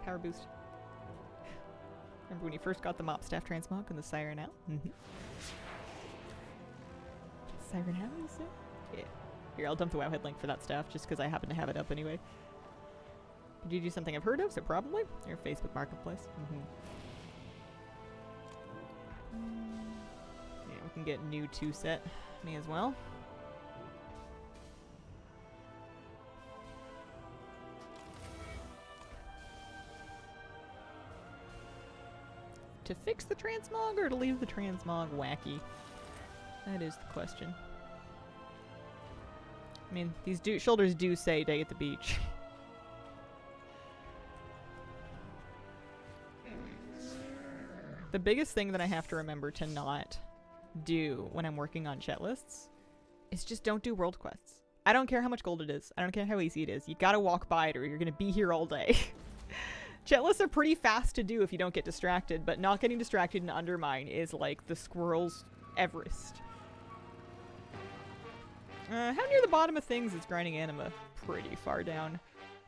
power boost. Remember when you first got the Mop Staff Transmog and the Siren Owl? Mm-hmm. Siren Owl, you say? Yeah. Here, I'll dump the WoW head link for that staff just because I happen to have it up anyway. Did you do something I've heard of? So probably. Your Facebook Marketplace. Mm-hmm. Yeah, we can get new 2 set. Me as well. To fix the transmog or to leave the transmog wacky? That is the question. I mean, these shoulders do say day at the beach. The biggest thing that I have to remember to not do when I'm working on chat lists is just don't do world quests. I don't care how much gold it is. I don't care how easy it is. You gotta walk by it or you're gonna be here all day. Chat lists are pretty fast to do if you don't get distracted, but not getting distracted and undermine is like the squirrel's Everest. How near the bottom of things is grinding anima? Pretty far down.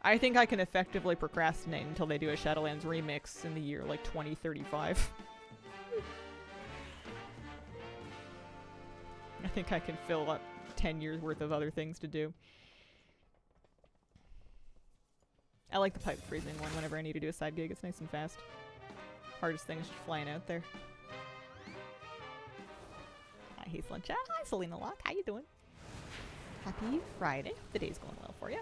I think I can effectively procrastinate until they do a Shadowlands remix in the year like 2035. I think I can fill up 10 years worth of other things to do. I like the pipe freezing one whenever I need to do a side gig. It's nice and fast. Hardest thing is just flying out there. Hi, Hazelin Chat. Hi, Selena Locke. How you doing? Happy Friday. The day's going well for you.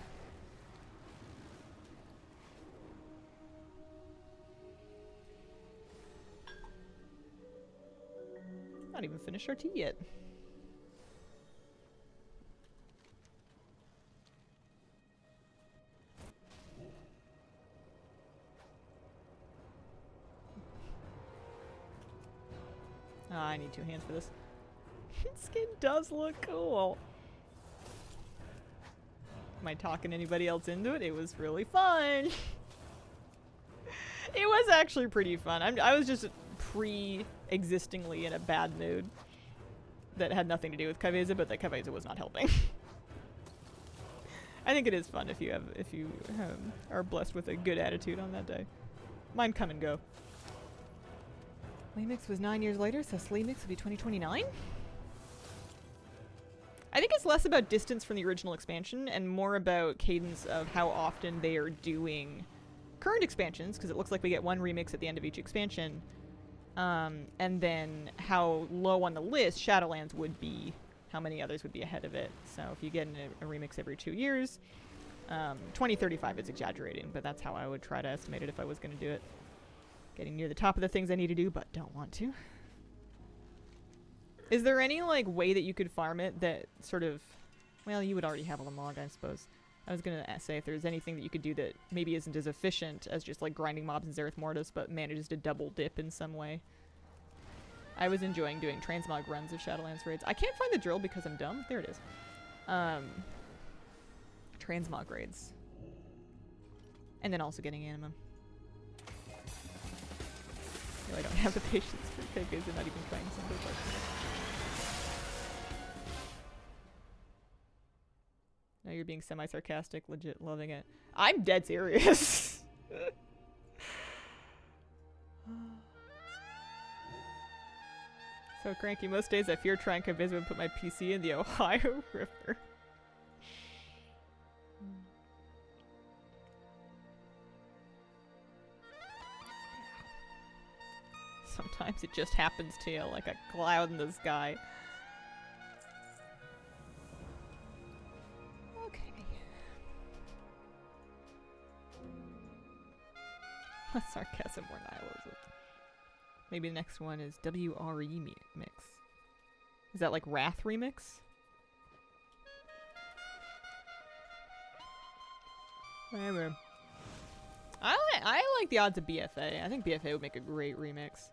Not even finished our tea yet. Oh, I need 2 hands for this. Skin does look cool. Am I talking anybody else into it? It was really fun. It was actually pretty fun. I was just pre-existingly in a bad mood that had nothing to do with Ky'veza, but that Ky'veza was not helping. I think it is fun if you are blessed with a good attitude on that day. Mine come and go. Lemix was 9 years later, so Slemix will be 2029? I think it's less about distance from the original expansion and more about cadence of how often they are doing current expansions, because it looks like we get 1 remix at the end of each expansion. And then how low on the list Shadowlands would be, how many others would be ahead of it. So if you get a remix every 2 years, 2035 is exaggerating, but that's how I would try to estimate it if I was going to do it. Getting near the top of the things I need to do, but don't want to. Is there any, like, way that you could farm it that sort of... Well, you would already have a Lamog, I suppose. I was gonna say if there's anything that you could do that maybe isn't as efficient as just, like, grinding mobs in Zereth Mortis, but manages to double dip in some way. I was enjoying doing transmog runs of Shadowlands raids. I can't find the drill because I'm dumb. There it is. Transmog raids. And then also getting anima. No, I don't have the patience for Ky'veza, not even trying some of No, you're being semi-sarcastic, legit loving it. I'm dead serious. So cranky. Most days I fear trying Ky'veza and put my PC in the Ohio River. Sometimes it just happens to you like a cloud in the sky. Okay. Sarcasm or nihilism. Maybe the next one is WRE mix. Is that like Wrath remix? Whatever. I like the odds of BFA. I think BFA would make a great remix.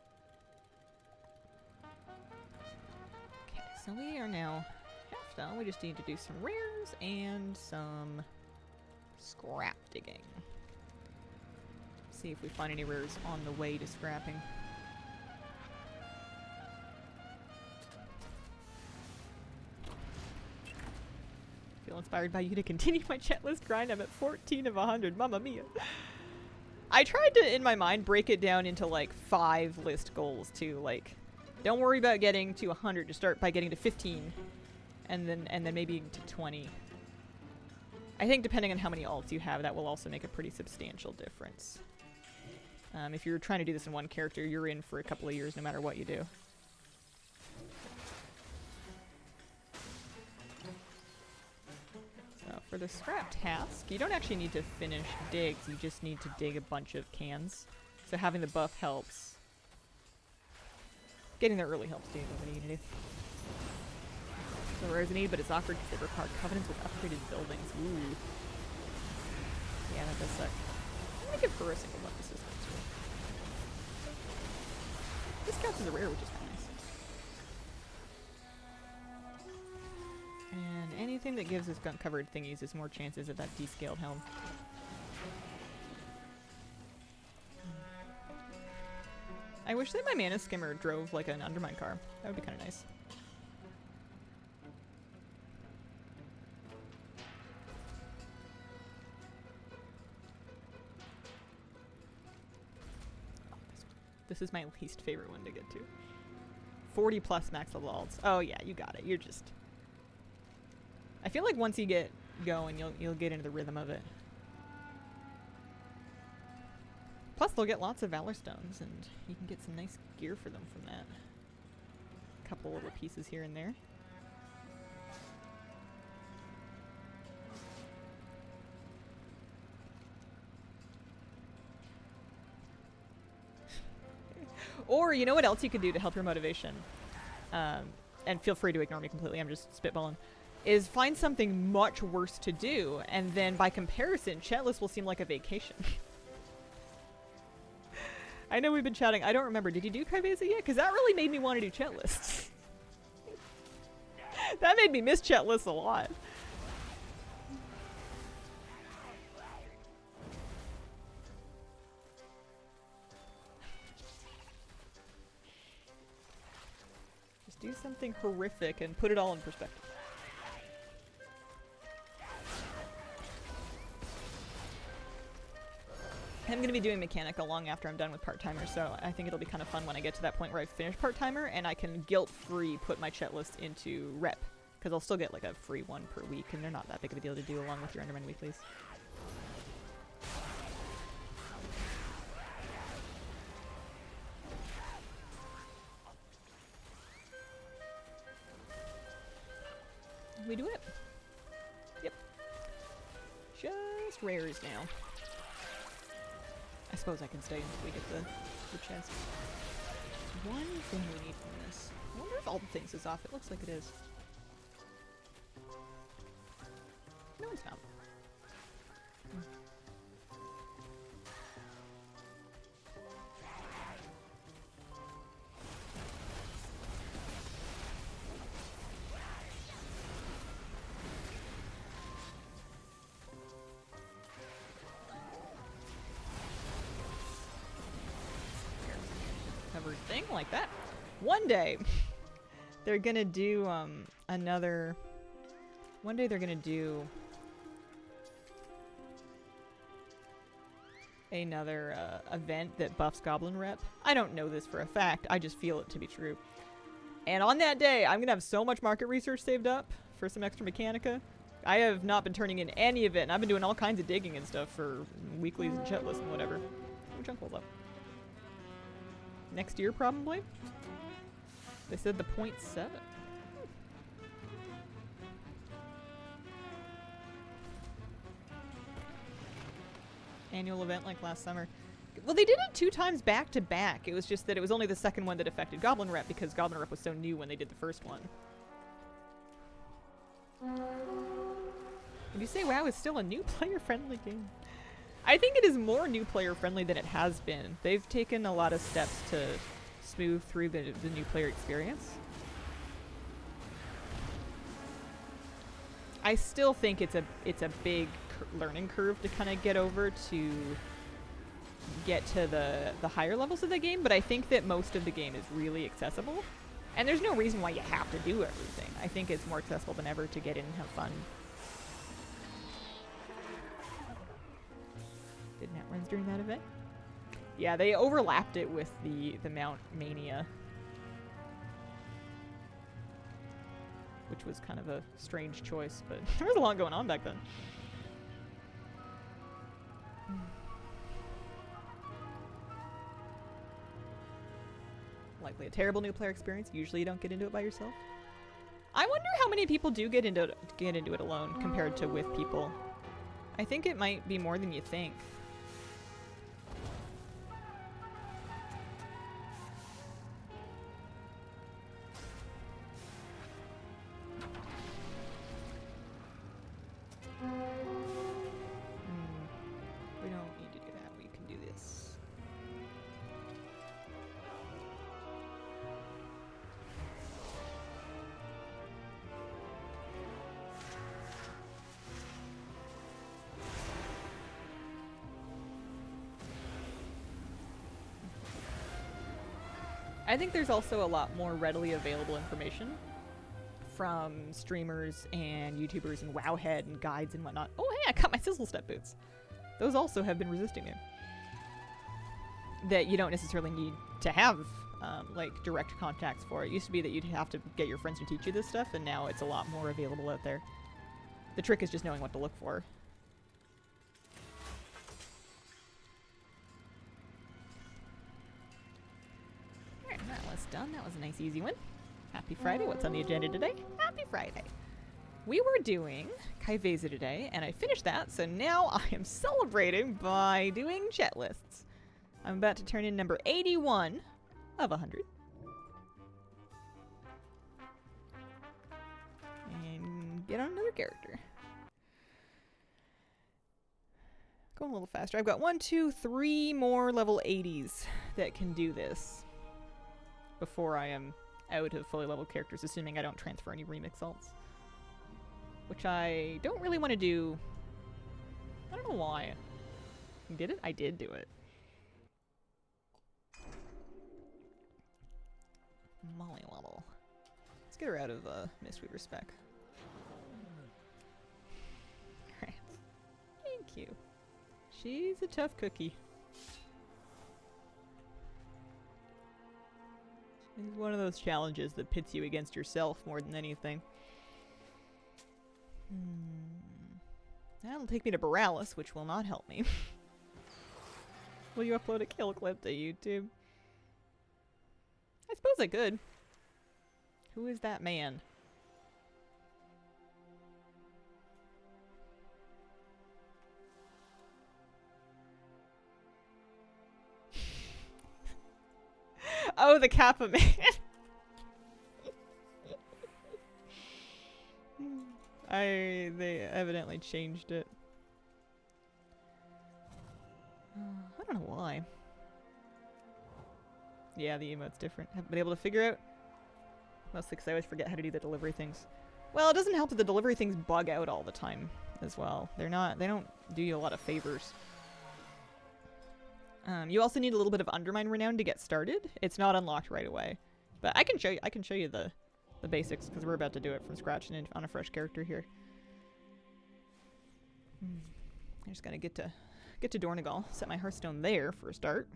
Okay, so we are now half done. We just need to do some rares and some scrap digging. See if we find any rares on the way to scrapping. Feel inspired by you to continue my chat list grind. I'm at 14 of 100. Mamma mia. I tried to, in my mind, break it down into like 5 list goals too. Like, don't worry about getting to 100. Just start by getting to 15, and then maybe to 20. I think depending on how many alts you have, that will also make a pretty substantial difference. If you're trying to do this in one character, you're in for a couple of years no matter what you do. So for the scrap task, you don't actually need to finish digs, you just need to dig a bunch of cans. So having the buff helps. Getting there early helps too, what do you need to do? So rares need, but it's awkward because they require covenants with upgraded buildings. Ooh. Yeah, that does suck. I'm gonna give her a single buff assistance. This counts as a rare, which is kind of nice. And anything that gives us gun-covered thingies is more chances of that descaled helm. I wish that my mana skimmer drove like an undermine car. That would be kind of nice. This is my least favorite one to get to. 40 plus max level alts. Oh yeah, you got it. You're just... I feel like once you get going, you'll get into the rhythm of it. Plus they'll get lots of Valor Stones, and you can get some nice gear for them from that. A couple little pieces here and there. Or, you know what else you could do to help your motivation? And feel free to ignore me completely, I'm just spitballing. Is find something much worse to do, and then by comparison, chatlist will seem like a vacation. I know we've been chatting, I don't remember, did you do Ky'veza yet? Because that really made me want to do chat lists. That made me miss chat lists a lot. Do something horrific and put it all in perspective. I'm going to be doing Mechanica long after I'm done with Part-Timer, so I think it'll be kind of fun when I get to that point where I finish Part-Timer and I can guilt-free put my chat list into Rep, because I'll still get like a free one per week, and they're not that big of a deal to do along with your Enderman weeklies. We do it? Yep. Just rares now. I suppose I can stay until we get the chest. One thing we need from this. I wonder if all the things is off. It looks like it is. No, it's not. Thing like that. One day they're gonna do another. One day they're gonna do another event that buffs Goblin Rep. I don't know this for a fact. I just feel it to be true. And on that day, I'm gonna have so much market research saved up for some extra Mechanica. I have not been turning in any of it, and I've been doing all kinds of digging and stuff for weeklies and chat lists and whatever. Chunk rolls up. Next year, probably. They said the .7. Annual event like last summer. Well, they did it 2 times back to back. It was just that it was only the second one that affected Goblin Rep because Goblin Rep was so new when they did the first one. Would you say WoW is still a new player-friendly game? I think it is more new player-friendly than it has been. They've taken a lot of steps to smooth through the new player experience. I still think it's a big learning curve to kind of get over to get to the higher levels of the game, but I think that most of the game is really accessible. And there's no reason why you have to do everything. I think it's more accessible than ever to get in and have fun. Did net runs during that event? Yeah, they overlapped it with the Mount Mania, which was kind of a strange choice, but there was a lot going on back then. Likely a terrible new player experience. Usually you don't get into it by yourself. I wonder how many people do get into it alone compared to with people. I think it might be more than you think. We don't need to do that. We can do this. I think there's also a lot more readily available information from streamers and YouTubers and Wowhead and guides and whatnot. Oh, hey, I got my Sizzle Step boots. Those also have been resisting me. That you don't necessarily need to have like direct contacts for. It used to be that you'd have to get your friends to teach you this stuff, and now it's a lot more available out there. The trick is just knowing what to look for. Alright, that was done. That was a nice easy one. Happy Friday. What's on the agenda today? Happy Friday. We were doing Ky'veza today, and I finished that, so now I am celebrating by doing chat lists. I'm about to turn in number 81 of 100. And get on another character. Going a little faster. I've got 1, 2, 3 more level 80s that can do this before I am out of fully leveled characters, assuming I don't transfer any remix alts. Which I don't really want to do. I don't know why. You did it? I did do it. Molly Wobble. Let's get her out of Mistweaver spec. Alright. Thank you. She's a tough cookie. It's one of those challenges that pits you against yourself more than anything. That'll take me to Borealis, which will not help me. Will you upload a kill clip to YouTube? I suppose I could. Who is that man? Oh, the Kappa man. They evidently changed it. I don't know why. Yeah, the emote's different. Haven't been able to figure out. Mostly because I always forget how to do the delivery things. Well, it doesn't help that the delivery things bug out all the time as well. They don't do you a lot of favors. You also need a little bit of Undermine Renown to get started. It's not unlocked right away. But I can show you the basics because we're about to do it from scratch and on a fresh character here. I'm just gonna get to Dornegal. Set my Hearthstone there for a start.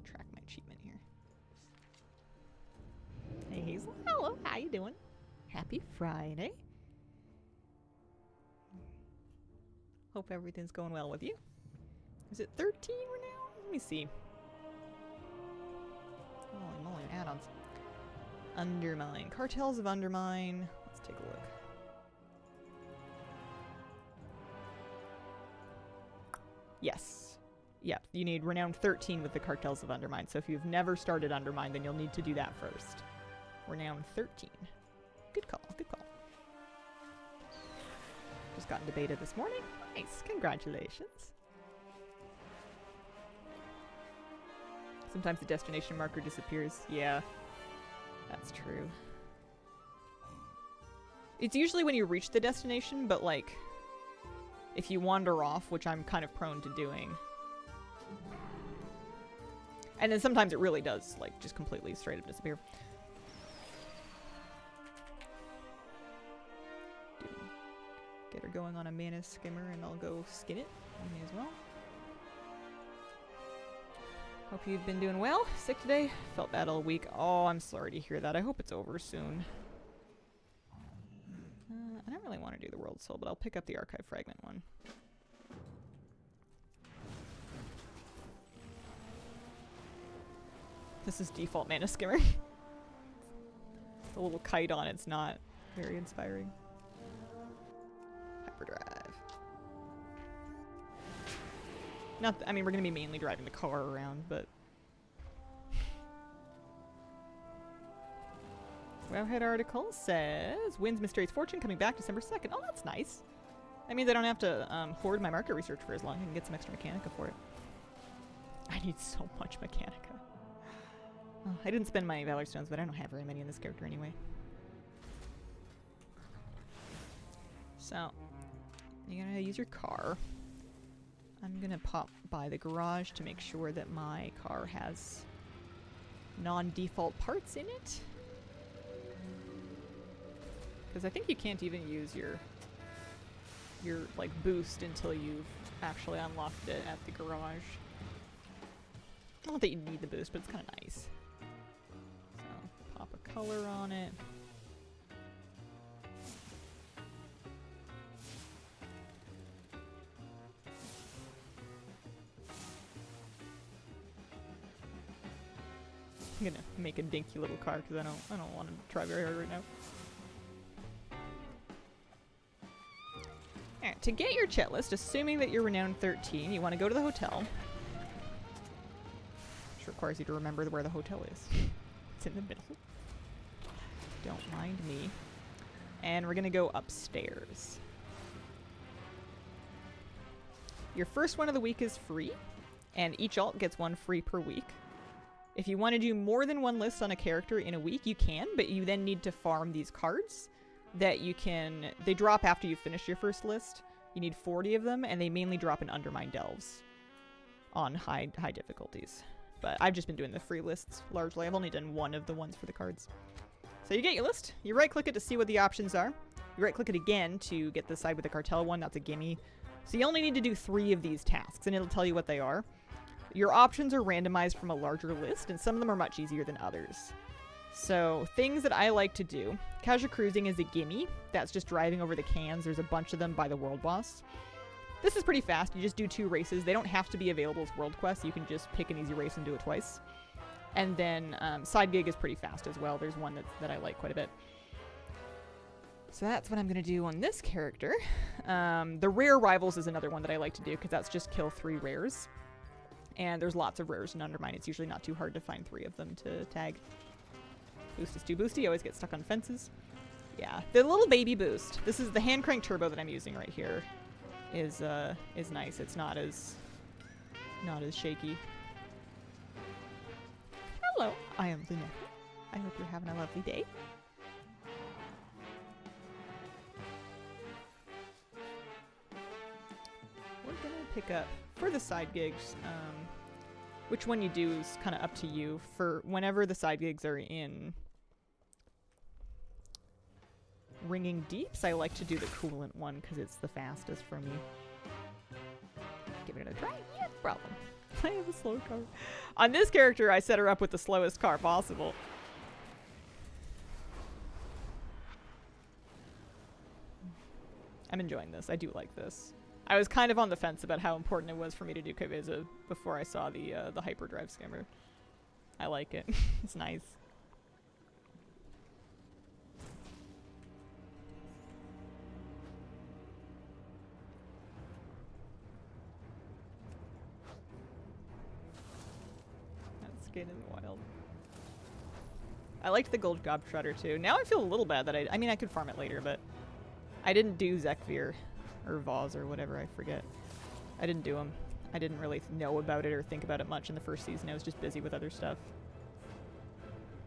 Track my achievement here. Hazel. Hello, how you doing? Happy Friday. Hope everything's going well with you. Is it 13 we're now? Let me see. Holy moly, add-ons. Undermine. Cartels of Undermine. Let's take a look. Yes. Yep, you need Renowned 13 with the Cartels of Undermine. So if you've never started Undermine, then you'll need to do that first. Renowned 13. Good call, good call. Just got into beta this morning. Nice, congratulations. Sometimes the destination marker disappears. Yeah, that's true. It's usually when you reach the destination, but like, if you wander off, which I'm kind of prone to doing. And then sometimes it really does, like, just completely straight up disappear. Get her going on a mana skimmer and I'll go skin it. Me as well. Hope you've been doing well. Sick today? Felt bad all week. Oh, I'm sorry to hear that. I hope it's over soon. I don't really want to do the World Soul, but I'll pick up the Archive Fragment one. This is default mana skimmer. The little kite on it's not very inspiring. Hyperdrive. Not I mean, we're going to be mainly driving the car around, but... Wowhead article says, Wins Mysterious Fortune coming back December 2nd. Oh, that's nice. That means I don't have to hoard my market research for as long. I can get some extra Mechanica for it. I need so much Mechanica. Oh, I didn't spend my Valor Stones, but I don't have very many in this character anyway. So, you're gonna use your car. I'm gonna pop by the garage to make sure that my car has non-default parts in it. Because I think you can't even use your like boost until you've actually unlocked it at the garage. Not that you need the boost, but it's kind of nice. So pop a color on it. I'm gonna make a dinky little car because I don't want to try very hard right now. Alright, to get your chat list, assuming that you're Renowned 13, you want to go to the hotel. Which requires you to remember where the hotel is. It's in the middle. Don't mind me. And we're gonna go upstairs. Your first one of the week is free, and each alt gets one free per week. If you want to do more than one list on a character in a week, you can, but you then need to farm these cards that you can... They drop after you finish your first list. You need 40 of them, and they mainly drop in Undermine Delves on high difficulties. But I've just been doing the free lists, largely. I've only done one of the ones for the cards. So you get your list. You right-click it to see what the options are. You right-click it again to get the side with the cartel one. That's a gimme. So you only need to do 3 of these tasks, and it'll tell you what they are. Your options are randomized from a larger list, and some of them are much easier than others. So, things that I like to do. Casual cruising is a gimme. That's just driving over the cans. There's a bunch of them by the world boss. This is pretty fast. You just do 2 races. They don't have to be available as world quests. You can just pick an easy race and do it twice. And then side gig is pretty fast as well. There's one that I like quite a bit. So that's what I'm going to do on this character. The rare rivals is another one that I like to do because that's just kill 3 rares. And there's lots of rares in Undermine. It's usually not too hard to find 3 of them to tag. Boost is too boosty. Always get stuck on fences. Yeah, the little baby boost. This is the hand crank turbo that I'm using right here. Is nice. It's not as shaky. Hello, I am Lynette. I hope you're having a lovely day. We're gonna pick up for the side gigs. Which one you do is kind of up to you. For whenever the side gigs are in Ringing Deeps, I like to do the coolant one because it's the fastest for me. Give it another try. Yeah, no problem. I have a slow car. On this character, I set her up with the slowest car possible. I'm enjoying this. I do like this. I was kind of on the fence about how important it was for me to do Ky'veza before I saw the hyperdrive skimmer. I like it. It's nice. That's Skate in the Wild. I liked the gold gob shredder too. Now I feel a little bad that I mean I could farm it later, but I didn't do Zekvir or Vaz or whatever, I forget. I didn't do them. I didn't really know about it or think about it much in the first season. I was just busy with other stuff.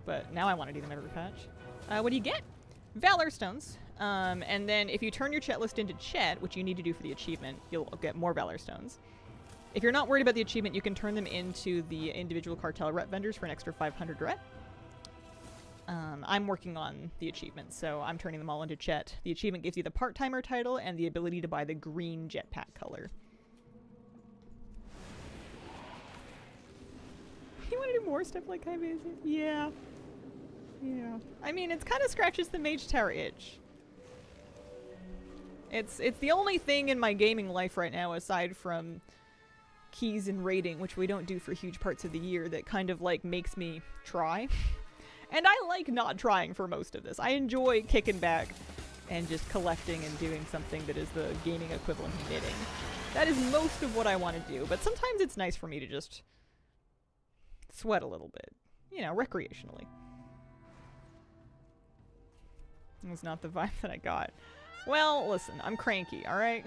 But now I want to do them every patch. What do you get? Valor Stones. And then if you turn your chet list into chet, which you need to do for the achievement, you'll get more Valor Stones. If you're not worried about the achievement, you can turn them into the individual cartel rep vendors for an extra 500 rep. I'm working on the achievement, so I'm turning them all into chet. The achievement gives you the part-timer title and the ability to buy the green jetpack color. You want to do more stuff like Ky'veza? Yeah. Yeah. I mean, it kind of scratches the Mage Tower itch. It's the only thing in my gaming life right now, aside from keys and raiding, which we don't do for huge parts of the year, that kind of like makes me try. And I like not trying for most of this. I enjoy kicking back and just collecting and doing something that is the gaming equivalent of knitting. That is most of what I want to do, but sometimes it's nice for me to just sweat a little bit, you know, recreationally. It was not the vibe that I got. Well, listen, I'm cranky, alright?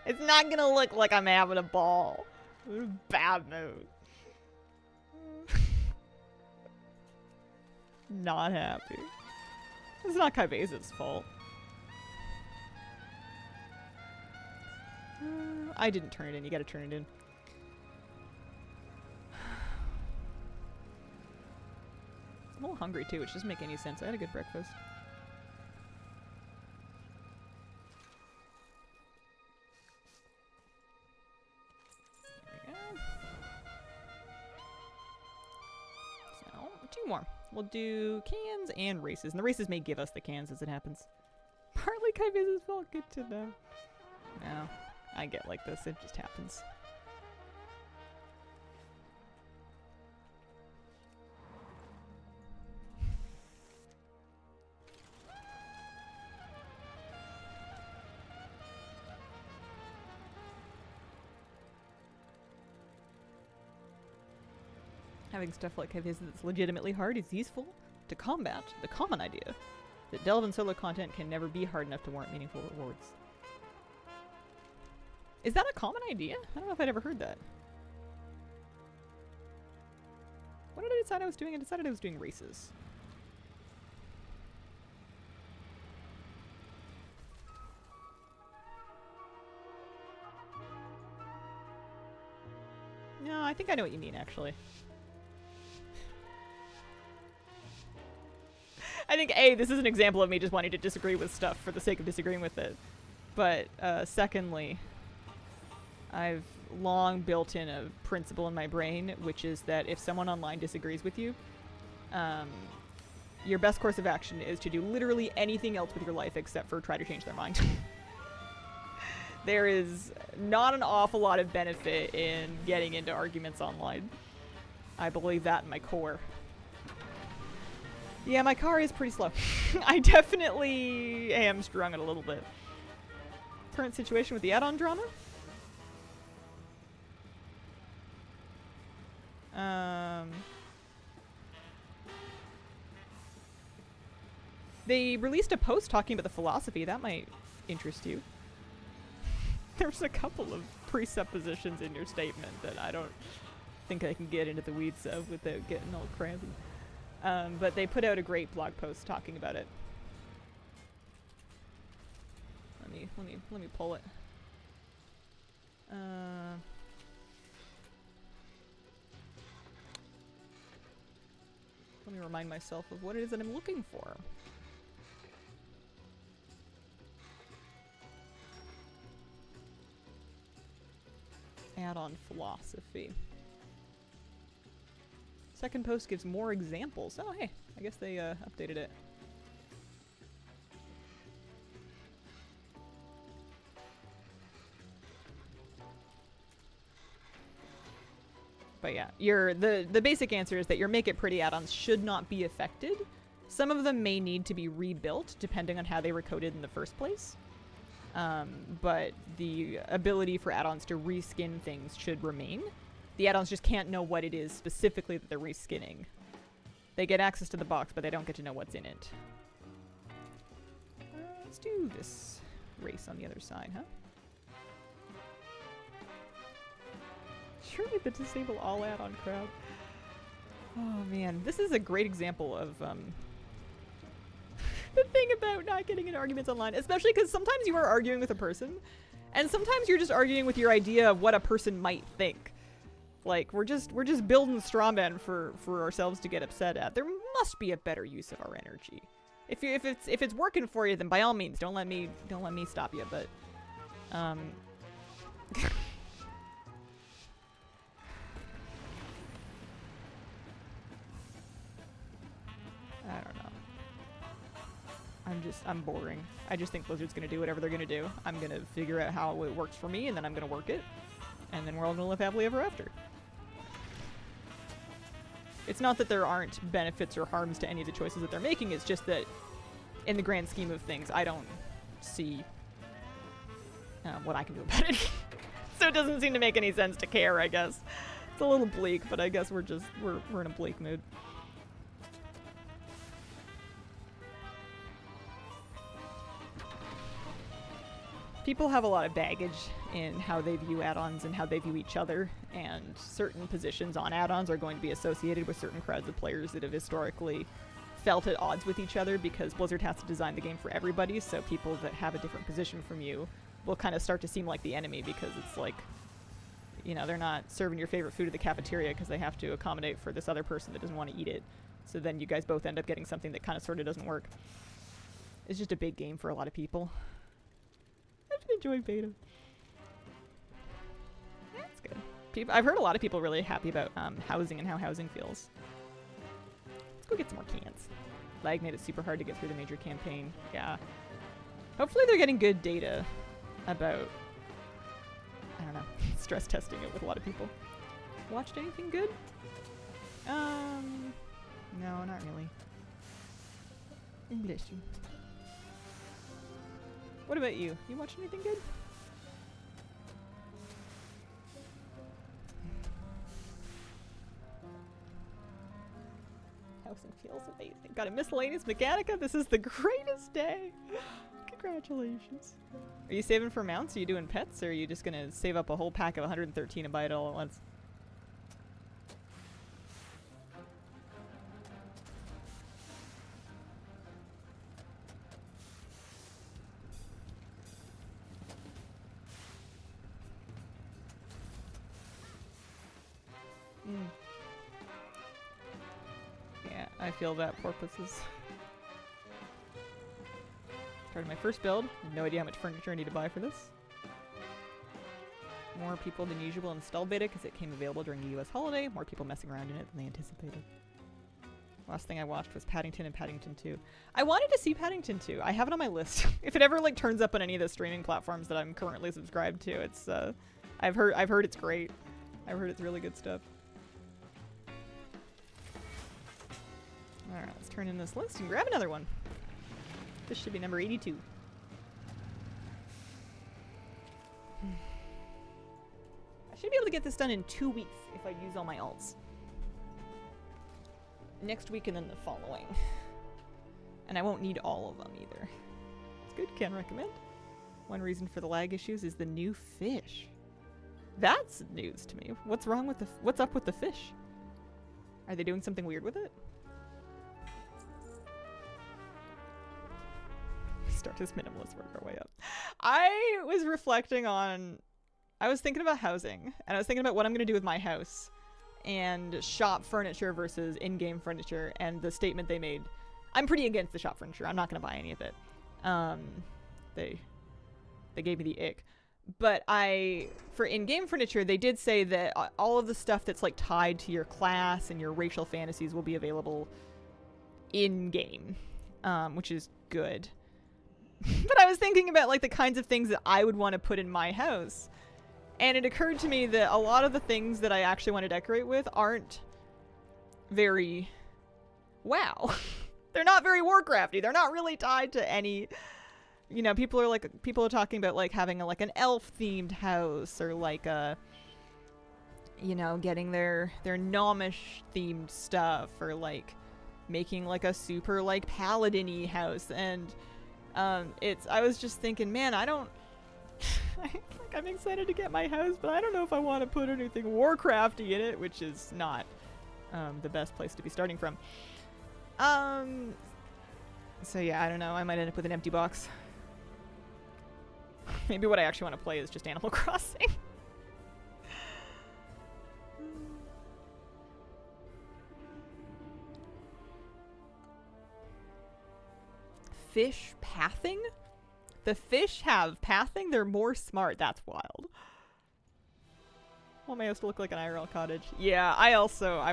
It's not gonna look like I'm having a ball. I'm in a bad mood. Not happy. It's not Ky'veza's fault. I didn't turn it in. You gotta turn it in. I'm a little hungry too, which doesn't make any sense. I had a good breakfast. There we go. So, 2 more. We'll do cans and races. And the races may give us the cans as it happens. Partly Ky'veza's fault. Good to know. No, I get like this. It just happens. Having stuff like Ky'veza that's legitimately hard is useful to combat the common idea that delve and solo content can never be hard enough to warrant meaningful rewards. Is that a common idea? I don't know if I'd ever heard that. What did I decide I was doing? I decided I was doing races. No, I think I know what you mean, actually. I think, A, this is an example of me just wanting to disagree with stuff for the sake of disagreeing with it. But, secondly, I've long built in a principle in my brain, which is that if someone online disagrees with you, your best course of action is to do literally anything else with your life except for try to change their mind. There is not an awful lot of benefit in getting into arguments online. I believe that in my core. Yeah, my car is pretty slow. I definitely hamstrung it a little bit. Current situation with the add-on drama? They released a post talking about the philosophy. That might interest you. There's a couple of presuppositions in your statement that I don't think I can get into the weeds of without getting all crabby. But they put out a great blog post talking about it. Let me pull it. Let me remind myself of what it is that I'm looking for. Add-on philosophy. Second post gives more examples. Oh, hey, I guess they updated it. But yeah, the basic answer is that your Make It Pretty add-ons should not be affected. Some of them may need to be rebuilt depending on how they were coded in the first place. But the ability for add-ons to reskin things should remain. The add-ons just can't know what it is specifically that they're reskinning. They get access to the box, but they don't get to know what's in it. Let's do this race on the other side, huh? Surely the disable all add-on crowd. Oh man, this is a great example of the thing about not getting in arguments online, especially because sometimes you are arguing with a person, and sometimes you're just arguing with your idea of what a person might think. Like, we're just building straw men for ourselves to get upset at. There must be a better use of our energy. If it's working for you, then by all means, don't let me stop you. But I don't know. I'm boring. I just think Blizzard's gonna do whatever they're gonna do. I'm gonna figure out how it works for me, and then I'm gonna work it, and then we're all gonna live happily ever after. It's not that there aren't benefits or harms to any of the choices that they're making, it's just that in the grand scheme of things, I don't see what I can do about it. So it doesn't seem to make any sense to care, I guess. It's a little bleak, but I guess we're in a bleak mood. People have a lot of baggage in how they view add-ons and how they view each other, and certain positions on add-ons are going to be associated with certain crowds of players that have historically felt at odds with each other because Blizzard has to design the game for everybody, so people that have a different position from you will kind of start to seem like the enemy because it's like, you know, they're not serving your favorite food at the cafeteria because they have to accommodate for this other person that doesn't want to eat it. So then you guys both end up getting something that kind of sort of doesn't work. It's just a big game for a lot of people. I've been enjoying beta. That's good. I've heard a lot of people really happy about housing and how housing feels. Let's go get some more cans. Lag made it super hard to get through the major campaign. Yeah. Hopefully they're getting good data about, I don't know, stress testing it with a lot of people. Watched anything good? No, not really. Bless you. What about you? You watch anything good? Housing feels amazing. Got a miscellaneous Mechanica? This is the greatest day! Congratulations. Are you saving for mounts? Are you doing pets? Or are you just gonna save up a whole pack of 113 and buy it all at once? Yeah, I feel that, porpoises. Started my first build. No idea how much furniture I need to buy for this. More people than usual installed beta because it came available during the US holiday. More people messing around in it than they anticipated. Last thing I watched was Paddington and Paddington 2. I wanted to see Paddington 2. I have it on my list. If it ever like turns up on any of the streaming platforms that I'm currently subscribed to, it's I've heard it's great. I've heard it's really good stuff. Alright, let's turn in this list and grab another one. This should be number 82. I should be able to get this done in 2 weeks if I use all my alts. Next week and then the following. And I won't need all of them either. It's good, can recommend. One reason for the lag issues is the new fish. That's news to me. What's wrong with what's up with the fish? Are they doing something weird with it? Start as minimalist, work our way up. I was reflecting on, I was thinking about housing, and I was thinking about what I'm going to do with my house, and shop furniture versus in-game furniture, and the statement they made. I'm pretty against the shop furniture. I'm not going to buy any of it. They gave me the ick. But for in-game furniture, they did say that all of the stuff that's like tied to your class and your racial fantasies will be available in-game, which is good. But I was thinking about like the kinds of things that I would want to put in my house. And it occurred to me that a lot of the things that I actually want to decorate with aren't very wow. They're not very Warcrafty. They're not really tied to any, you know, people are talking about like having like an elf themed house, or like a, you know, getting their gnomish themed stuff, or like making like a super like paladin-y house. And I was just thinking, man, I don't I'm excited to get my house, but I don't know if I want to put anything Warcrafty in it, which is not the best place to be starting from. So yeah, I don't know. I might end up with an empty box. Maybe what I actually want to play is just Animal Crossing. Fish pathing? The fish have pathing? They're more smart. That's wild. I want my house to look like an IRL cottage. Yeah, I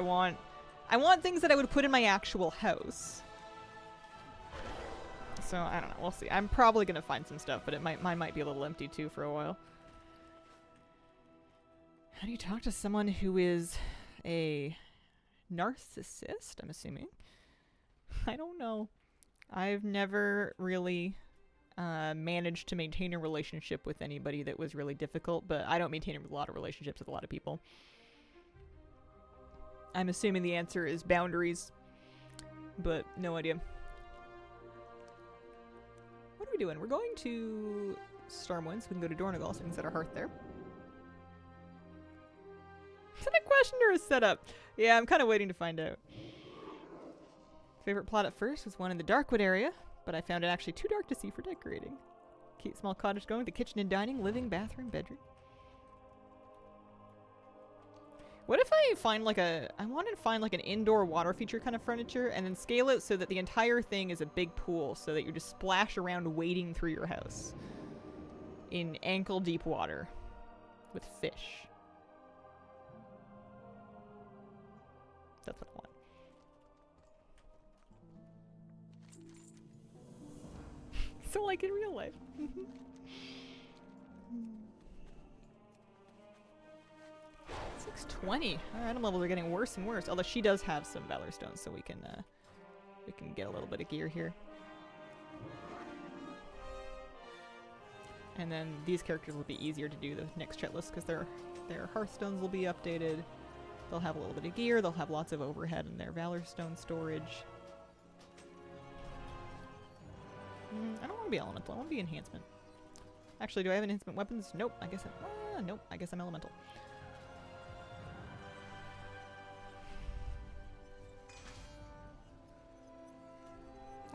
want things that I would put in my actual house. So, I don't know. We'll see. I'm probably going to find some stuff, but mine might be a little empty too for a while. How do you talk to someone who is a narcissist, I'm assuming? I don't know. I've never really managed to maintain a relationship with anybody that was really difficult, but I don't maintain a lot of relationships with a lot of people. I'm assuming the answer is boundaries, but no idea. What are we doing? We're going to Stormwind, so we can go to Dornogal, so we can set our hearth there. Is that a question or a setup? Yeah, I'm kind of waiting to find out. Favorite plot at first was one in the Darkwood area, but I found it actually too dark to see for decorating. Cute small cottage going with the kitchen and dining, living, bathroom, bedroom. What if I find like I wanted to find like an indoor water feature kind of furniture and then scale it so that the entire thing is a big pool so that you just splash around wading through your house in ankle deep water with fish. That's what I want. So like in real life. 620. Our item levels are getting worse and worse. Although she does have some Valor Stones, so we can get a little bit of gear here. And then these characters will be easier to do the next checklist because their Hearthstones will be updated. They'll have a little bit of gear. They'll have lots of overhead in their Valor Stone storage. I don't want to be elemental. I want to be enhancement. Actually, do I have enhancement weapons? Nope. I guess nope. I guess I'm elemental.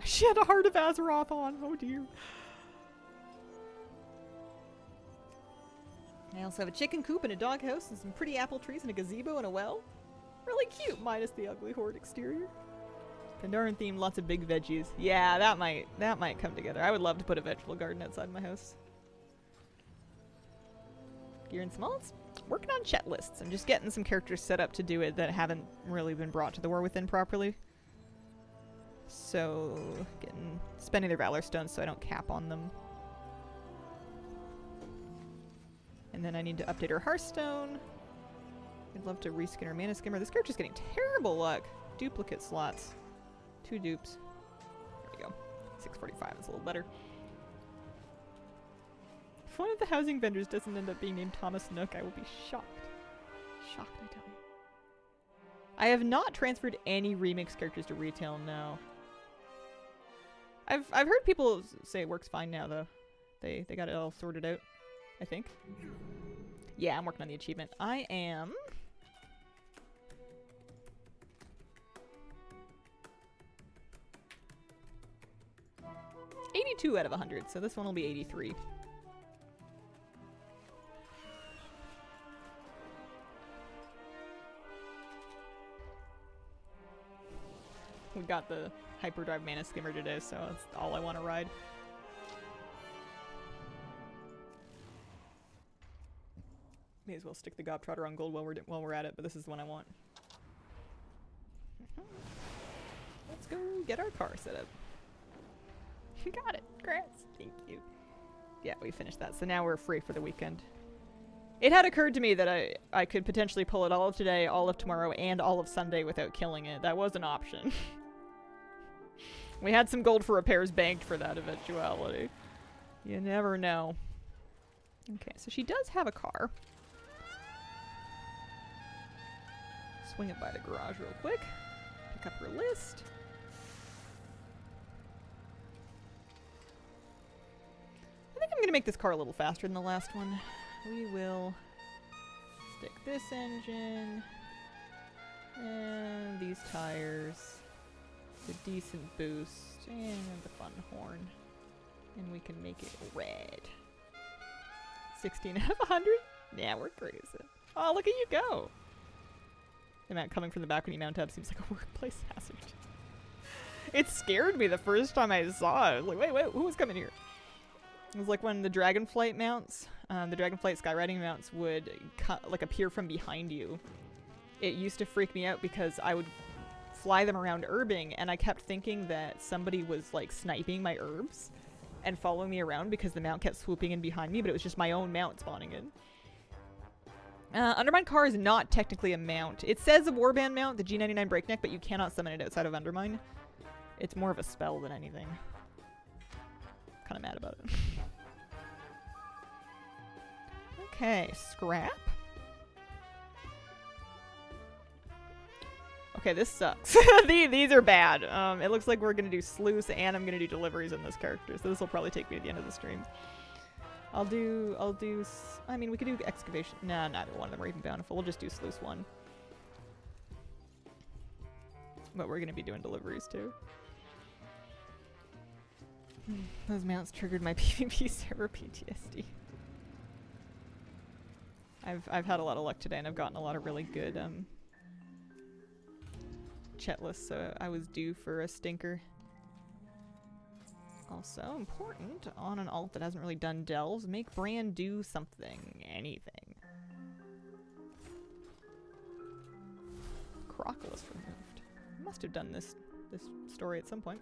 She had a Heart of Azeroth on. Oh dear. I also have a chicken coop and a doghouse and some pretty apple trees and a gazebo and a well. Really cute, minus the ugly horde exterior. Pandaran themed, lots of big veggies. Yeah, that might come together. I would love to put a vegetable garden outside my house. Gear and smalls? Working on chat lists. I'm just getting some characters set up to do it that haven't really been brought to the War Within properly. So, spending their Valor Stones so I don't cap on them. And then I need to update her Hearthstone. I'd love to reskin her Mana Skimmer. This character's getting terrible luck. Duplicate slots. 2 dupes. There we go. 645 is a little better. If one of the housing vendors doesn't end up being named Thomas Nook, I will be shocked. Shocked, I tell you. I have not transferred any remix characters to retail, no. I've heard people say it works fine now, though. They got it all sorted out, I think. Yeah, I'm working on the achievement. I am... ...82 out of 100, so this one will be 83. We got the Hyperdrive Mana Skimmer today, so that's all I want to ride. May as well stick the Gobtrotter on gold while we're at it, but this is the one I want. Let's go get our car set up. We got it. Congrats. Thank you. Yeah, we finished that, so now we're free for the weekend. It had occurred to me that I could potentially pull it all of today, all of tomorrow, and all of Sunday without killing it. That was an option. We had some gold for repairs banked for that eventuality. You never know. Okay, so she does have a car. Swing it by the garage real quick. Pick up her list. I think I'm going to make this car a little faster than the last one. We will stick this engine and these tires, the decent boost, and the fun horn. And we can make it red. 16 out of 100? Yeah, we're crazy. Oh, look at you go. The mount coming from the back when you mount up seems like a workplace hazard. It scared me the first time I saw it. I was like, wait, who was coming here? It was like when the Dragonflight mounts, the Dragonflight skywriting mounts would like appear from behind you. It used to freak me out because I would fly them around herbing and I kept thinking that somebody was like sniping my herbs and following me around because the mount kept swooping in behind me, but it was just my own mount spawning in. Undermine car is not technically a mount. It says a warband mount, the G99 Breakneck, but you cannot summon it outside of Undermine. It's more of a spell than anything. Kind of mad about it. Okay, scrap. Okay, this sucks. These are bad. It looks like we're gonna do sleuths and I'm gonna do deliveries in this character, so this will probably take me to the end of the stream. I mean, we could do excavation. Nah, neither one of them are even bountiful. We'll just do sleuths 1. But we're gonna be doing deliveries too. Those mounts triggered my PvP server PTSD. I've had a lot of luck today and I've gotten a lot of really good chat lists, so I was due for a stinker. Also important, on an alt that hasn't really done delves, make Bran do something. Anything. Crockless removed. Must have done this story at some point.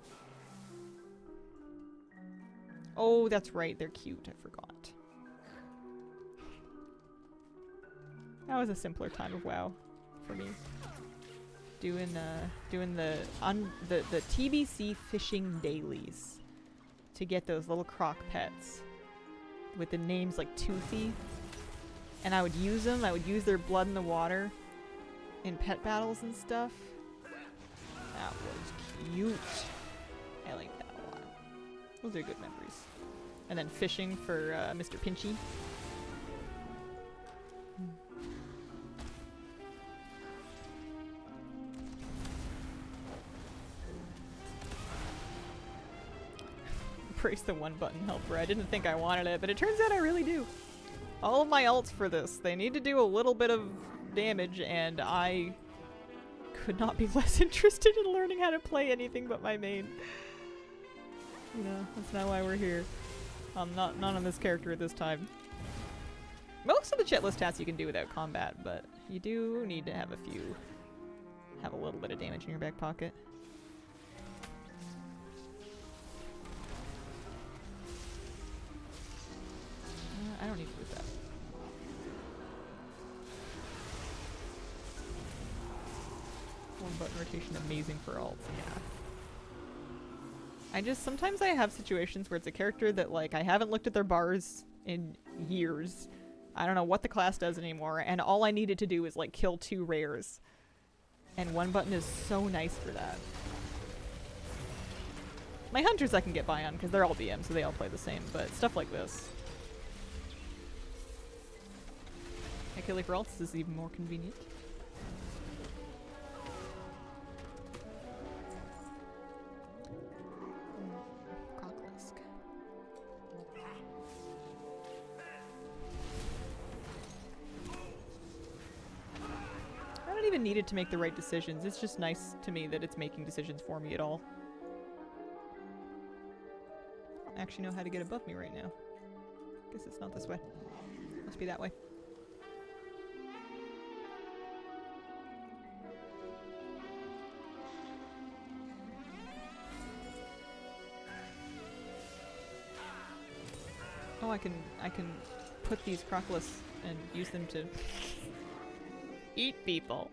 Oh, that's right, they're cute, I forgot. That was a simpler time of WoW for me. Doing the TBC fishing dailies to get those little croc pets with the names like Toothy, and I would use them. I would use their blood in the water in pet battles and stuff. That was cute. I like that a lot. Those are good memories. And then fishing for Mr. Pinchy. Brace the one button helper. I didn't think I wanted it, but it turns out I really do. All of my alts for this, they need to do a little bit of damage, and I could not be less interested in learning how to play anything but my main. You know, that's not why we're here. Not on this character at this time. Most of the checklist tasks you can do without combat, but you do need to have have a little bit of damage in your back pocket. I don't need to lose that. One button rotation, amazing for alts, yeah. Sometimes I have situations where it's a character that, like, I haven't looked at their bars in years. I don't know what the class does anymore, and all I needed to do is, like, kill 2 rares. And one button is so nice for that. My hunters I can get by on, because they're all BM, so they all play the same, but stuff like this. Killing for alts is even more convenient. Croclisk. I don't even need it to make the right decisions. It's just nice to me that it's making decisions for me at all. I don't actually know how to get above me right now. Guess it's not this way. Must be that way. Oh, I can put these Crockless and use them to eat people.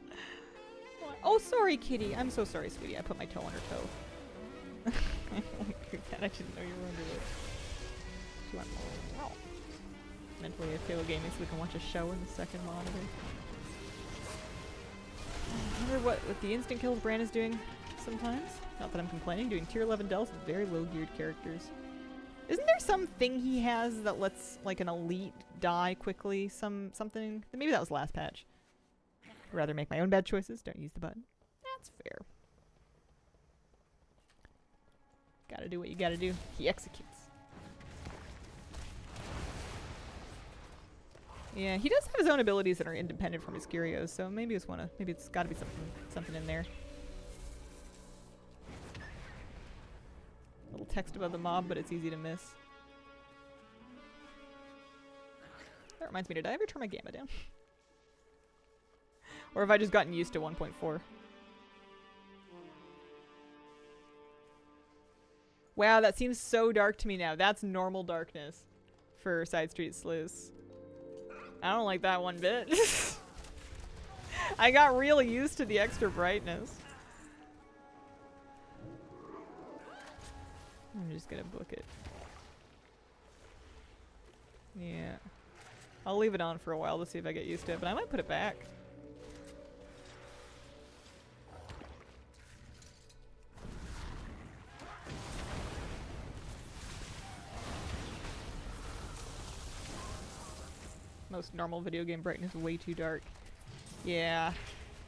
Oh, sorry, kitty. I'm so sorry, sweetie. I put my toe on her toe. I didn't know you were under there. She went, oh. Mentally AFK gaming so we can watch a show in the second monitor. I wonder what the instant kills Bran is doing sometimes. Not that I'm complaining. Doing tier 11 delves with very low geared characters. Isn't there something he has that lets like an elite die quickly? Something? Maybe that was last patch. I'd rather make my own bad choices. Don't use the button. That's fair. Gotta do what you gotta do. He executes. Yeah, he does have his own abilities that are independent from his Kyrios, so maybe it's gotta be something in there. Little text about the mob, but it's easy to miss. That reminds me, did I ever turn my gamma down? Or have I just gotten used to 1.4? Wow, that seems so dark to me now. That's normal darkness for Side Street Sleuths. I don't like that one bit. I got really used to the extra brightness. I'm just gonna book it. Yeah. I'll leave it on for a while to see if I get used to it, but I might put it back. Most normal video game brightness way too dark. Yeah.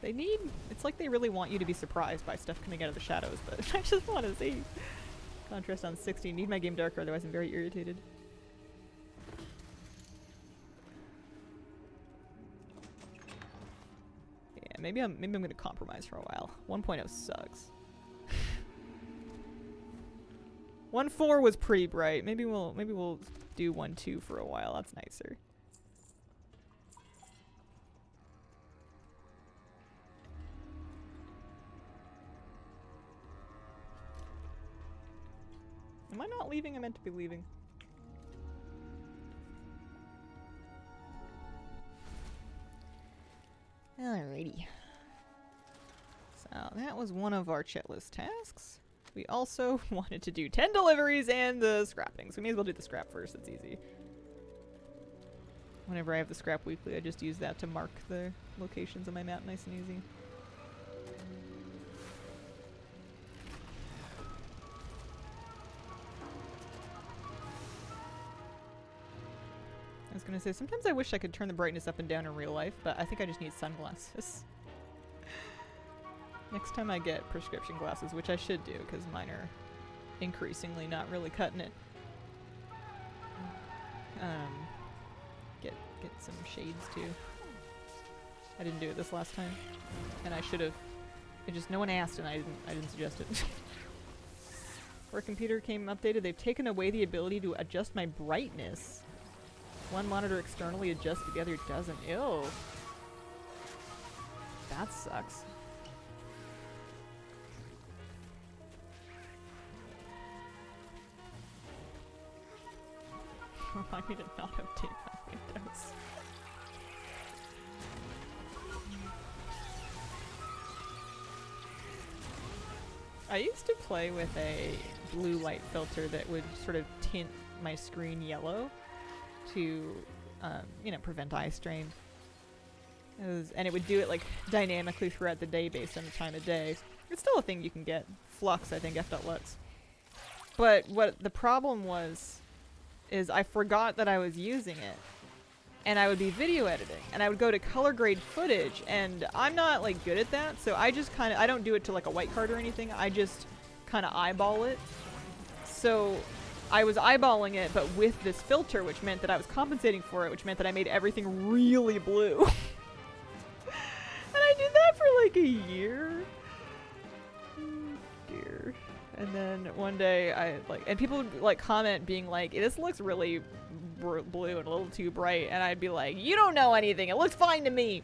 It's like they really want you to be surprised by stuff coming out of the shadows, but I just want to see. Contrast on 60. Need my game darker, otherwise I'm very irritated. Yeah, maybe I'm gonna compromise for a while. 1.0 sucks. 1.4 was pretty bright. Maybe we'll do 1.2 for a while. That's nicer. Am I not leaving? I meant to be leaving. Alrighty. So that was one of our chetlist tasks. We also wanted to do 10 deliveries and the scrapping. So we may as well do the scrap first. It's easy. Whenever I have the scrap weekly, I just use that to mark the locations on my map nice and easy. I was gonna say, sometimes I wish I could turn the brightness up and down in real life, but I think I just need sunglasses. Next time I get prescription glasses, which I should do, because mine are increasingly not really cutting it. Get some shades too. I didn't do it this last time, and I should have. No one asked, and I didn't suggest it. Our computer came updated. They've taken away the ability to adjust my brightness. One monitor externally adjusts, but the other doesn't. Ew. That sucks. Remind me to not update my Windows. I used to play with a blue light filter that would sort of tint my screen yellow to, you know, prevent eye strain. And it would do it like dynamically throughout the day based on the time of day. It's still a thing you can get. Flux, I think, f.lux. But what the problem was is I forgot that I was using it. And I would be video editing, and I would go to color grade footage, and I'm not like good at that, so I just kind of, I don't do it to like a white card or anything, I just kind of eyeball it. So I was eyeballing it, but with this filter, which meant that I was compensating for it, which meant that I made everything really blue. And I did that for like a year. Oh, dear. And then one day I like, and people would like comment being like, this looks really blue and a little too bright, and I'd be like, you don't know anything, it looks fine to me.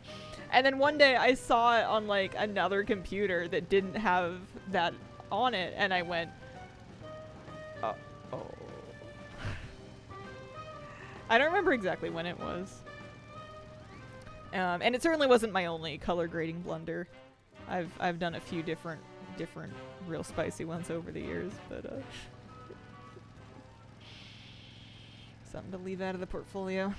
And then one day I saw it on like another computer that didn't have that on it, and I went, oh. I don't remember exactly when it was, And it certainly wasn't my only color grading blunder. I've done a few different real spicy ones over the years, but something to leave out of the portfolio.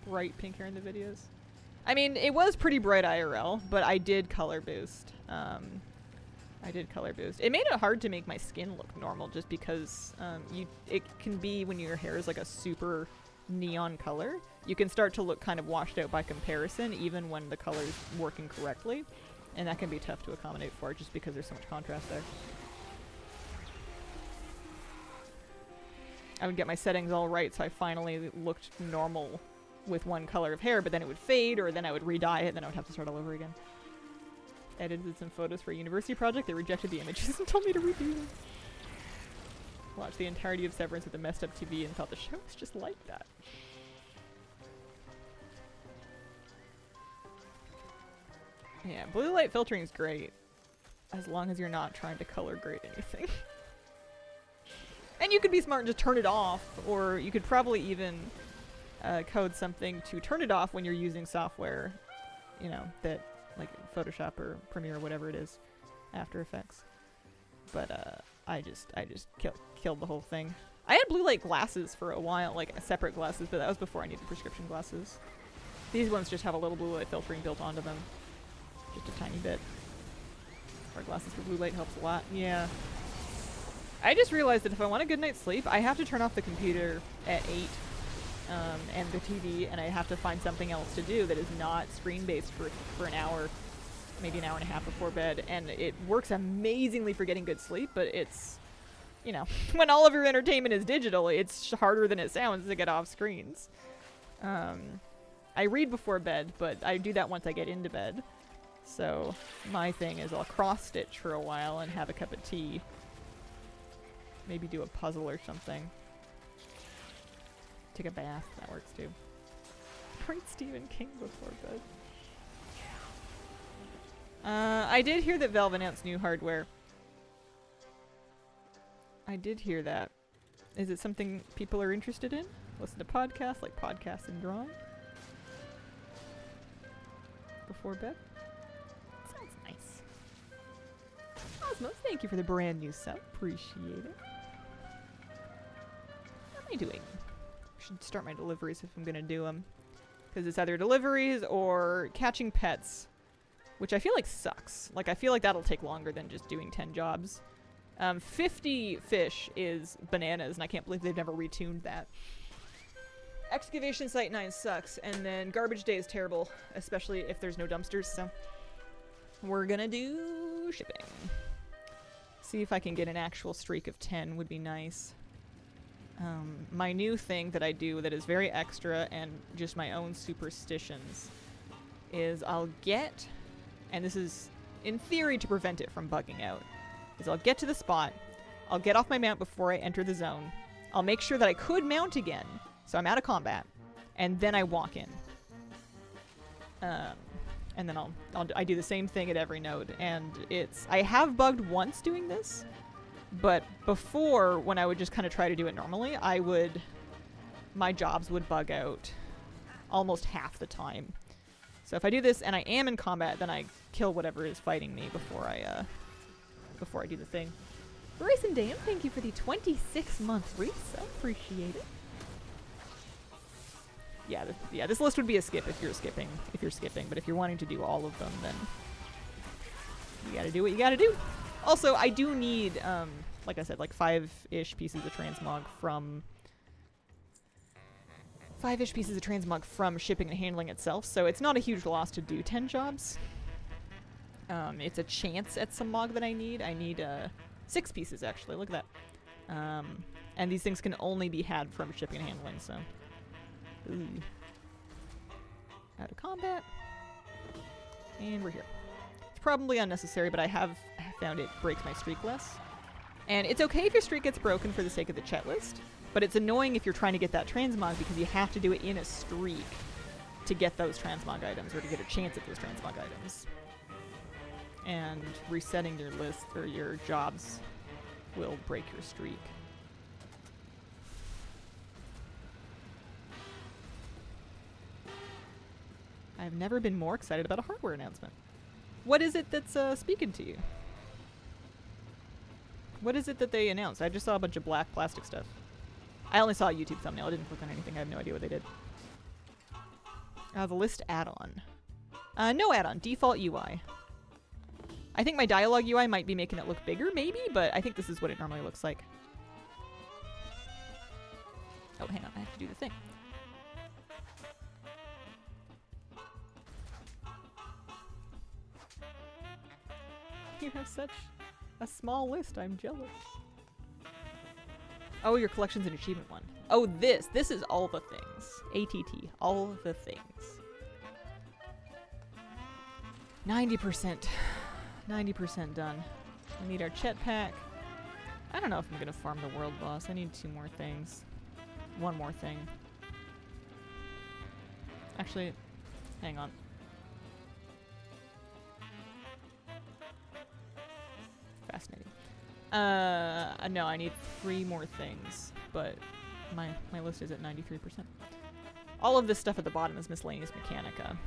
Bright pink hair in the videos. I mean, it was pretty bright IRL, but I did color boost. It made it hard to make my skin look normal just because it can be when your hair is like a super neon color. You can start to look kind of washed out by comparison even when the color's working correctly. And that can be tough to accommodate for just because there's so much contrast there. I would get my settings all right so I finally looked normal with one color of hair, but then it would fade, or then I would re-dye it, and then I would have to start all over again. Edited some photos for a university project. They rejected the images and told me to redo them. Watched the entirety of Severance with a messed up TV and thought the show was just like that. Yeah, blue light filtering is great, as long as you're not trying to color grade anything. And you could be smart and just turn it off, or you could probably even code something to turn it off when you're using software, you know, that like Photoshop or Premiere or whatever it is, After Effects. But I just killed the whole thing. I had blue light glasses for a while, like separate glasses, but that was before I needed prescription glasses. These ones just have a little blue light filtering built onto them, just a tiny bit. Our glasses for blue light helps a lot. Yeah. I just realized that if I want a good night's sleep, I have to turn off the computer at 8. And the TV, and I have to find something else to do that is not screen-based for an hour, maybe an hour and a half before bed, and it works amazingly for getting good sleep, but it's, you know, when all of your entertainment is digital, it's harder than it sounds to get off screens. I read before bed, but I do that once I get into bed, so my thing is I'll cross-stitch for a while and have a cup of tea, maybe do a puzzle or something. Take a bath, that works too. Read Stephen King before bed. I did hear that Valve announced new hardware. I did hear that. Is it something people are interested in? Listen to podcasts, like podcasts and drawing? Before bed? Sounds nice. Osmos, thank you for the brand new sub. Appreciate it. What am I doing? Should start my deliveries if I'm gonna do them, because it's either deliveries or catching pets, which I feel like sucks. Like, I feel like that'll take longer than just doing 10 jobs. 50 fish is bananas, and I can't believe they've never retuned that. Excavation Site 9 sucks, and then Garbage Day is terrible, especially if there's no dumpsters, so we're gonna do shipping. See if I can get an actual streak of 10 would be nice. My new thing that I do that is very extra and just my own superstitions is I'll get, and this is in theory to prevent it from bugging out, is I'll get to the spot, I'll get off my mount before I enter the zone, I'll make sure that I could mount again, so I'm out of combat, and then I walk in. And then I do the same thing at every node, and I have bugged once doing this. But before, when I would just kind of try to do it normally, my jobs would bug out almost half the time. So if I do this and I am in combat, then I kill whatever is fighting me before I do the thing. Bryce and Dan, thank you for the 26-month resub. Appreciate it. Yeah, this list would be a skip if you're skipping. But if you're wanting to do all of them, then you gotta do what you gotta do. Also, I do need, like I said, like 5-ish pieces of transmog from... 5-ish pieces of transmog from shipping and handling itself, so it's not a huge loss to do 10 jobs. It's a chance at some mog that I need. I need 6 pieces, actually. Look at that. And these things can only be had from shipping and handling, so... Ooh. Out of combat. And we're here. It's probably unnecessary, but I have found it breaks my streak less. And it's okay if your streak gets broken for the sake of the checklist, but it's annoying if you're trying to get that transmog because you have to do it in a streak to get those transmog items, or to get a chance at those transmog items. And resetting your list or your jobs will break your streak. I've never been more excited about a hardware announcement. What is it that's speaking to you? What is it that they announced? I just saw a bunch of black plastic stuff. I only saw a YouTube thumbnail. I didn't click on anything. I have no idea what they did. The list add-on. No add-on. Default UI. I think my dialogue UI might be making it look bigger, maybe, but I think this is what it normally looks like. Oh, hang on. I have to do the thing. You have such a small list. I'm jealous. Oh, your collection's an achievement one. Oh, this. This is all the things. ATT. All the things. 90%. 90% done. We need our chet pack. I don't know if I'm gonna farm the world boss. I need 2 more things. 1 more thing. Actually, hang on. Fascinating. No, I need 3 more things, but my list is at 93%. All of this stuff at the bottom is miscellaneous mechanica.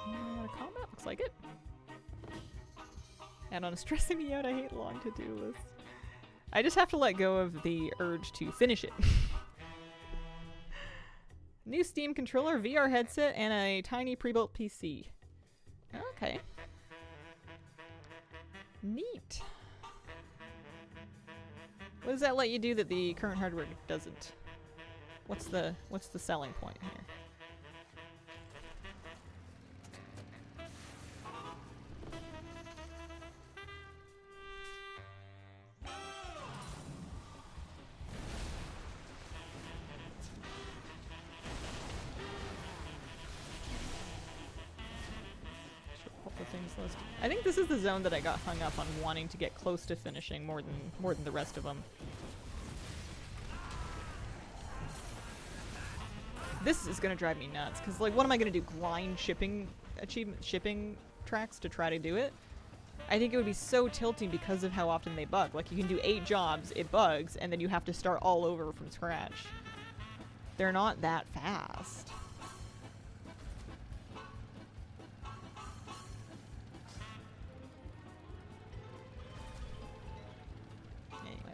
Out of combat, looks like it. And on stressing me out, I hate long to-do lists. I just have to let go of the urge to finish it. New Steam controller, VR headset, and a tiny pre-built PC. Okay. Neat. What does that let you do that the current hardware doesn't? What's the selling point here? I think this is the zone that I got hung up on wanting to get close to finishing more than the rest of them. This is gonna drive me nuts because, like, what am I gonna do? Grind shipping tracks to try to do it? I think it would be so tilting because of how often they bug. Like, you can do 8 jobs, it bugs, and then you have to start all over from scratch. They're not that fast.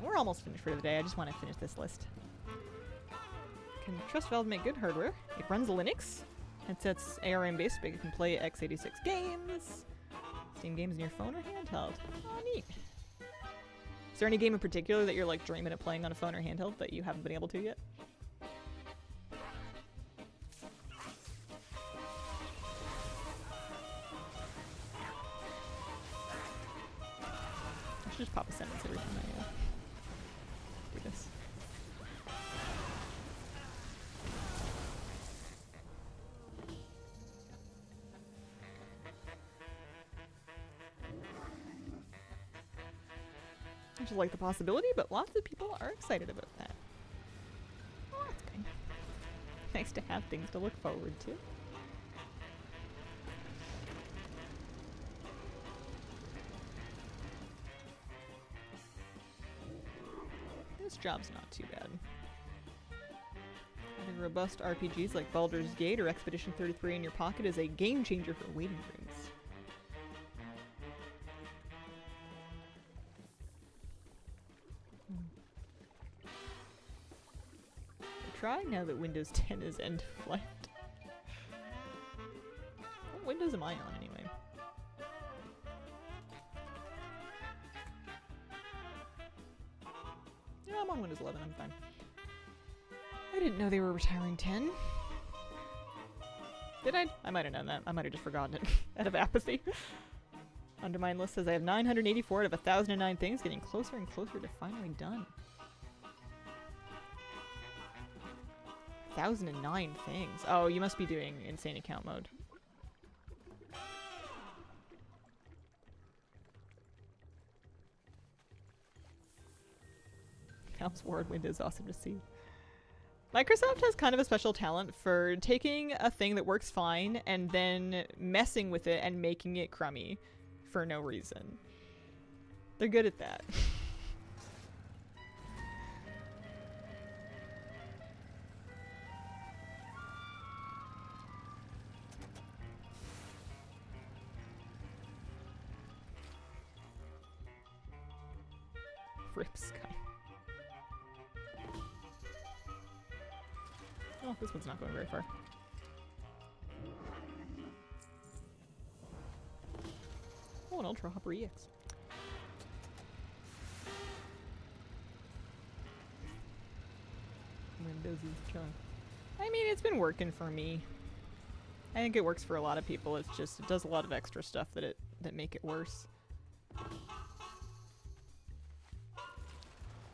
We're almost finished for the day. I just want to finish this list. Can trust Valve to make good hardware. It runs Linux. Headset's ARM based, but you can play x86 games. Steam games in your phone or handheld. Oh, neat. Is there any game in particular that you're like dreaming of playing on a phone or handheld that you haven't been able to yet? I should just pop a sentence every time I do this. I just like the possibility, but lots of people are excited about that. Oh, that's good. Nice to have things to look forward to. This job's not too bad. Having robust RPGs like Baldur's Gate or Expedition 33 in your pocket is a game changer for waiting rooms. Try now that Windows 10 is end of life. What Windows am I on anyway? Yeah, I'm on Windows 11, I'm fine. I didn't know they were retiring 10. Did I? I might have known that. I might have just forgotten it out of apathy. Undermine list says I have 984 out of 1,009 things, getting closer and closer to finally done. 1,009 things. Oh, you must be doing insane account mode. Counts Word Windows, awesome to see. Microsoft has kind of a special talent for taking a thing that works fine and then messing with it and making it crummy for no reason. They're good at that. Rip Sky. Oh, this one's not going very far. Oh, an Ultra Hopper EX. Windows is chilling. I mean, it's been working for me. I think it works for a lot of people. It's just, it does a lot of extra stuff that make it worse.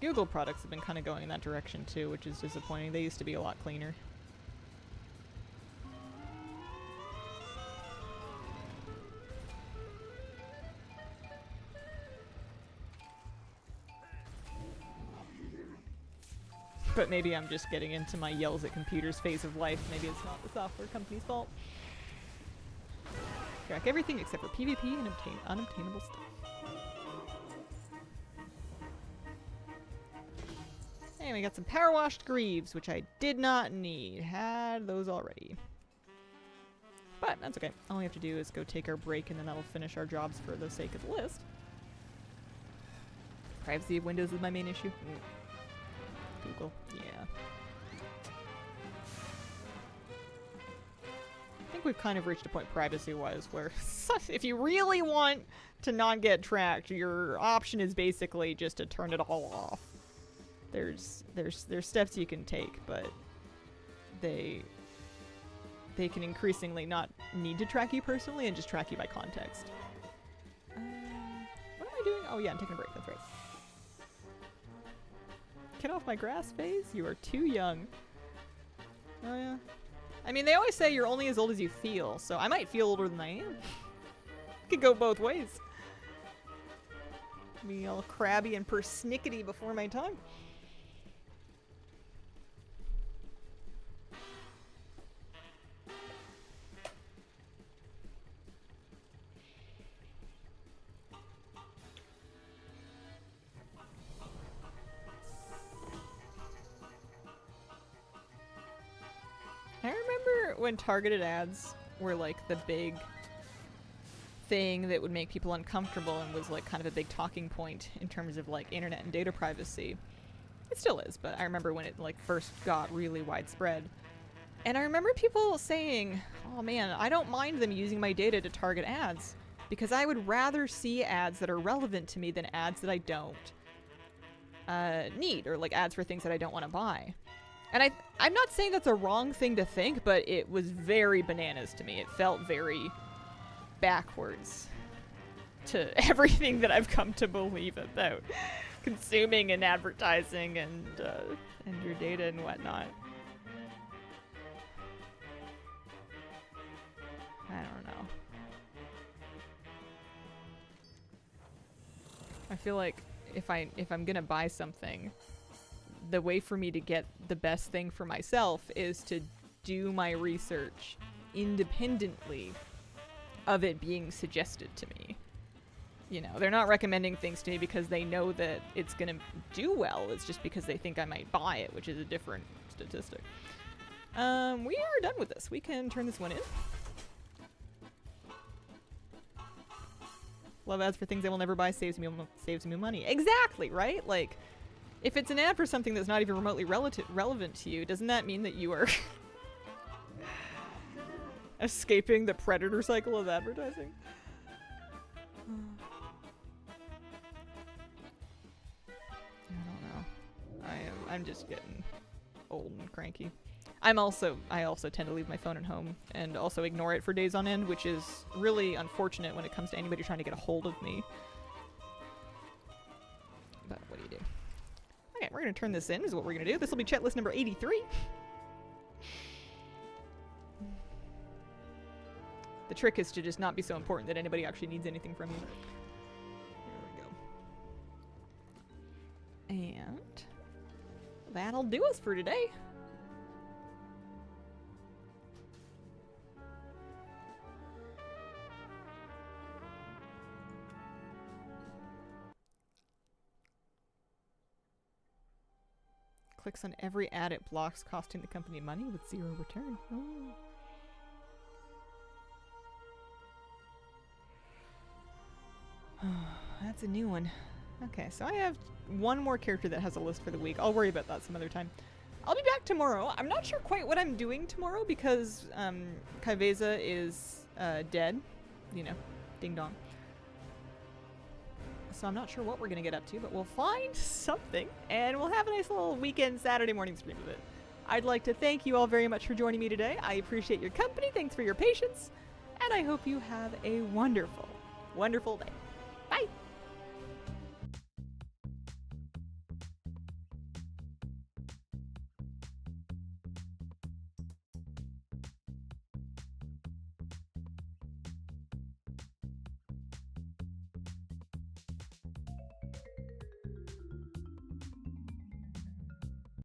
Google products have been kind of going in that direction too, which is disappointing. They used to be a lot cleaner. But maybe I'm just getting into my yells at computers phase of life. Maybe it's not the software company's fault. Track everything except for PvP and unobtainable stuff. And we got some power washed greaves, which I did not need. Had those already. But that's okay. All we have to do is go take our break and then that'll finish our jobs for the sake of the list. Privacy of Windows is my main issue. Google, yeah. I think we've kind of reached a point privacy-wise where if you really want to not get tracked, your option is basically just to turn it all off. There's steps you can take, but they can increasingly not need to track you personally and just track you by context. What am I doing? Oh yeah, I'm taking a break, that's right. Get off my grass phase? You are too young. Oh yeah. I mean, they always say you're only as old as you feel, so I might feel older than I am. Could go both ways. Be all crabby and persnickety before my time. I remember when targeted ads were like the big thing that would make people uncomfortable and was like kind of a big talking point in terms of like internet and data privacy. It still is, but I remember when it like first got really widespread. And I remember people saying, oh man, I don't mind them using my data to target ads because I would rather see ads that are relevant to me than ads that I don't need, or like ads for things that I don't want to buy. And I'm not saying that's a wrong thing to think, but it was very bananas to me. It felt very backwards to everything that I've come to believe about consuming and advertising and your data and whatnot. I don't know. I feel like if I'm gonna buy something, the way for me to get the best thing for myself is to do my research independently of it being suggested to me. You know, they're not recommending things to me because they know that it's gonna do well. It's just because they think I might buy it, which is a different statistic. We are done with this. We can turn this one in. Love ads for things I will never buy saves me money. Exactly, right? Like, if it's an ad for something that's not even remotely relevant to you, doesn't that mean that you are escaping the predator cycle of advertising? I don't know. I'm just getting old and cranky. I also tend to leave my phone at home and also ignore it for days on end, which is really unfortunate when it comes to anybody trying to get a hold of me. But what do you do? Okay, we're going to turn this in, is what we're going to do. This will be chat list number 83. The trick is to just not be so important that anybody actually needs anything from you. There we go. And that'll do us for today. Clicks on every ad it blocks, costing the company money with zero return. Oh. That's a new one. Okay, so I have one more character that has a list for the week. I'll worry about that some other time. I'll be back tomorrow. I'm not sure quite what I'm doing tomorrow because Ky'veza is dead. You know, ding dong. So I'm not sure what we're going to get up to, but we'll find something and we'll have a nice little weekend Saturday morning stream of it. I'd like to thank you all very much for joining me today. I appreciate your company. Thanks for your patience. And I hope you have a wonderful, wonderful day. Bye.